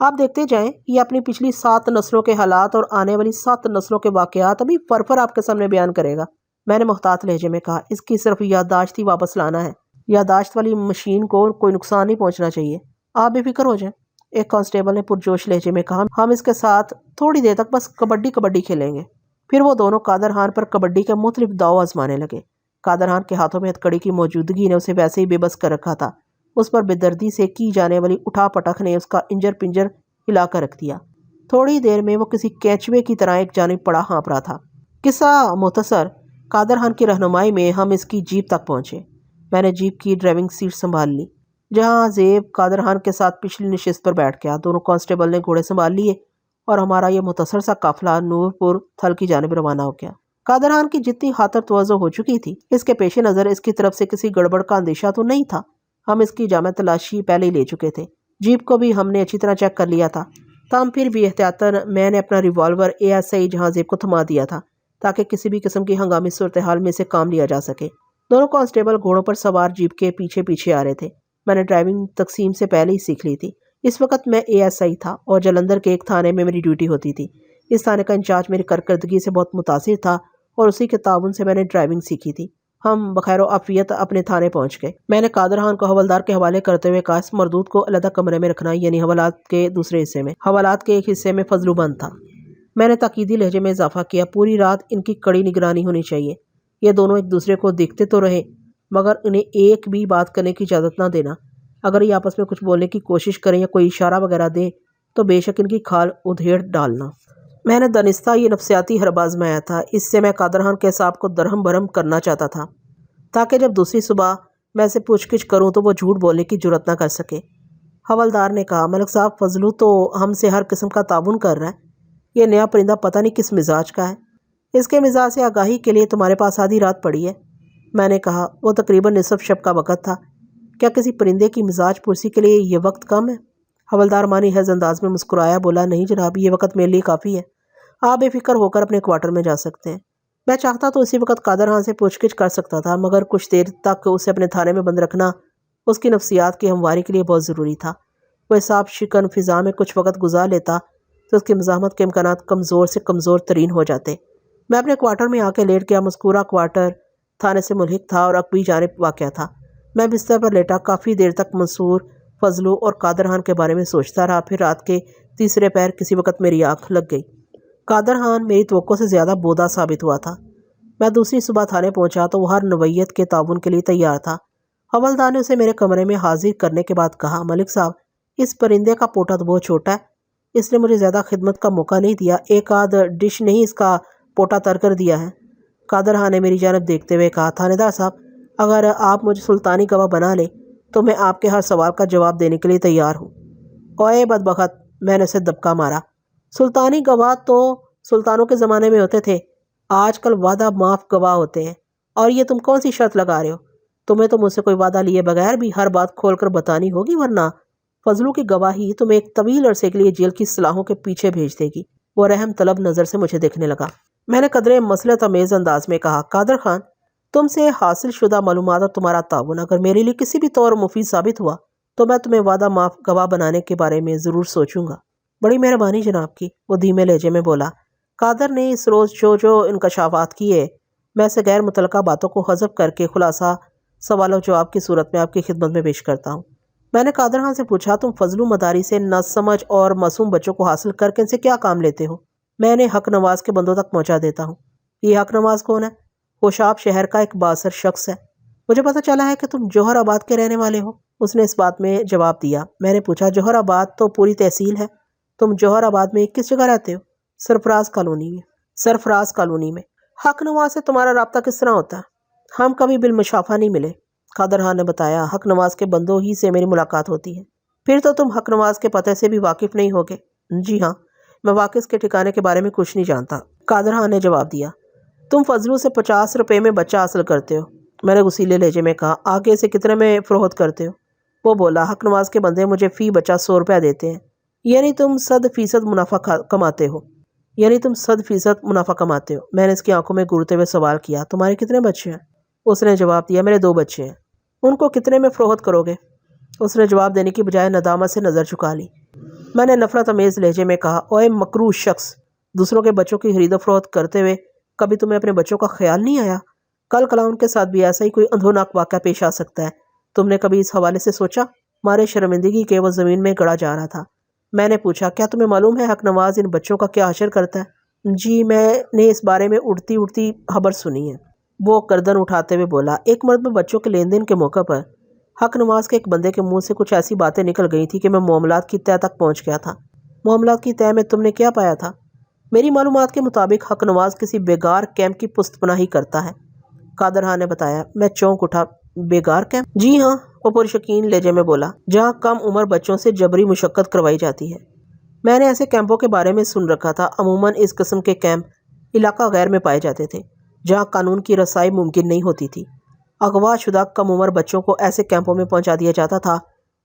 Speaker 1: آپ دیکھتے جائیں، یہ اپنی پچھلی 7 نسلوں کے حالات اور آنے والی 7 نسلوں کے واقعات ابھی فرفر آپ کے سامنے بیان کرے گا۔ میں نے محتاط لہجے میں کہا، اس کی صرف یادداشت ہی واپس لانا ہے، یادداشت والی مشین کو کوئی نقصان نہیں پہنچنا چاہیے، آپ بے فکر ہو جائیں۔ ایک کانسٹیبل نے پرجوش لہجے میں کہا، ہم اس کے ساتھ تھوڑی دیر تک بس کبڈی کھیلیں گے۔ پھر وہ دونوں قادر خان پر کبڈی کے مختلف داؤ آزمانے لگے۔ قادر خان کے ہاتھوں میں ہتھ کڑی کی موجودگی نے اسے ویسے ہی بے بس کر رکھا تھا۔ اس پر بے دردی سے کی جانے والی اٹھا پٹک نے اس کا انجر پنجر ہلا کر رکھ دیا۔ تھوڑی دیر میں وہ کسی کینچوے کی طرح ایک جانب پڑا ہانپ رہا تھا۔ قصہ مختصر، قادر خان کی رہنمائی میں ہم اس کی جیپ تک پہنچے۔ میں نے جیپ کی ڈرائیونگ سیٹ سنبھال لی، جہاں زیب قادر خان کے ساتھ پچھلی نشست پر بیٹھ گیا۔ دونوں کانسٹیبل نے گھوڑے سنبھال لیے اور ہمارا یہ مختصر سا قافلہ نورپور تھل کی جانب روانہ ہو گیا۔ قادر خان کی جتنی خاطر توجہ ہو چکی تھی، اس کے پیش نظر اس کی طرف سے کسی گڑبڑ کا اندیشہ تو نہیں تھا۔ ہم اس کی جامع تلاشی پہلے ہی لے چکے تھے، جیپ کو بھی ہم نے اچھی طرح چیک کر لیا تھا، تاہم پھر بھی احتیاطاً میں نے اپنا ریوالور ASI جہاں زیب کو تھما دیا تھا تاکہ کسی بھی قسم کی ہنگامی صورتحال میں سے کام لیا جا سکے۔ دونوں کانسٹیبل گھوڑوں پر سوار جیپ کے پیچھے پیچھے آ رہے تھے۔ میں نے ڈرائیونگ تقسیم سے پہلے ہی سیکھ لی تھی۔ اس وقت میں ASI تھا اور جلندھر کے ایک تھانے میں میری ڈیوٹی ہوتی تھی۔ اس تھانے کا انچارج میری کارکردگی سے بہت متاثر تھا اور اسی کے تعاون سے میں نے ڈرائیونگ سیکھی تھی۔ ہم بخیر و عافیت اپنے تھانے پہنچ گئے۔ میں نے قادر خان کو حوالدار کے حوالے کرتے ہوئے کہا اس مردود کو علیحدہ کمرے میں رکھنا، یعنی حوالات کے دوسرے حصے میں۔ حوالات کے ایک حصے میں فضلو بند تھا۔ میں نے تاکیدی لہجے میں اضافہ کیا، پوری رات ان کی کڑی نگرانی ہونی چاہیے۔ یہ دونوں ایک دوسرے کو دیکھتے تو رہے مگر انہیں ایک بھی بات کرنے کی اجازت نہ دینا۔ اگر یہ آپس میں کچھ بولنے کی کوشش کریں یا کوئی اشارہ وغیرہ دیں تو بے شک ان کی کھال ادھیڑ ڈالنا۔ میں نے دانستہ یہ نفسیاتی حربہ آزمایا تھا۔ اس سے میں قادر خان کے حساب کو درہم برہم کرنا چاہتا تھا تاکہ جب دوسری صبح میں اسے پوچھ گچھ کروں تو وہ جھوٹ بولنے کی جرات نہ کر سکے۔ حوالدار نے کہا ملک صاحب، فضلو تو ہم سے ہر قسم کا تعاون کر رہا ہے۔ یہ نیا پرندہ پتہ نہیں کس مزاج کا ہے۔ اس کے مزاج سے آگاہی کے لیے تمہارے پاس آدھی رات پڑی ہے۔ میں نے کہا وہ تقریباً نصف شب کا وقت تھا، کیا کسی پرندے کی مزاج پرسی کے لیے یہ وقت کم ہے؟ حوالدار مانی حیض انداز میں مسکرایا، بولا نہیں جناب، یہ وقت میرے لیے کافی ہے، آپ بے فکر ہو کر اپنے کوارٹر میں جا سکتے ہیں۔ میں چاہتا تو اسی وقت قادر خان سے پوچھ گچھ کر سکتا تھا مگر کچھ دیر تک اسے اپنے تھانے میں بند رکھنا اس کی نفسیات کی ہمواری کے لیے بہت ضروری تھا۔ وہ حساب شکن فضا میں کچھ وقت گزار لیتا تو اس کی مزاحمت کے امکانات کمزور سے کمزور ترین ہو جاتے۔ میں اپنے کوارٹر میں آ کے لیٹ گیا۔ مذکورہ کوارٹر تھانے سے ملحق تھا اور عقبی جانب واقع تھا۔ میں بستر پر لیٹا کافی دیر تک منصور، فضلو اور قادر خان کے بارے میں سوچتا رہا۔ پھر رات کے تیسرے پہر کسی وقت میری آنکھ لگ گئی۔ قادر خان میری توقع سے زیادہ بودا ثابت ہوا تھا۔ میں دوسری صبح تھانے پہنچا تو وہ ہر نوعیت کے تعاون کے لیے تیار تھا۔ حوالدار نے اسے میرے کمرے میں حاضر کرنے کے بعد کہا ملک صاحب، اس پرندے کا پوٹا تو بہت چھوٹا ہے، اس نے مجھے زیادہ خدمت کا موقع نہیں دیا، ایک آدھ ڈش نہیں اس کا پوٹا تر کر دیا ہے۔ قادر خان نے میری جانب دیکھتے ہوئے کہا تھانے دار صاحب، اگر آپ مجھے سلطانی گواہ بنا لیں تو میں آپ کے ہر سوال کا جواب دینے کے لیے تیار ہوں۔ اوئے بدبخت، میں نے اسے دبکا مارا، سلطانی گواہ تو سلطانوں کے زمانے میں ہوتے تھے، آج کل وعدہ معاف گواہ ہوتے ہیں۔ اور یہ تم کون سی شرط لگا رہے ہو؟ تمہیں تو مجھ سے کوئی وعدہ لیے بغیر بھی ہر بات کھول کر بتانی ہوگی، ورنہ فضلو کی گواہی تمہیں ایک طویل عرصے کے لیے جیل کی سلاخوں کے پیچھے بھیج دے گی۔ وہ رحم طلب نظر سے مجھے دیکھنے لگا۔ میں نے قدرے مصلحت آمیز انداز میں کہا قادر خان، تم سے حاصل شدہ معلومات اور تمہارا تعاون اگر میرے لیے کسی بھی طور مفید ثابت ہوا تو میں تمہیں وعدہ معاف گواہ بنانے کے بارے میں ضرور سوچوں گا۔ بڑی مہربانی جناب کی، وہ دھیمے لہجے میں بولا۔ قادر نے اس روز جو انکشافات کیے، میں سے غیر متعلقہ باتوں کو حذف کر کے خلاصہ سوال و جواب کی صورت میں آپ کی خدمت میں پیش کرتا ہوں۔ میں نے قادر خان سے پوچھا تم فضلو مداری سے نہ سمجھ اور معصوم بچوں کو حاصل کر کے ان سے کیا کام لیتے ہو؟ میں انہیں حق نواز کے بندوں تک پہنچا دیتا ہوں۔ یہ حق نواز کون ہے؟ خوشاب شہر کا ایک بااثر شخص ہے۔ مجھے پتہ چلا ہے کہ تم جوہر آباد کے رہنے والے ہو۔ اس نے اس بات میں جواب دیا۔ میں نے پوچھا جوہر آباد تو پوری تحصیل ہے، تم جوہر آباد میں کس جگہ رہتے ہو؟ سرفراز کالونی میں۔ سرفراز کالونی میں۔ حق نواز سے تمہارا رابطہ کس طرح ہوتا ہے؟ ہم کبھی بالمشافہ نہیں ملے، قادر خان نے بتایا، حق نواز کے بندوں ہی سے میری ملاقات ہوتی ہے۔ پھر تو تم حق نواز کے پتے سے بھی واقف نہیں ہوگے؟ جی ہاں، میں واقف کے ٹھکانے کے بارے میں کچھ نہیں جانتا، قادر خان نے جواب دیا۔ تم فضلو سے 50 روپے میں بچہ حاصل کرتے ہو؟ میں نے غصیلے لہجے میں کہا۔ آگے اسے کتنے میں فروخت کرتے ہو؟ وہ بولا، حق نواز کے بندے مجھے فی بچہ 100 روپیہ دیتے ہیں، یعنی تم 100% منافع کماتے ہو؟ میں نے اس کی آنکھوں میں گورتے ہوئے سوال کیا، تمہارے کتنے بچے ہیں؟ اس نے جواب دیا، میرے 2 بچے ہیں۔ ان کو کتنے میں فروخت کرو گے؟ اس نے جواب دینے کی بجائے ندامت سے نظر جھکا لی۔ میں نے نفرت امیز لہجے میں کہا، اوئے مکروہ شخص، دوسروں کے بچوں کی خرید و فروخت کرتے ہوئے کبھی تمہیں اپنے بچوں کا خیال نہیں آیا؟ کل کلا ان کے ساتھ بھی ایسا ہی کوئی اندھوناک واقعہ پیش آ سکتا ہے، تم نے کبھی اس حوالے سے سوچا؟ مارے شرمندگی کے وہ زمین میں گڑا جا رہا تھا۔ میں نے پوچھا، کیا تمہیں معلوم ہے حق نواز ان بچوں کا کیا حشر کرتا ہے؟ جی، میں نے اس بارے میں اڑتی خبر سنی ہے، وہ گردن اٹھاتے ہوئے بولا۔ ایک مرتبہ بچوں کے لین دین کے موقع پر حق نواز کے ایک بندے کے منہ سے کچھ ایسی باتیں نکل گئی تھی کہ میں معاملات کی تہہ تک پہنچ گیا تھا۔ معاملات کی تہہ میں تم نے کیا پایا تھا؟ میری معلومات کے مطابق حق نواز کسی بیگار کیمپ کی پست پناہی کرتا ہے، قادر خان نے بتایا۔ میں چونک اٹھا، بیگار کیمپ؟ جی ہاں، وہ پرشکین لہجے میں بولا، جہاں کم عمر بچوں سے جبری مشقت کروائی جاتی ہے۔ میں نے ایسے کیمپوں کے بارے میں سن رکھا تھا، عموماً اس قسم کے کیمپ علاقہ غیر میں پائے جاتے تھے جہاں قانون کی رسائی ممکن نہیں ہوتی تھی۔ اغوا شدہ کم عمر بچوں کو ایسے کیمپوں میں پہنچا دیا جاتا تھا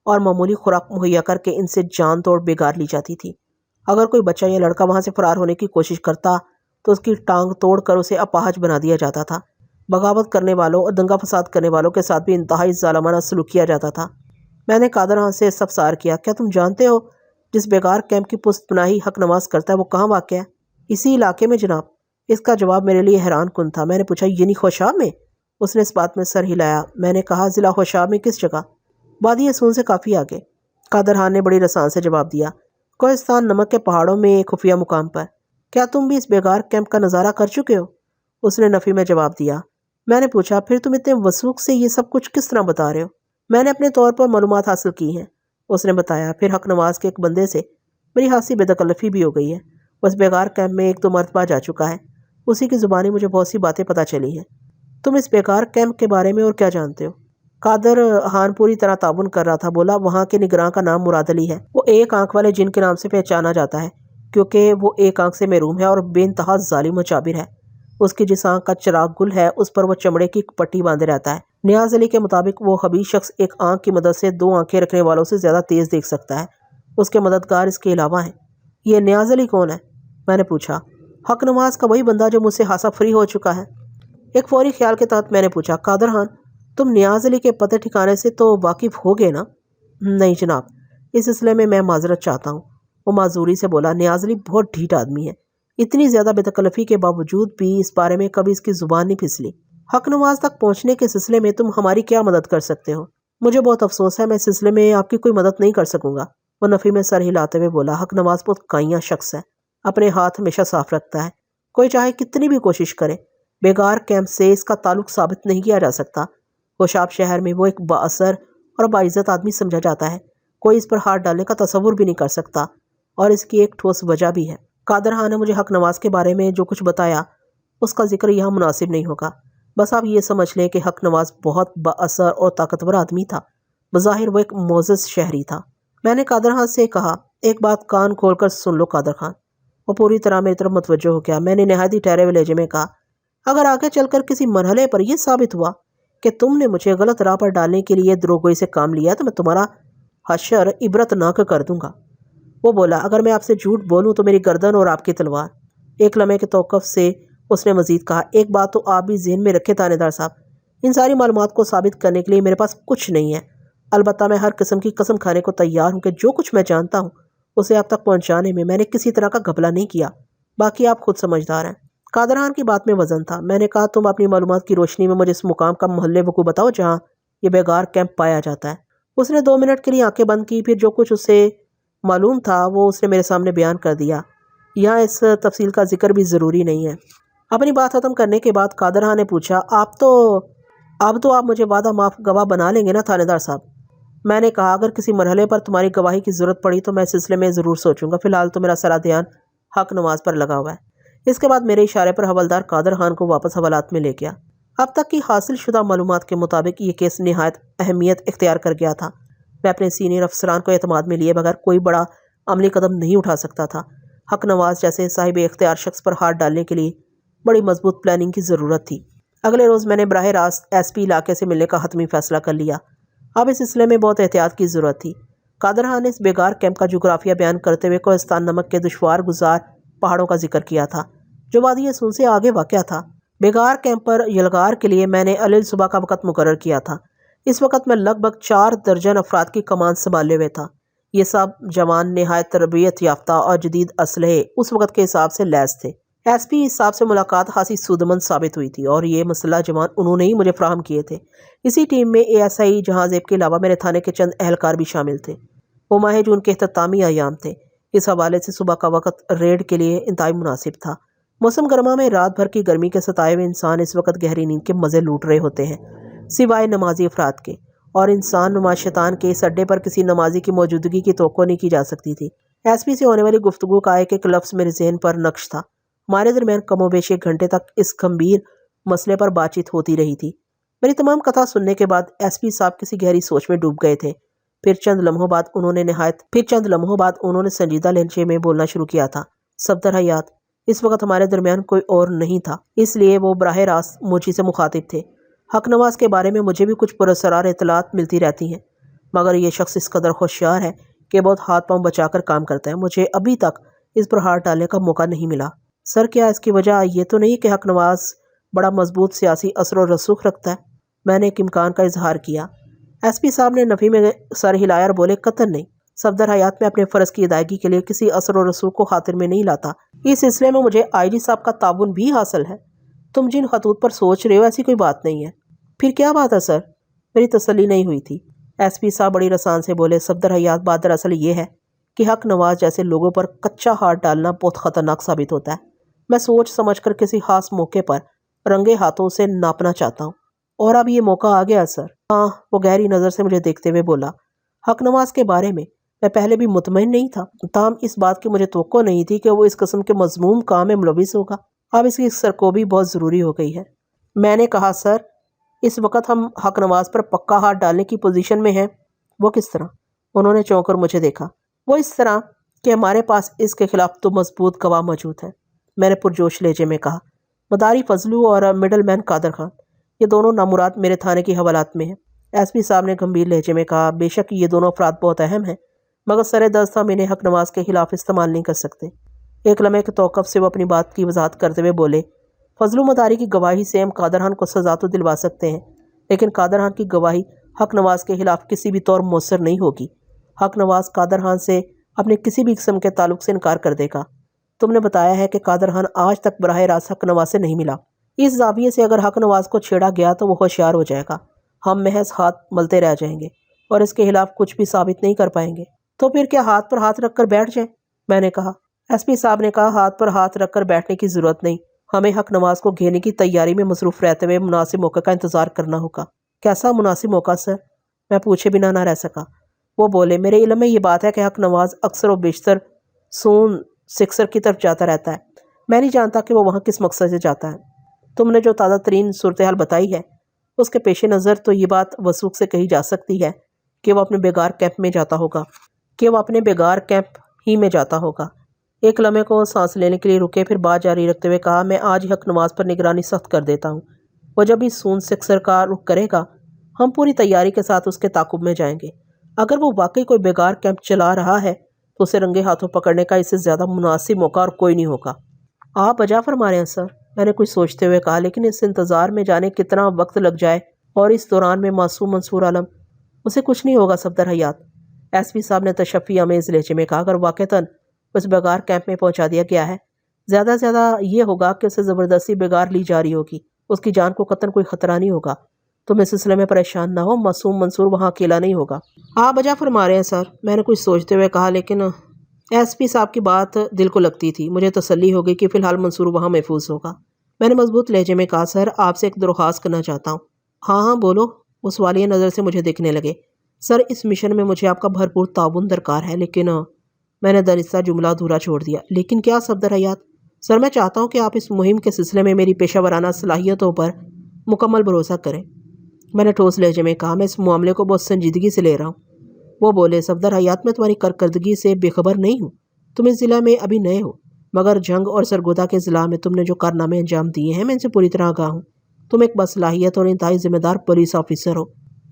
Speaker 1: اور معمولی خوراک مہیا کر کے ان سے جان توڑ بگاڑ لی جاتی تھی۔ اگر کوئی بچہ یا لڑکا وہاں سے فرار ہونے کی کوشش کرتا تو اس کی ٹانگ توڑ کر اسے اپاہج بنا دیا جاتا تھا۔ بغاوت کرنے والوں اور دنگا فساد کرنے والوں کے ساتھ بھی انتہائی ظالمانہ سلوک کیا جاتا تھا۔ میں نے قادر خان سے استفسار کیا، کیا تم جانتے ہو جس بیگار کیمپ کی پست پناہی حق نواز کرتا ہے وہ کہاں واقع ہے؟ اسی علاقے میں جناب۔ اس کا جواب میرے لیے حیران کن تھا۔ میں نے پوچھا، یعنی خوشاب میں؟ اس نے اس بات میں سر ہلایا۔ میں نے کہا ضلع ہوشاب میں کس جگہ؟ وادی سون سے کافی آگے۔ قادر خان نے بڑی رسان سے جواب دیا، کوہستان نمک کے پہاڑوں میں ایک خفیہ مقام پر۔ کیا تم بھی اس بیگار کیمپ کا نظارہ کر چکے ہو؟ اس نے نفی میں جواب دیا۔ میں نے پوچھا پھر تم اتنے وثوق سے یہ سب کچھ کس طرح بتا رہے ہو؟ میں نے اپنے طور پر معلومات حاصل کی ہیں، اس نے بتایا۔ پھر حق نواز کے ایک بندے سے میری خاصی بے تکلفی بھی ہو گئی ہے۔ وہ اس بیگار کیمپ میں 1-2 مرتبہ جا چکا ہے، اسی کی زبانی مجھے بہت سی باتیں پتہ چلی ہیں۔ تم اس بیگار کیمپ کے بارے میں اور کیا جانتے ہو؟ قادر خان پوری طرح تعاون کر رہا تھا، بولا وہاں کے نگراں کا نام مراد علی ہے۔ وہ ایک آنکھ والے جن کے نام سے پہچانا جاتا ہے کیونکہ وہ ایک آنکھ سے محروم ہے اور بے انتہا ظالم و جابر ہے۔ اس کی جس آنکھ کا چراغ گل ہے اس پر وہ چمڑے کی پٹی باندھے رہتا ہے۔ نیاز علی کے مطابق وہ خبیث شخص ایک آنکھ کی مدد سے 2 آنکھیں رکھنے والوں سے زیادہ تیز دیکھ سکتا ہے۔ اس کے مددگار اس کے علاوہ ہیں۔ یہ نیاز علی کون ہے؟ میں نے پوچھا۔ حق نواز کا وہی بندہ جو مجھ سے ہاسا فری ہو چکا ہے۔ ایک فوری خیال کے تحت میں نے پوچھا، قادر خان تم نیاز علی کے پتہ ٹھکانے سے تو واقف ہو گئے نا؟ نہیں جناب، اس سلسلے میں معذرت چاہتا ہوں، وہ معذوری سے بولا۔ نیاز علی بہت ڈھیٹ آدمی ہے، اتنی زیادہ بے تکلفی کے باوجود بھی اس بارے میں کبھی اس کی زبان نہیں پھسلی۔ حق نواز تک پہنچنے کے سلسلے میں تم ہماری کیا مدد کر سکتے ہو؟ مجھے بہت افسوس ہے، میں اس سلسلے میں آپ کی کوئی مدد نہیں کر سکوں گا، وہ نفی میں سر ہلاتے ہوئے بولا۔ حق نواز بہت کائیاں شخص ہے، اپنے ہاتھ ہمیشہ صاف رکھتا ہے، کوئی چاہے کتنی بھی کوشش کرے بیگار کیمپ سے اس کا تعلق ثابت نہیں کیا جا سکتا۔ ہوشاب شہر میں وہ ایک با اثر اور باعزت آدمی سمجھا جاتا ہے، کوئی اس پر ہاتھ ڈالنے کا تصور بھی نہیں کر سکتا، اور اس کی ایک ٹھوس وجہ بھی ہے۔ قادر خان نے مجھے حق نواز کے بارے میں جو کچھ بتایا اس کا ذکر یہاں مناسب نہیں ہوگا، بس آپ یہ سمجھ لیں کہ حق نواز بہت با اثر اور طاقتور آدمی تھا، بظاہر وہ ایک معزز شہری تھا۔ میں نے قادر خان سے کہا، ایک بات کان کھول کر سن لو قادر خان۔ وہ پوری طرح میری طرف متوجہ ہو گیا۔ میں نے نہایت ہی ٹھہرے ہوئے لہجے میں کہا، اگر آگے چل کر کسی مرحلے پر یہ ثابت ہوا کہ تم نے مجھے غلط راہ پر ڈالنے کے لیے دروغگوئی سے کام لیا تو میں تمہارا حشر عبرتناک کر دوں گا۔ وہ بولا، اگر میں آپ سے جھوٹ بولوں تو میری گردن اور آپ کی تلوار۔ ایک لمحے کے توقف سے اس نے مزید کہا، ایک بات تو آپ بھی ذہن میں رکھے تھانے دار صاحب، ان ساری معلومات کو ثابت کرنے کے لیے میرے پاس کچھ نہیں ہے، البتہ میں ہر قسم کی قسم کھانے کو تیار ہوں کہ جو کچھ میں جانتا ہوں اسے آپ تک پہنچانے میں نے کسی طرح کا گھپلہ نہیں کیا، باقی آپ خود سمجھدار ہیں۔ قادر خان کی بات میں وزن تھا۔ میں نے کہا، تم اپنی معلومات کی روشنی میں مجھے اس مقام کا محل وقوع بتاؤ جہاں یہ بیگار کیمپ پایا جاتا ہے۔ اس نے 2 منٹ کے لیے آنکھیں بند کی، پھر جو کچھ اسے معلوم تھا وہ اس نے میرے سامنے بیان کر دیا۔ یہاں اس تفصیل کا ذکر بھی ضروری نہیں ہے۔ اپنی بات ختم کرنے کے بعد قادر خان نے پوچھا، اب تو آپ مجھے وعدہ معاف گواہ بنا لیں گے نا تھانے دار صاحب؟ میں نے کہا، اگر کسی مرحلے پر تمہاری گواہی کی ضرورت پڑی تو میں اس سلسلے میں ضرور سوچوں گا، فی الحال تو میرا سارا دھیان حق نواز پر لگا ہوا ہے۔ اس کے بعد میرے اشارے پر حوالدار قادر خان کو واپس حوالات میں لے گیا۔ اب تک کی حاصل شدہ معلومات کے مطابق یہ کیس نہایت اہمیت اختیار کر گیا تھا۔ میں اپنے سینئر افسران کو اعتماد میں لیے بغیر کوئی بڑا عملی قدم نہیں اٹھا سکتا تھا۔ حق نواز جیسے صاحب اختیار شخص پر ہاتھ ڈالنے کے لیے بڑی مضبوط پلاننگ کی ضرورت تھی۔ اگلے روز میں نے براہ راست ایس پی علاقے سے ملنے کا حتمی فیصلہ کر لیا۔ اب اس سلسلے میں بہت احتیاط کی ضرورت تھی۔ قادر خان نے اس بیگار کیمپ کا جغرافیہ بیان کرتے ہوئے کوہستان نمک کے دشوار گزار پہاڑوں کا ذکر کیا تھا جو وادی سون سے آگے واقع تھا۔ بیگار کیمپ پر یلغار کے لیے میں نے علیل صبح کا وقت مقرر کیا تھا۔ اس وقت میں لگ بھگ 4 درجن افراد کی کمان سنبھالے ہوئے تھا۔ یہ سب جوان نہایت تربیت یافتہ اور جدید اسلحے اس وقت کے حساب سے لیس تھے۔ ایس پی صاحب سے ملاقات خاصی سودمند ثابت ہوئی تھی اور یہ مسلح جوان انہوں نے ہی مجھے فراہم کیے تھے۔ اسی ٹیم میں ASI جہاں زیب کے علاوہ میرے تھانے کے چند اہلکار بھی شامل تھے۔ وہ ماہ جون کے اختتامی ایام تھے، اس حوالے سے صبح کا وقت ریڈ کے لیے انتہائی مناسب تھا۔ موسم گرما میں رات بھر کی گرمی کے ستائے ہوئے انسان اس وقت گہری نیند کے مزے لوٹ رہے ہوتے ہیں، سوائے نمازی افراد کے، اور انسان نما شیطان کے اس اڈے پر کسی نمازی کی موجودگی کی توقع نہیں کی جا سکتی تھی۔ ایس پی سے ہونے والی گفتگو کا ایک لفظ میرے ذہن پر نقش تھا۔ ہمارے درمیان کم و بیش 1 گھنٹے تک اس گمبھیر مسئلے پر بات چیت ہوتی رہی تھی۔ میری تمام کتھا سننے کے بعد ایس پی صاحب کسی گہری سوچ میں ڈوب گئے تھے۔ پھر چند لمحوں بعد انہوں نے سنجیدہ لہجے میں بولنا شروع کیا تھا۔ صفدر حیات، اس وقت ہمارے درمیان کوئی اور نہیں تھا، اس لیے وہ براہ راست مجھے سے مخاطب تھے۔ حق نواز کے بارے میں مجھے بھی کچھ پراسرار اطلاعات ملتی رہتی ہیں، مگر یہ شخص اس قدر ہوشیار ہے کہ بہت ہاتھ پاؤں بچا کر کام کرتا ہے۔ مجھے ابھی تک اس پر ہاتھ ڈالنے کا موقع نہیں ملا۔ سر، کیا اس کی وجہ یہ تو نہیں کہ حق نواز بڑا مضبوط سیاسی اثر و رسوخ رکھتا ہے؟ میں نے ایک امکان کا اظہار کیا۔ ایس پی صاحب نے نفی میں سر ہلایا اور بولے، قطعاً نہیں۔ صفدر حیات میں اپنے فرض کی ادائیگی کے لیے کسی اثر و رسوخ کو خاطر میں نہیں لاتا۔ اس سلسلے میں مجھے IG صاحب کا تعاون بھی حاصل ہے۔ تم جن خطوط پر سوچ رہے ہو ایسی کوئی بات نہیں ہے۔ پھر کیا بات ہے سر؟ میری تسلی نہیں ہوئی تھی۔ ایس پی صاحب بڑی رسان سے بولے، صفدر حیات، بات دراصل یہ ہے کہ حق نواز جیسے لوگوں پر کچا ہاتھ ڈالنا بہت خطرناک ثابت ہوتا ہے۔ میں سوچ سمجھ کر کسی خاص موقع پر رنگے ہاتھوں سے ناپنا چاہتا ہوں، اور اب یہ موقع آ گیا سر۔ ہاں، وہ گہری نظر سے مجھے دیکھتے ہوئے بولا۔ حق نواز کے بارے میں پہلے بھی مطمئن نہیں تھا، تاہم اس بات کی مجھے توقع نہیں تھی کہ وہ اس قسم کے مذموم کام میں ملوث ہوگا۔ اب اس کی سرکوبی بہت ضروری ہو گئی ہے۔ میں نے کہا، سر اس وقت ہم حق نواز پر پکا ہاتھ ڈالنے کی پوزیشن میں ہیں۔ وہ کس طرح؟ انہوں نے چونک کر مجھے دیکھا۔ وہ اس طرح کہ ہمارے پاس اس کے خلاف تو مضبوط گواہ موجود ہیں، میں نے پرجوش لہجے میں کہا۔ مداری فضلو اور مڈل مین قادر خان، یہ دونوں نامراد میرے تھانے کی حوالات میں ہیں۔ ایس پی صاحب نے گمبھیر لہجے میں کہا، بے شک یہ دونوں افراد بہت اہم ہیں، مگر سر دست ہم انہیں حق نواز کے خلاف استعمال نہیں کر سکتے۔ ایک لمحے کے توقف سے وہ اپنی بات کی وضاحت کرتے ہوئے بولے، فضلو مداری کی گواہی سے ہم قادر خان کو سزا تو دلوا سکتے ہیں، لیکن قادر خان کی گواہی حق نواز کے خلاف کسی بھی طور مؤثر نہیں ہوگی۔ حق نواز قادر خان سے اپنے کسی بھی قسم کے تعلق سے انکار کر دے گا۔ تم نے بتایا ہے کہ قادر خان آج تک براہ راست حق نواز سے نہیں ملا۔ اس زاویے سے اگر حق نواز کو چھیڑا گیا تو وہ ہوشیار ہو جائے گا، ہم محض ہاتھ ملتے رہ جائیں گے اور اس کے خلاف کچھ بھی ثابت نہیں کر پائیں گے۔ تو پھر کیا ہاتھ پر ہاتھ رکھ کر بیٹھ جائیں؟ میں نے کہا۔ ایس پی صاحب نے کہا، ہاتھ پر ہاتھ رکھ کر بیٹھنے کی ضرورت نہیں، ہمیں حق نواز کو گھیرنے کی تیاری میں مصروف رہتے ہوئے مناسب موقع کا انتظار کرنا ہوگا۔ کیسا مناسب موقع سر؟ میں پوچھے بنا نہ رہ سکا۔ وہ بولے، میرے علم میں یہ بات ہے کہ حق نواز اکثر و بیشتر سون سکسر کی طرف جاتا رہتا ہے۔ میں نہیں جانتا کہ وہ وہاں کس مقصد سے جاتا ہے۔ تم نے جو تازہ ترین صورتحال بتائی ہے، اس کے پیش نظر تو یہ بات وثوق سے کہی جا سکتی ہے کہ وہ اپنے بیگار کیمپ ہی میں جاتا ہوگا۔ ایک لمحے کو سانس لینے کے لیے رکے، پھر بات جاری رکھتے ہوئے کہا، میں آج حق نواز پر نگرانی سخت کر دیتا ہوں۔ وہ جب بھی سون سکسر کا رخ کرے گا، ہم پوری تیاری کے ساتھ اس کے تعاقب میں جائیں گے۔ اگر وہ واقعی کوئی بیگار کیمپ چلا رہا ہے تو اسے رنگے ہاتھوں پکڑنے کا اس سے زیادہ مناسب موقع اور کوئی نہیں ہوگا۔ آپ بجا فرما رہے ہیں سر، میں نے کچھ سوچتے ہوئے کہا، لیکن اس انتظار میں جانے کتنا وقت لگ جائے، اور اس دوران میں معصوم منصور عالم، اسے کچھ نہیں ہوگا صفدر حیات۔ ایس پی صاحب نے تشفی آمیز لہجے میں کہا، اگر واقعتاً اس بیگار کیمپ میں پہنچا دیا گیا ہے، زیادہ زیادہ یہ ہوگا کہ اسے زبردستی بیگار لی جا رہی ہوگی، اس کی جان کو قطعاً کوئی خطرہ نہیں ہوگا۔ تم اس سلسلے میں پریشان نہ ہو، معصوم منصور وہاں اکیلا نہیں ہوگا۔ آپ بجا فرما رہے ہیں سر، میں نے کچھ سوچتے ہوئے کہا، لیکن ایس پی صاحب کی بات دل کو لگتی تھی۔ مجھے تسلی ہو گئی کہ فی الحال منصور وہاں محفوظ ہوگا۔ میں نے مضبوط لہجے میں کہا، سر آپ سے ایک درخواست کرنا چاہتا ہوں۔ ہاں بولو، وہ سوالیہ نظر سے مجھے دیکھنے لگے۔ سر اس مشن میں مجھے آپ کا بھرپور تعاون درکار ہے، لیکن میں نے دانستہ جملہ ادھورا چھوڑ دیا۔ لیکن کیا صفدر حیات؟ سر میں چاہتا ہوں کہ آپ اس مہم کے سلسلے میں میری پیشہ ورانہ صلاحیتوں پر مکمل بھروسہ کریں۔ میں نے ٹھوس لہجے میں کہا، میں اس معاملے کو بہت سنجیدگی سے لے رہا ہوں۔ وہ بولے، صفدر حیات میں تمہاری کارکردگی سے بے خبر نہیں ہوں، تم اس ضلع میں ابھی نئے ہو، مگر جنگ اور سرگودا کے ضلع میں تم نے جو کارنامے انجام دیے ہیں، میں ان سے پوری طرح آگاہ ہوں۔ تم ایک باصلاحیت اور انتہائی ذمہ دار پولیس آفیسر ہو،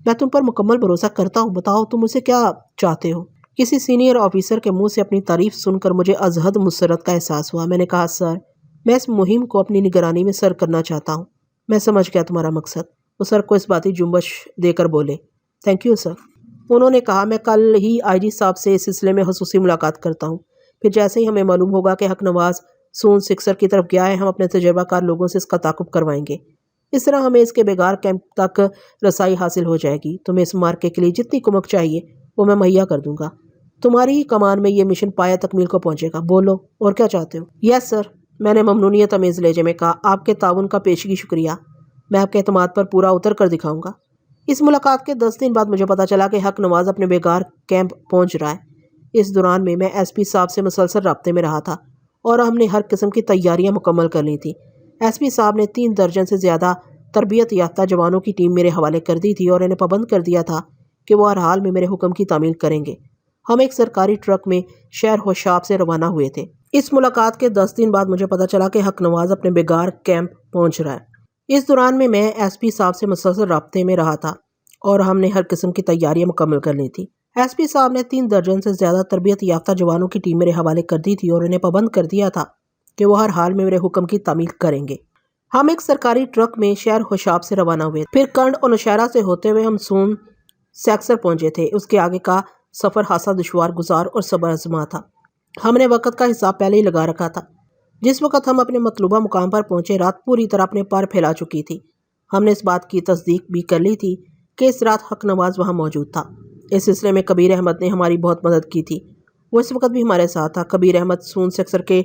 Speaker 1: میں تم پر مکمل بھروسہ کرتا ہوں۔ بتاؤ تم مجھ سے کیا چاہتے ہو؟ کسی سینئر آفیسر کے منہ سے اپنی تعریف سن کر مجھے از حد مسرت کا احساس ہوا۔ میں نے کہا، سر میں اس مہم کو اپنی نگرانی میں سر کرنا چاہتا ہوں۔ میں سمجھ گیا تمہارا مقصد۔ وہ سر کو اس باتی جنبش دے کر بولے، تھینک یو سر۔ انہوں نے کہا، میں کل ہی آئی جی صاحب سے اس سلسلے میں خصوصی ملاقات کرتا ہوں، پھر جیسے ہی ہمیں معلوم ہوگا کہ حق نواز سون سکسر کی طرف گیا ہے، ہم اپنے تجربہ کار لوگوں سے اس کا تعاقب کروائیں گے۔ اس طرح ہمیں اس کے بیگار کیمپ تک رسائی حاصل ہو جائے گی۔ تمہیں اس مارکے کے لیے جتنی کمک چاہیے وہ میں مہیا کر دوں گا۔ تمہاری ہی کمان میں یہ مشن پایا تکمیل کو پہنچے گا۔ بولو اور کیا چاہتے ہو؟ یس سر، میں نے ممنونیت امیز لہجے میں کہا، آپ کے تعاون کا پیشگی شکریہ، میں آپ کے اعتماد پر پورا اتر کر دکھاؤں گا۔ اس ملاقات کے 10 دن بعد مجھے پتا چلا کہ حق نواز اپنے بیگار کیمپ پہنچ رہا ہے۔ اس دوران میں ایس پی صاحب سے مسلسل رابطے میں رہا تھا اور ہم نے ہر قسم کی تیاریاں مکمل کر لی تھیں۔ ایس پی صاحب نے 3 درجن سے زیادہ تربیت یافتہ جوانوں کی ٹیم میرے حوالے کر دی تھی اور انہیں پابند کر دیا تھا کہ وہ ہر حال میں میرے حکم کی تعمیل کریں گے۔ ہم ایک سرکاری ٹرک میں شہر ہوشاب سے روانہ ہوئے تھے۔ اس ملاقات کے 10 دن بعد مجھے پتا چلا کہ حق نواز اپنے بیگار کیمپ پہنچ رہا ہے۔ اس دوران میں ایس پی صاحب سے مسلسل رابطے میں رہا تھا اور ہم نے ہر قسم کی تیاریاں مکمل کر لی تھی۔ ایس پی صاحب نے 3 درجن سے زیادہ تربیت یافتہ جوانوں کی ٹیم میرے حوالے کر دی تھی اور انہیں پابند کر دیا تھا کہ وہ ہر حال میں میرے حکم کی تعمیل کریں گے۔ ہم ایک سرکاری ٹرک میں شہر ہوشاب سے روانہ ہوئے، پھر کنڈ اور نوشہرہ سے ہوتے ہوئے ہم سون سیکسر پہنچے تھے۔ اس کے آگے کا سفر خاصا دشوار گزار اور صبر آزما تھا۔ ہم نے وقت کا حساب پہلے ہی لگا رکھا تھا۔ جس وقت ہم اپنے مطلوبہ مقام پر پہنچے، رات پوری طرح اپنے پر پھیلا چکی تھی۔ ہم نے اس بات کی تصدیق بھی کر لی تھی کہ اس رات حق نواز وہاں موجود تھا۔ اس سلسلے میں کبیر احمد نے ہماری بہت مدد کی تھی۔ وہ اس وقت بھی ہمارے ساتھ تھا۔ کبیر احمد سون سیکٹر کے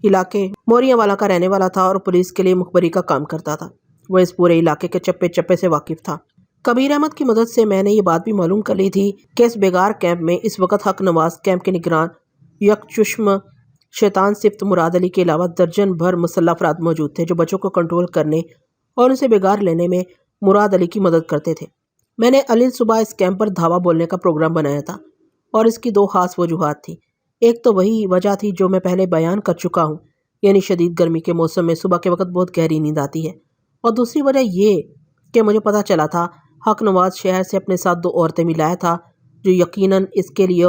Speaker 1: علاقے موریاں والا کا رہنے والا تھا اور پولیس کے لیے مخبری کا کام کرتا تھا۔ وہ اس پورے علاقے کے چپے چپے سے واقف تھا۔ کبیر احمد کی مدد سے میں نے یہ بات بھی معلوم کر لی تھی کہ اس بیگار کیمپ میں اس وقت حق نواز کیمپ کے نگران یک چشم شیطان صفت مراد علی کے علاوہ درجن بھر مسلح افراد موجود تھے جو بچوں کو کنٹرول کرنے اور ان سے بیگار لینے میں مراد علی کی مدد کرتے تھے۔ میں نے علیل صبح اس کیمپ پر دھاوا بولنے کا پروگرام بنایا تھا اور اس کی دو خاص وجوہات تھیں۔ ایک تو وہی وجہ تھی جو میں پہلے بیان کر چکا ہوں، یعنی شدید گرمی کے موسم میں صبح کے وقت بہت گہری نیند آتی ہے، اور دوسری وجہ یہ کہ مجھے پتہ چلا تھا حق نواز شہر سے اپنے ساتھ 2 عورتیں بھی لایا تھا جو یقیناً اس کے لیے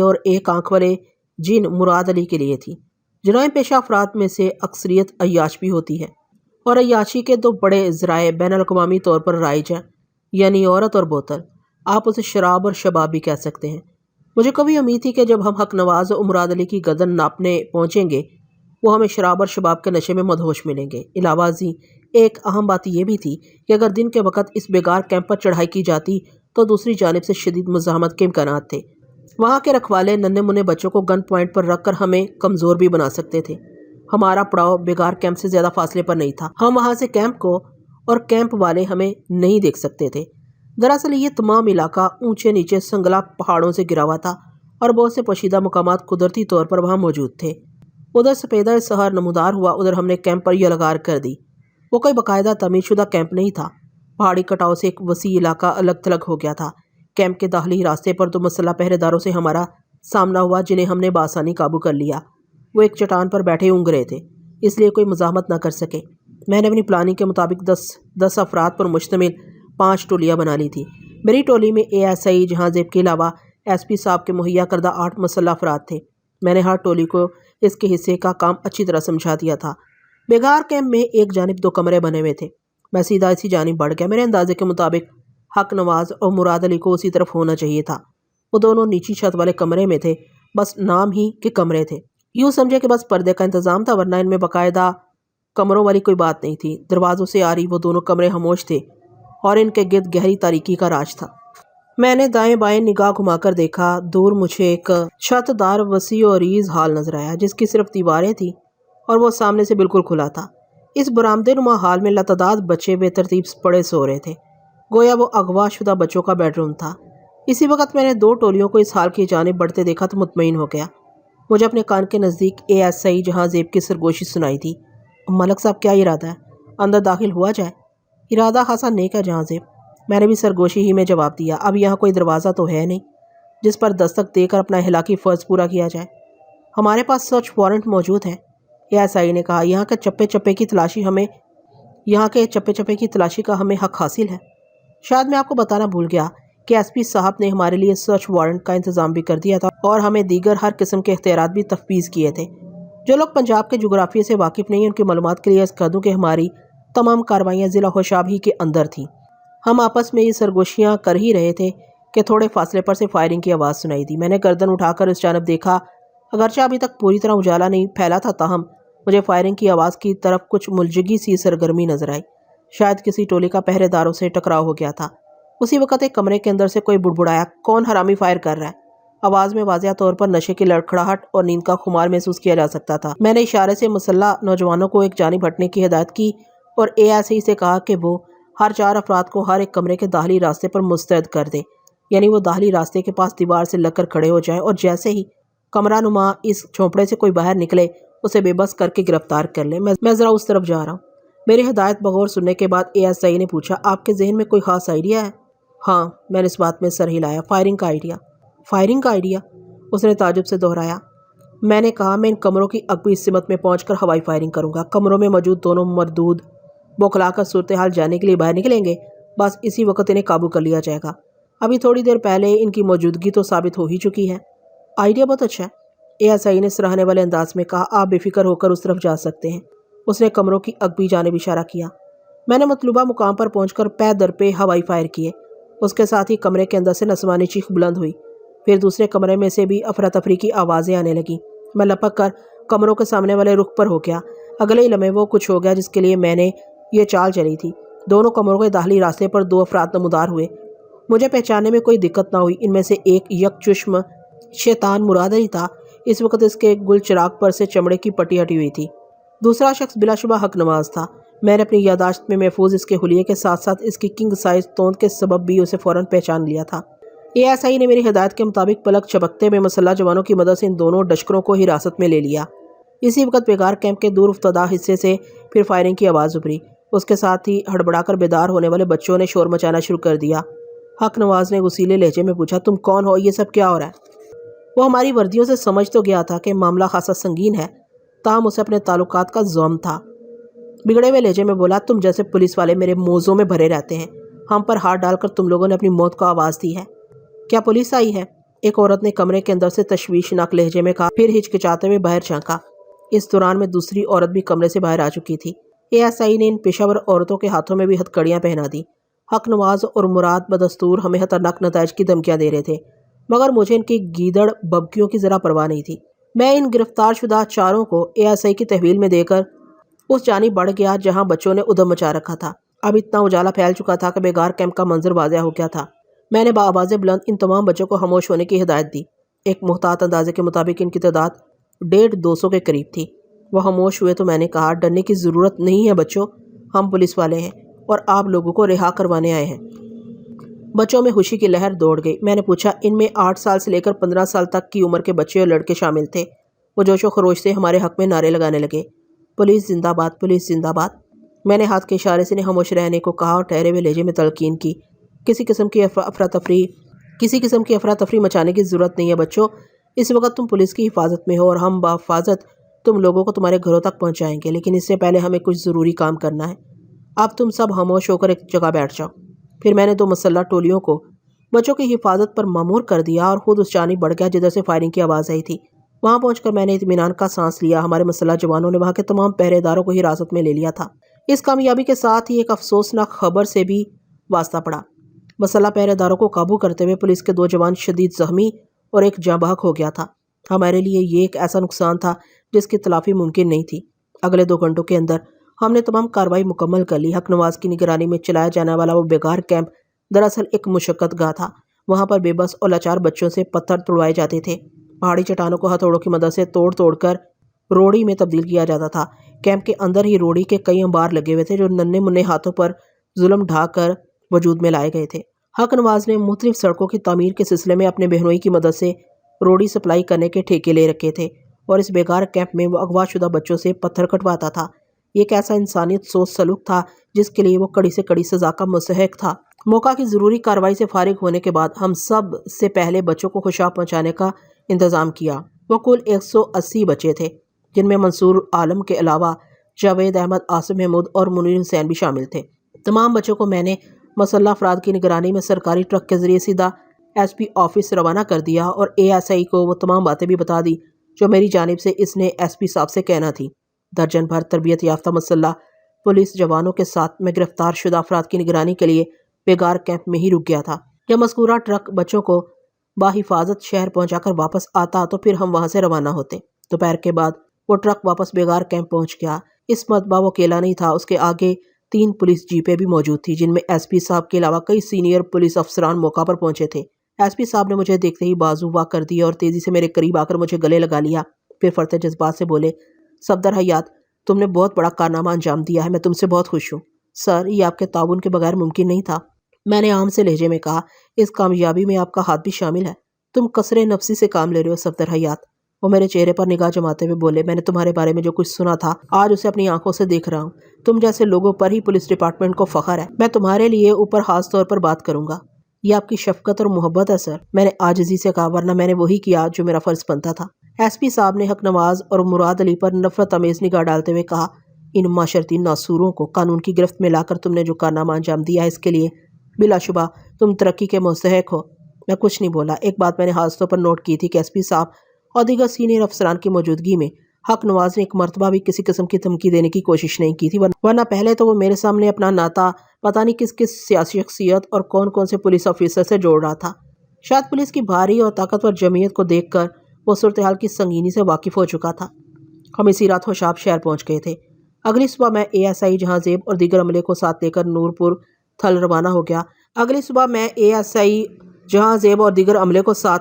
Speaker 1: اور ایک آنکھ والے جن مراد علی کے لیے تھی۔ جرائم پیشہ افراد میں سے اکثریت عیاش بھی ہوتی ہے اور عیاشی کے 2 بڑے ذرائع بین الاقوامی طور پر رائج ہیں، یعنی عورت اور بوتل۔ آپ اسے شراب اور شباب بھی کہہ سکتے ہیں۔ مجھے کبھی امید تھی کہ جب ہم حق نواز اور مراد علی کی گردن ناپنے پہنچیں گے وہ ہمیں شراب اور شباب کے نشے میں مدہوش ملیں گے۔ علاوہ ازیں ایک اہم بات یہ بھی تھی کہ اگر دن کے وقت اس بیگار کیمپ پر چڑھائی کی جاتی تو دوسری جانب سے شدید مزاحمت کے امکانات تھے۔ وہاں کے رکھوالے ننھے منھے بچوں کو گن پوائنٹ پر رکھ کر ہمیں کمزور بھی بنا سکتے تھے۔ ہمارا پڑاؤ بیگار کیمپ سے زیادہ فاصلے پر نہیں تھا۔ ہم وہاں سے کیمپ کو اور کیمپ والے ہمیں نہیں دیکھ سکتے تھے۔ دراصل یہ تمام علاقہ اونچے نیچے سنگلا پہاڑوں سے گرا ہوا تھا اور بہت سے پوشیدہ مقامات قدرتی طور پر وہاں موجود تھے۔ ادھر سپیدہ سحر نمودار ہوا، ادھر ہم نے کیمپ پر یلغار کر دی۔ وہ کوئی باقاعدہ تعمیر شدہ کیمپ نہیں تھا۔ پہاڑی کٹاؤ سے ایک وسیع علاقہ الگ تھلگ ہو گیا تھا۔ کیمپ کے داخلی راستے پر 2 مسلح پہرے داروں سے ہمارا سامنا ہوا جنہیں ہم نے بآسانی قابو کر لیا۔ وہ ایک چٹان پر بیٹھے اونگ رہے تھے، اس لیے کوئی مزاحمت نہ کر سکے۔ میں نے اپنی پلاننگ کے مطابق 10 افراد پر مشتمل 5 ٹولیاں بنا لی تھی۔ میری ٹولی میں ASI جہاں زیب کے علاوہ SP صاحب کے مہیا کردہ 8 مسلح افراد تھے۔ میں نے ہر ٹولی کو اس کے حصے کا کام اچھی طرح سمجھا دیا تھا۔ بیگار کیمپ میں ایک جانب 2 کمرے بنے ہوئے تھے۔ میں سیدھا اسی جانب بڑھ گیا۔ میرے اندازے کے مطابق حق نواز اور مراد علی کو اسی طرف ہونا چاہیے تھا۔ وہ دونوں نیچی چھت والے کمرے میں تھے، بس نام ہی کے کمرے تھے۔ یوں سمجھے کہ بس پردے کا انتظام تھا، ورنہ ان میں باقاعدہ کمروں والی کوئی بات نہیں تھی۔ دروازوں سے آ رہی وہ دونوں کمرے خاموش تھے اور ان کے گرد گہری تاریکی کا راج تھا۔ میں نے دائیں بائیں نگاہ گھما کر دیکھا۔ دور مجھے ایک چھت دار وسیع و عریض ہال نظر آیا جس کی صرف دیواریں تھیں اور وہ سامنے سے بالکل کھلا تھا۔ اس برآمدے نما ہال میں لاتعداد بچے بے ترتیب پڑے سو رہے تھے، گویا وہ اغوا شدہ بچوں کا بیڈ روم تھا۔ اسی وقت میں نے 2 ٹولیوں کو اس ہال کی جانب بڑھتے دیکھا تو مطمئن ہو گیا۔ مجھے اپنے کان کے نزدیک ASI جہاں زیب کی سرگوشی سنائی تھی۔ ملک صاحب کیا ارادہ ہے؟ اندر داخل ہوا جائے؟ ارادہ خاصا نیک ہے جہاں زیب، میں نے بھی سرگوشی ہی میں جواب دیا۔ اب یہاں کوئی دروازہ تو ہے نہیں جس پر دستک دے کر اپنا اخلاقی فرض پورا کیا جائے؟ ہمارے پاس سرچ وارنٹ موجود ہے، ASI نے کہا۔ یہاں کے چپے چپے کی تلاشی کا ہمیں حق حاصل ہے۔ شاید میں آپ کو بتانا بھول گیا کہ SP صاحب نے ہمارے لیے سرچ وارنٹ کا انتظام بھی کر دیا تھا اور ہمیں دیگر ہر قسم کے اختیارات بھی تفویض کیے تھے۔ جو لوگ پنجاب کے جغرافیے سے واقف نہیں ہیں ان کی معلومات کے لیے عرض کر دوں کہ ہماری تمام کارروائیاں ضلع ہوشاب ہی کے اندر تھیں۔ ہم آپس میں یہ سرگوشیاں کر ہی رہے تھے کہ تھوڑے فاصلے پر سے فائرنگ کی آواز سنائی دی۔ میں نے گردن اٹھا کر اس جانب دیکھا، اگرچہ ابھی تک پوری طرح اجالا نہیں پھیلا تھا، تاہم مجھے فائرنگ کی آواز کی طرف کچھ ملجگی سی سرگرمی نظر آئی۔ شاید کسی ٹولی کا پہرے داروں سے ٹکراؤ ہو گیا تھا۔ اسی وقت ایک کمرے کے اندر سے کوئی بڑبڑایا، کون حرامی فائر کر رہا ہے؟ آواز میں واضح طور پر نشے کی لڑکھڑاہٹ اور نیند کا خمار محسوس کیا جا سکتا تھا۔ میں نے اشارے سے مسلح نوجوانوں کو ایک جانب ہٹنے کی ہدایت کی اور ASI سے کہا کہ وہ ہر 4 افراد کو ہر ایک کمرے کے داخلی راستے پر مستعد کر دے، یعنی وہ داخلی راستے کے پاس دیوار سے لگ کر کھڑے ہو جائیں اور جیسے ہی کمرہ نما اس جھونپڑے سے کوئی باہر نکلے اسے بے بس کر کے گرفتار کر لیں۔ میں ذرا اس طرف جا رہا ہوں۔ میری ہدایت بغور سننے کے بعد ASI نے پوچھا، آپ کے ذہن میں کوئی خاص آئیڈیا ہے؟ ہاں، میں نے اس بات میں سر ہلایا۔ فائرنگ کا آئیڈیا؟ فائرنگ کا آئیڈیا؟ اس نے تعجب سے دہرایا۔ میں نے کہا، میں ان کمروں کی عقبی سمت میں پہنچ کر ہوائی فائرنگ کروں گا۔ کمروں میں موجود دونوں مردود بوکھلا کر صورتحال جاننے کے لیے باہر نکلیں گے، بس اسی وقت انہیں قابو کر لیا جائے گا۔ ابھی تھوڑی دیر پہلے ان کی موجودگی تو ثابت ہو ہی چکی ہے۔ آئیڈیا بہت اچھا ہے، ASI نے سراہنے والے انداز میں کہا۔ آپ بے فکر ہو کر اس طرف جا سکتے ہیں۔ اس نے کمروں کی عقبی جانب اشارہ کیا۔ میں نے مطلوبہ مقام پر پہنچ کر پے در پہ ہوائی فائر کیے۔ اس کے ساتھ ہی کمرے کے اندر سے نسوانی چیخ بلند ہوئی، پھر دوسرے کمرے میں سے بھی افراتفری کی آوازیں آنے لگیں۔ میں لپک کر کمروں کے سامنے والے رخ پر ہو گیا۔ اگلے ہی لمحے وہ کچھ ہو گیا جس کے لیے میں نے یہ چال چلی تھی۔ دونوں کمروں کے داخلی راستے پر 2 افراد نمودار ہوئے۔ مجھے پہچاننے میں کوئی دقت نہ ہوئی۔ ان میں سے ایک یک چشم شیطان مراد علی تھا۔ اس وقت اس کے گل چراغ پر سے چمڑے کی پٹی ہٹی ہوئی تھی۔ دوسرا شخص بلا شبہ حق نواز تھا۔ میں نے اپنی یادداشت میں محفوظ اس کے حلیے کے ساتھ ساتھ اس کی کنگ سائز توند کے سبب بھی اسے فوراً پہچان لیا تھا۔ ASI نے میری ہدایت کے مطابق پلک جھپکتے میں مسلح جوانوں کی مدد سے ان دونوں ڈشکروں کو حراست میں لے لیا۔ اسی وقت بیگار کیمپ کے دور افتادہ حصے سے پھر فائرنگ کی آواز ابھری۔ اس کے ساتھ ہی ہڑبڑا کر بیدار ہونے والے بچوں نے شور مچانا شروع کر دیا۔ حق نواز نے غصیلے لہجے میں پوچھا، تم کون ہو؟ یہ سب کیا ہو رہا ہے؟ وہ ہماری وردیوں سے سمجھ تو گیا تھا کہ معاملہ خاصا سنگین ہے، تاہم اسے اپنے تعلقات کا زوم تھا۔ بگڑے ہوئے لہجے میں بولا، تم جیسے پولیس والے میرے موزوں میں بھرے رہتے ہیں۔ ہم پر ہاتھ ڈال کر تم لوگوں نے اپنی موت کو آواز دی ہے۔ کیا پولیس آئی ہے؟ ایک عورت نے کمرے کے اندر سے تشویشناک لہجے میں کہا، پھر ہچکچاتے ہوئے باہر جھانکا۔ اس دوران میں دوسری عورت بھی کمرے سے باہر آ چکی تھی۔ ASI نے ان پیشہ ور عورتوں کے ہاتھوں میں بھی ہتھکڑیاں پہنا دی۔ حق نواز اور مراد بدستور ہمیں خطرناک نتائج کی دھمکیاں دے رہے تھے، مگر مجھے ان کی گیدڑ ببکیوں کی ذرا پرواہ نہیں تھی۔ میں ان گرفتار شدہ چاروں کو ASI کی تحویل میں دے کر اس جانب بڑھ گیا جہاں بچوں نے ادھم مچا رکھا تھا۔ اب اتنا اجالا پھیل چکا تھا کہ بیگار کیمپ کا منظر واضح ہو گیا تھا۔ میں نے بآواز بلند ان تمام بچوں کو خاموش ہونے کی ہدایت دی۔ ایک محتاط اندازے کے مطابق ان کی تعداد 150-200 کے قریب تھی۔ وہ خاموش ہوئے تو میں نے کہا، ڈرنے کی ضرورت نہیں ہے بچوں، ہم پولیس والے ہیں اور آپ لوگوں کو رہا کروانے آئے ہیں۔ بچوں میں خوشی کی لہر دوڑ گئی۔ میں نے پوچھا، ان میں 8 سال سے لے کر 15 سال تک کی عمر کے بچے اور لڑکے شامل تھے۔ وہ جوش و خروش سے ہمارے حق میں نعرے لگانے لگے، پولیس زندہ باد، پولیس زندہ باد۔ میں نے ہاتھ کے اشارے سے انہیں خاموش رہنے کو کہا اور ٹھہرے ہوئے لہجے میں تلقین کی، کسی قسم کی افراتفری مچانے کی ضرورت نہیں ہے بچوں۔ اس وقت تم پولیس کی حفاظت میں ہو اور ہم بحفاظت تم لوگوں کو تمہارے گھروں تک پہنچائیں گے، لیکن اس سے پہلے ہمیں کچھ ضروری کام کرنا ہے۔ اب تم سب خاموش ہو کر ایک جگہ بیٹھ جاؤ۔ پھر میں نے 2 مسلح ٹولیوں کو بچوں کی حفاظت پر مامور کر دیا اور خود اس جانب بڑھ گیا جدھر سے فائرنگ کی آواز آئی تھی۔ وہاں پہنچ کر میں نے اطمینان کا سانس لیا۔ ہمارے مسلح جوانوں نے وہاں کے تمام پہرے داروں کو حراست میں لے لیا تھا۔ اس کامیابی کے ساتھ ہی ایک افسوسناک خبر سے بھی واسطہ پڑا۔ مسلح پہرے داروں کو قابو کرتے ہوئے پولیس کے 2 جوان شدید زخمی اور ایک جاں بحق ہو گیا تھا۔ ہمارے لیے یہ ایک ایسا نقصان تھا جس کی تلافی ممکن نہیں تھی۔ اگلے 2 گھنٹوں کے اندر ہم نے تمام کارروائی مکمل کر لی۔ حق نواز کی نگرانی میں چلایا جانے والا وہ بیگار کیمپ دراصل ایک مشقت گاہ تھا۔ وہاں پر بے بس اور لاچار بچوں سے پتھر توڑوائے جاتے تھے۔ پہاڑی چٹانوں کو ہتھوڑوں کی مدد سے توڑ کر روڑی میں تبدیل کیا جاتا تھا۔ کیمپ کے اندر ہی روڑی کے کئی انبار لگے ہوئے تھے جو ننھے منھے ہاتھوں پر ظلم ڈھا کر وجود میں لائے گئے تھے۔ حق نواز نے مختلف سڑکوں کی تعمیر کے سلسلے میں اپنے بہنوئی کی مدد سے روڑی سپلائی کرنے کے ٹھیکے لے رکھے تھے اور اس بیگار کیمپ میں وہ اغوا شدہ بچوں سے پتھر کٹواتا تھا۔ یہ ایک ایسا انسانیت سوچ سلوک تھا جس کے لیے وہ کڑی سے کڑی سزا کا مستحق تھا۔ موقع کی ضروری کارروائی سے فارغ ہونے کے بعد ہم سب سے پہلے بچوں کو خوشاب پہنچانے کا انتظام کیا۔ وہ کل 180 بچے تھے، جن میں منصور عالم کے علاوہ جاوید احمد، آصف محمود اور منیر حسین بھی شامل تھے۔ تمام بچوں کو میں نے مسلح افراد کی نگرانی میں سرکاری ٹرک کے ذریعے سیدھا SP آفس روانہ کر دیا اور ASI کو وہ تمام باتیں بھی بتا دی جو میری جانب سے اس نے SP صاحب سے کہنا تھی۔ درجن بھر تربیت یافتہ مسلح پولیس جوانوں کے ساتھ میں گرفتار شدہ افراد کی نگرانی کے لیے بیگار کیمپ میں ہی رک گیا تھا۔ جب مذکورہ ٹرک بچوں کو باحفاظت شہر پہنچا کر واپس آتا تو پھر ہم وہاں سے روانہ ہوتے۔ دوپہر کے بعد وہ ٹرک واپس بیگار کیمپ پہنچ گیا۔ اس مرتبہ وہ اکیلا نہیں تھا، اس کے آگے 3 پولیس جیپیں بھی موجود تھیں جن میں SP صاحب کے علاوہ کئی سینئر پولیس افسران موقع پر پہنچے تھے۔ SP صاحب نے مجھے دیکھتے ہی بازو واہ کر دیا اور تیزی سے میرے قریب آ کر مجھے گلے لگا لیا۔ پھر فرتے جذبات سے بولے، صفدر حیات، تم نے بہت بڑا کارنامہ انجام دیا ہے، میں تم سے بہت خوش ہوں۔ سر، یہ آپ کے تعاون کے بغیر ممکن نہیں تھا۔ میں نے عام سے لہجے میں کہا، اس کامیابی میں آپ کا ہاتھ بھی شامل ہے۔ تم کثرِ نفسی سے کام لے رہے ہو صفدر حیات۔ وہ میرے چہرے پر نگاہ جماتے ہوئے بولے، میں نے تمہارے بارے میں جو کچھ سنا تھا آج اسے اپنی آنکھوں سے دیکھ رہا ہوں۔ تم جیسے لوگوں پر ہی پولیس ڈپارٹمنٹ کو فخر ہے۔ میں تمہارے لیے اوپر خاص طور پر بات کروں گا۔ یہ آپ کی شفقت اور محبت ہے سر، میں نے عاجزی سے کہا، ورنہ میں نے وہی کیا جو میرا فرض بنتا تھا۔ SP صاحب نے حق نواز اور مراد علی پر نفرت آمیز نگاہ ڈالتے ہوئے کہا، ان معاشرتی ناسوروں کو قانون کی گرفت میں لا کر تم نے جو کارنامہ انجام دیا ہے اس کے لیے بلا شبہ تم ترقی کے مستحق ہو۔ میں کچھ نہیں بولا۔ ایک بات میں نے خاص طور پر نوٹ کی تھی کہ SP صاحب اور دیگر سینئر افسران کی موجودگی میں حق نواز نے ایک مرتبہ بھی کسی قسم کی دھمکی دینے کی کوشش نہیں کی تھی، ورنہ پہلے تو وہ میرے سامنے اپنا ناطہ پتہ نہیں کس کس سیاسی شخصیت اور کون سے پولیس آفیسر سے جوڑ رہا تھا۔ شاید پولیس کی بھاری اور طاقتور جمعیت کو دیکھ کر وہ صورتحال کی سنگینی سے واقف ہو چکا تھا۔ ہم اسی رات خوشاب شہر پہنچ گئے تھے۔ اگلی صبح میں ASI جہاں زیب اور دیگر عملے کو ساتھ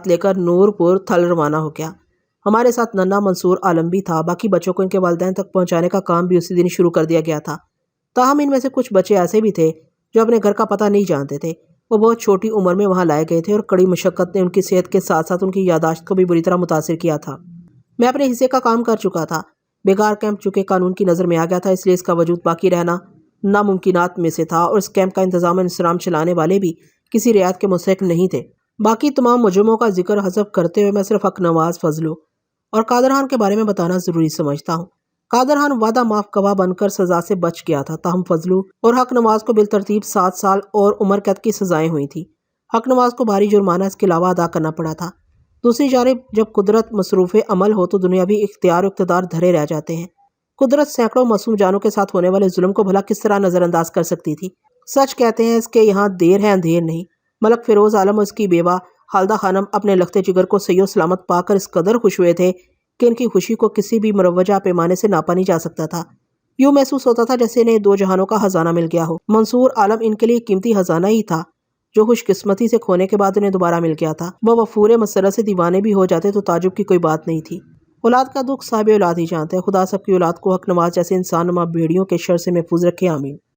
Speaker 1: لے کر نورپور تھل روانہ ہو گیا ہمارے ساتھ ننا منصور عالم بھی تھا۔ باقی بچوں کو ان کے والدین تک پہنچانے کا کام بھی اسی دن شروع کر دیا گیا تھا۔ تاہم ان میں سے کچھ بچے ایسے بھی تھے جو اپنے گھر کا پتہ نہیں جانتے تھے۔ وہ بہت چھوٹی عمر میں وہاں لائے گئے تھے اور کڑی مشقت نے ان کی صحت کے ساتھ ساتھ ان کی یادداشت کو بھی بری طرح متاثر کیا تھا۔ میں اپنے حصے کا کام کر چکا تھا۔ بیگار کیمپ چونکہ قانون کی نظر میں آ گیا تھا، اس لیے اس کا وجود باقی رہنا ناممکنات میں سے تھا، اور اس کیمپ کا انتظام و انصرام چلانے والے بھی کسی رعایت کے مستحق نہیں تھے۔ باقی تمام مجرموں کا ذکر حذف کرتے ہوئے میں صرف حق نواز فضلو اور قادر خان کے بارے میں بتانا ضروری سمجھتا ہوں۔ قادر خان وعدہ معاف گواہ بن کر سزا سے بچ گیا تھا، تاہم فضلو اور حق نواز کو بالترتیب 7 سال اور عمر قید کی سزائیں ہوئی تھیں۔ حق نواز کو بھاری جرمانہ اس کے علاوہ ادا کرنا پڑا تھا۔ دوسری جانب جب قدرت مصروف عمل ہو تو دنیاوی اختیار و اقتدار دھرے رہ جاتے ہیں۔ قدرت سینکڑوں معصوم جانوں کے ساتھ ہونے والے ظلم کو بھلا کس طرح نظر انداز کر سکتی تھی؟ سچ کہتے ہیں اس کے یہاں دیر ہے اندھیر نہیں۔ ملک فیروز عالم اور اس کی بیوہ خالدہ خانم اپنے لخت جگر کو صحیح و سلامت پا کر اس قدر خوش ہوئے تھے کہ ان کی خوشی کو کسی بھی مروجہ پیمانے سے ناپا نہیں جا سکتا تھا۔ یوں محسوس ہوتا تھا جیسے انہیں 2 جہانوں کا خزانہ مل گیا ہو۔ منصور عالم ان کے لیے قیمتی خزانہ ہی تھا جو خوش قسمتی سے کھونے کے بعد انہیں دوبارہ مل گیا تھا۔ وہ وفور مسرت سے دیوانے بھی ہو جاتے تو تعجب کی کوئی بات نہیں تھی۔ اولاد کا دکھ صاحب اولاد ہی جانتے ہیں۔ خدا سب کی اولاد کو حق نواز جیسے انسان نما بھیڑیوں کے شر سے محفوظ رکھے، آمین۔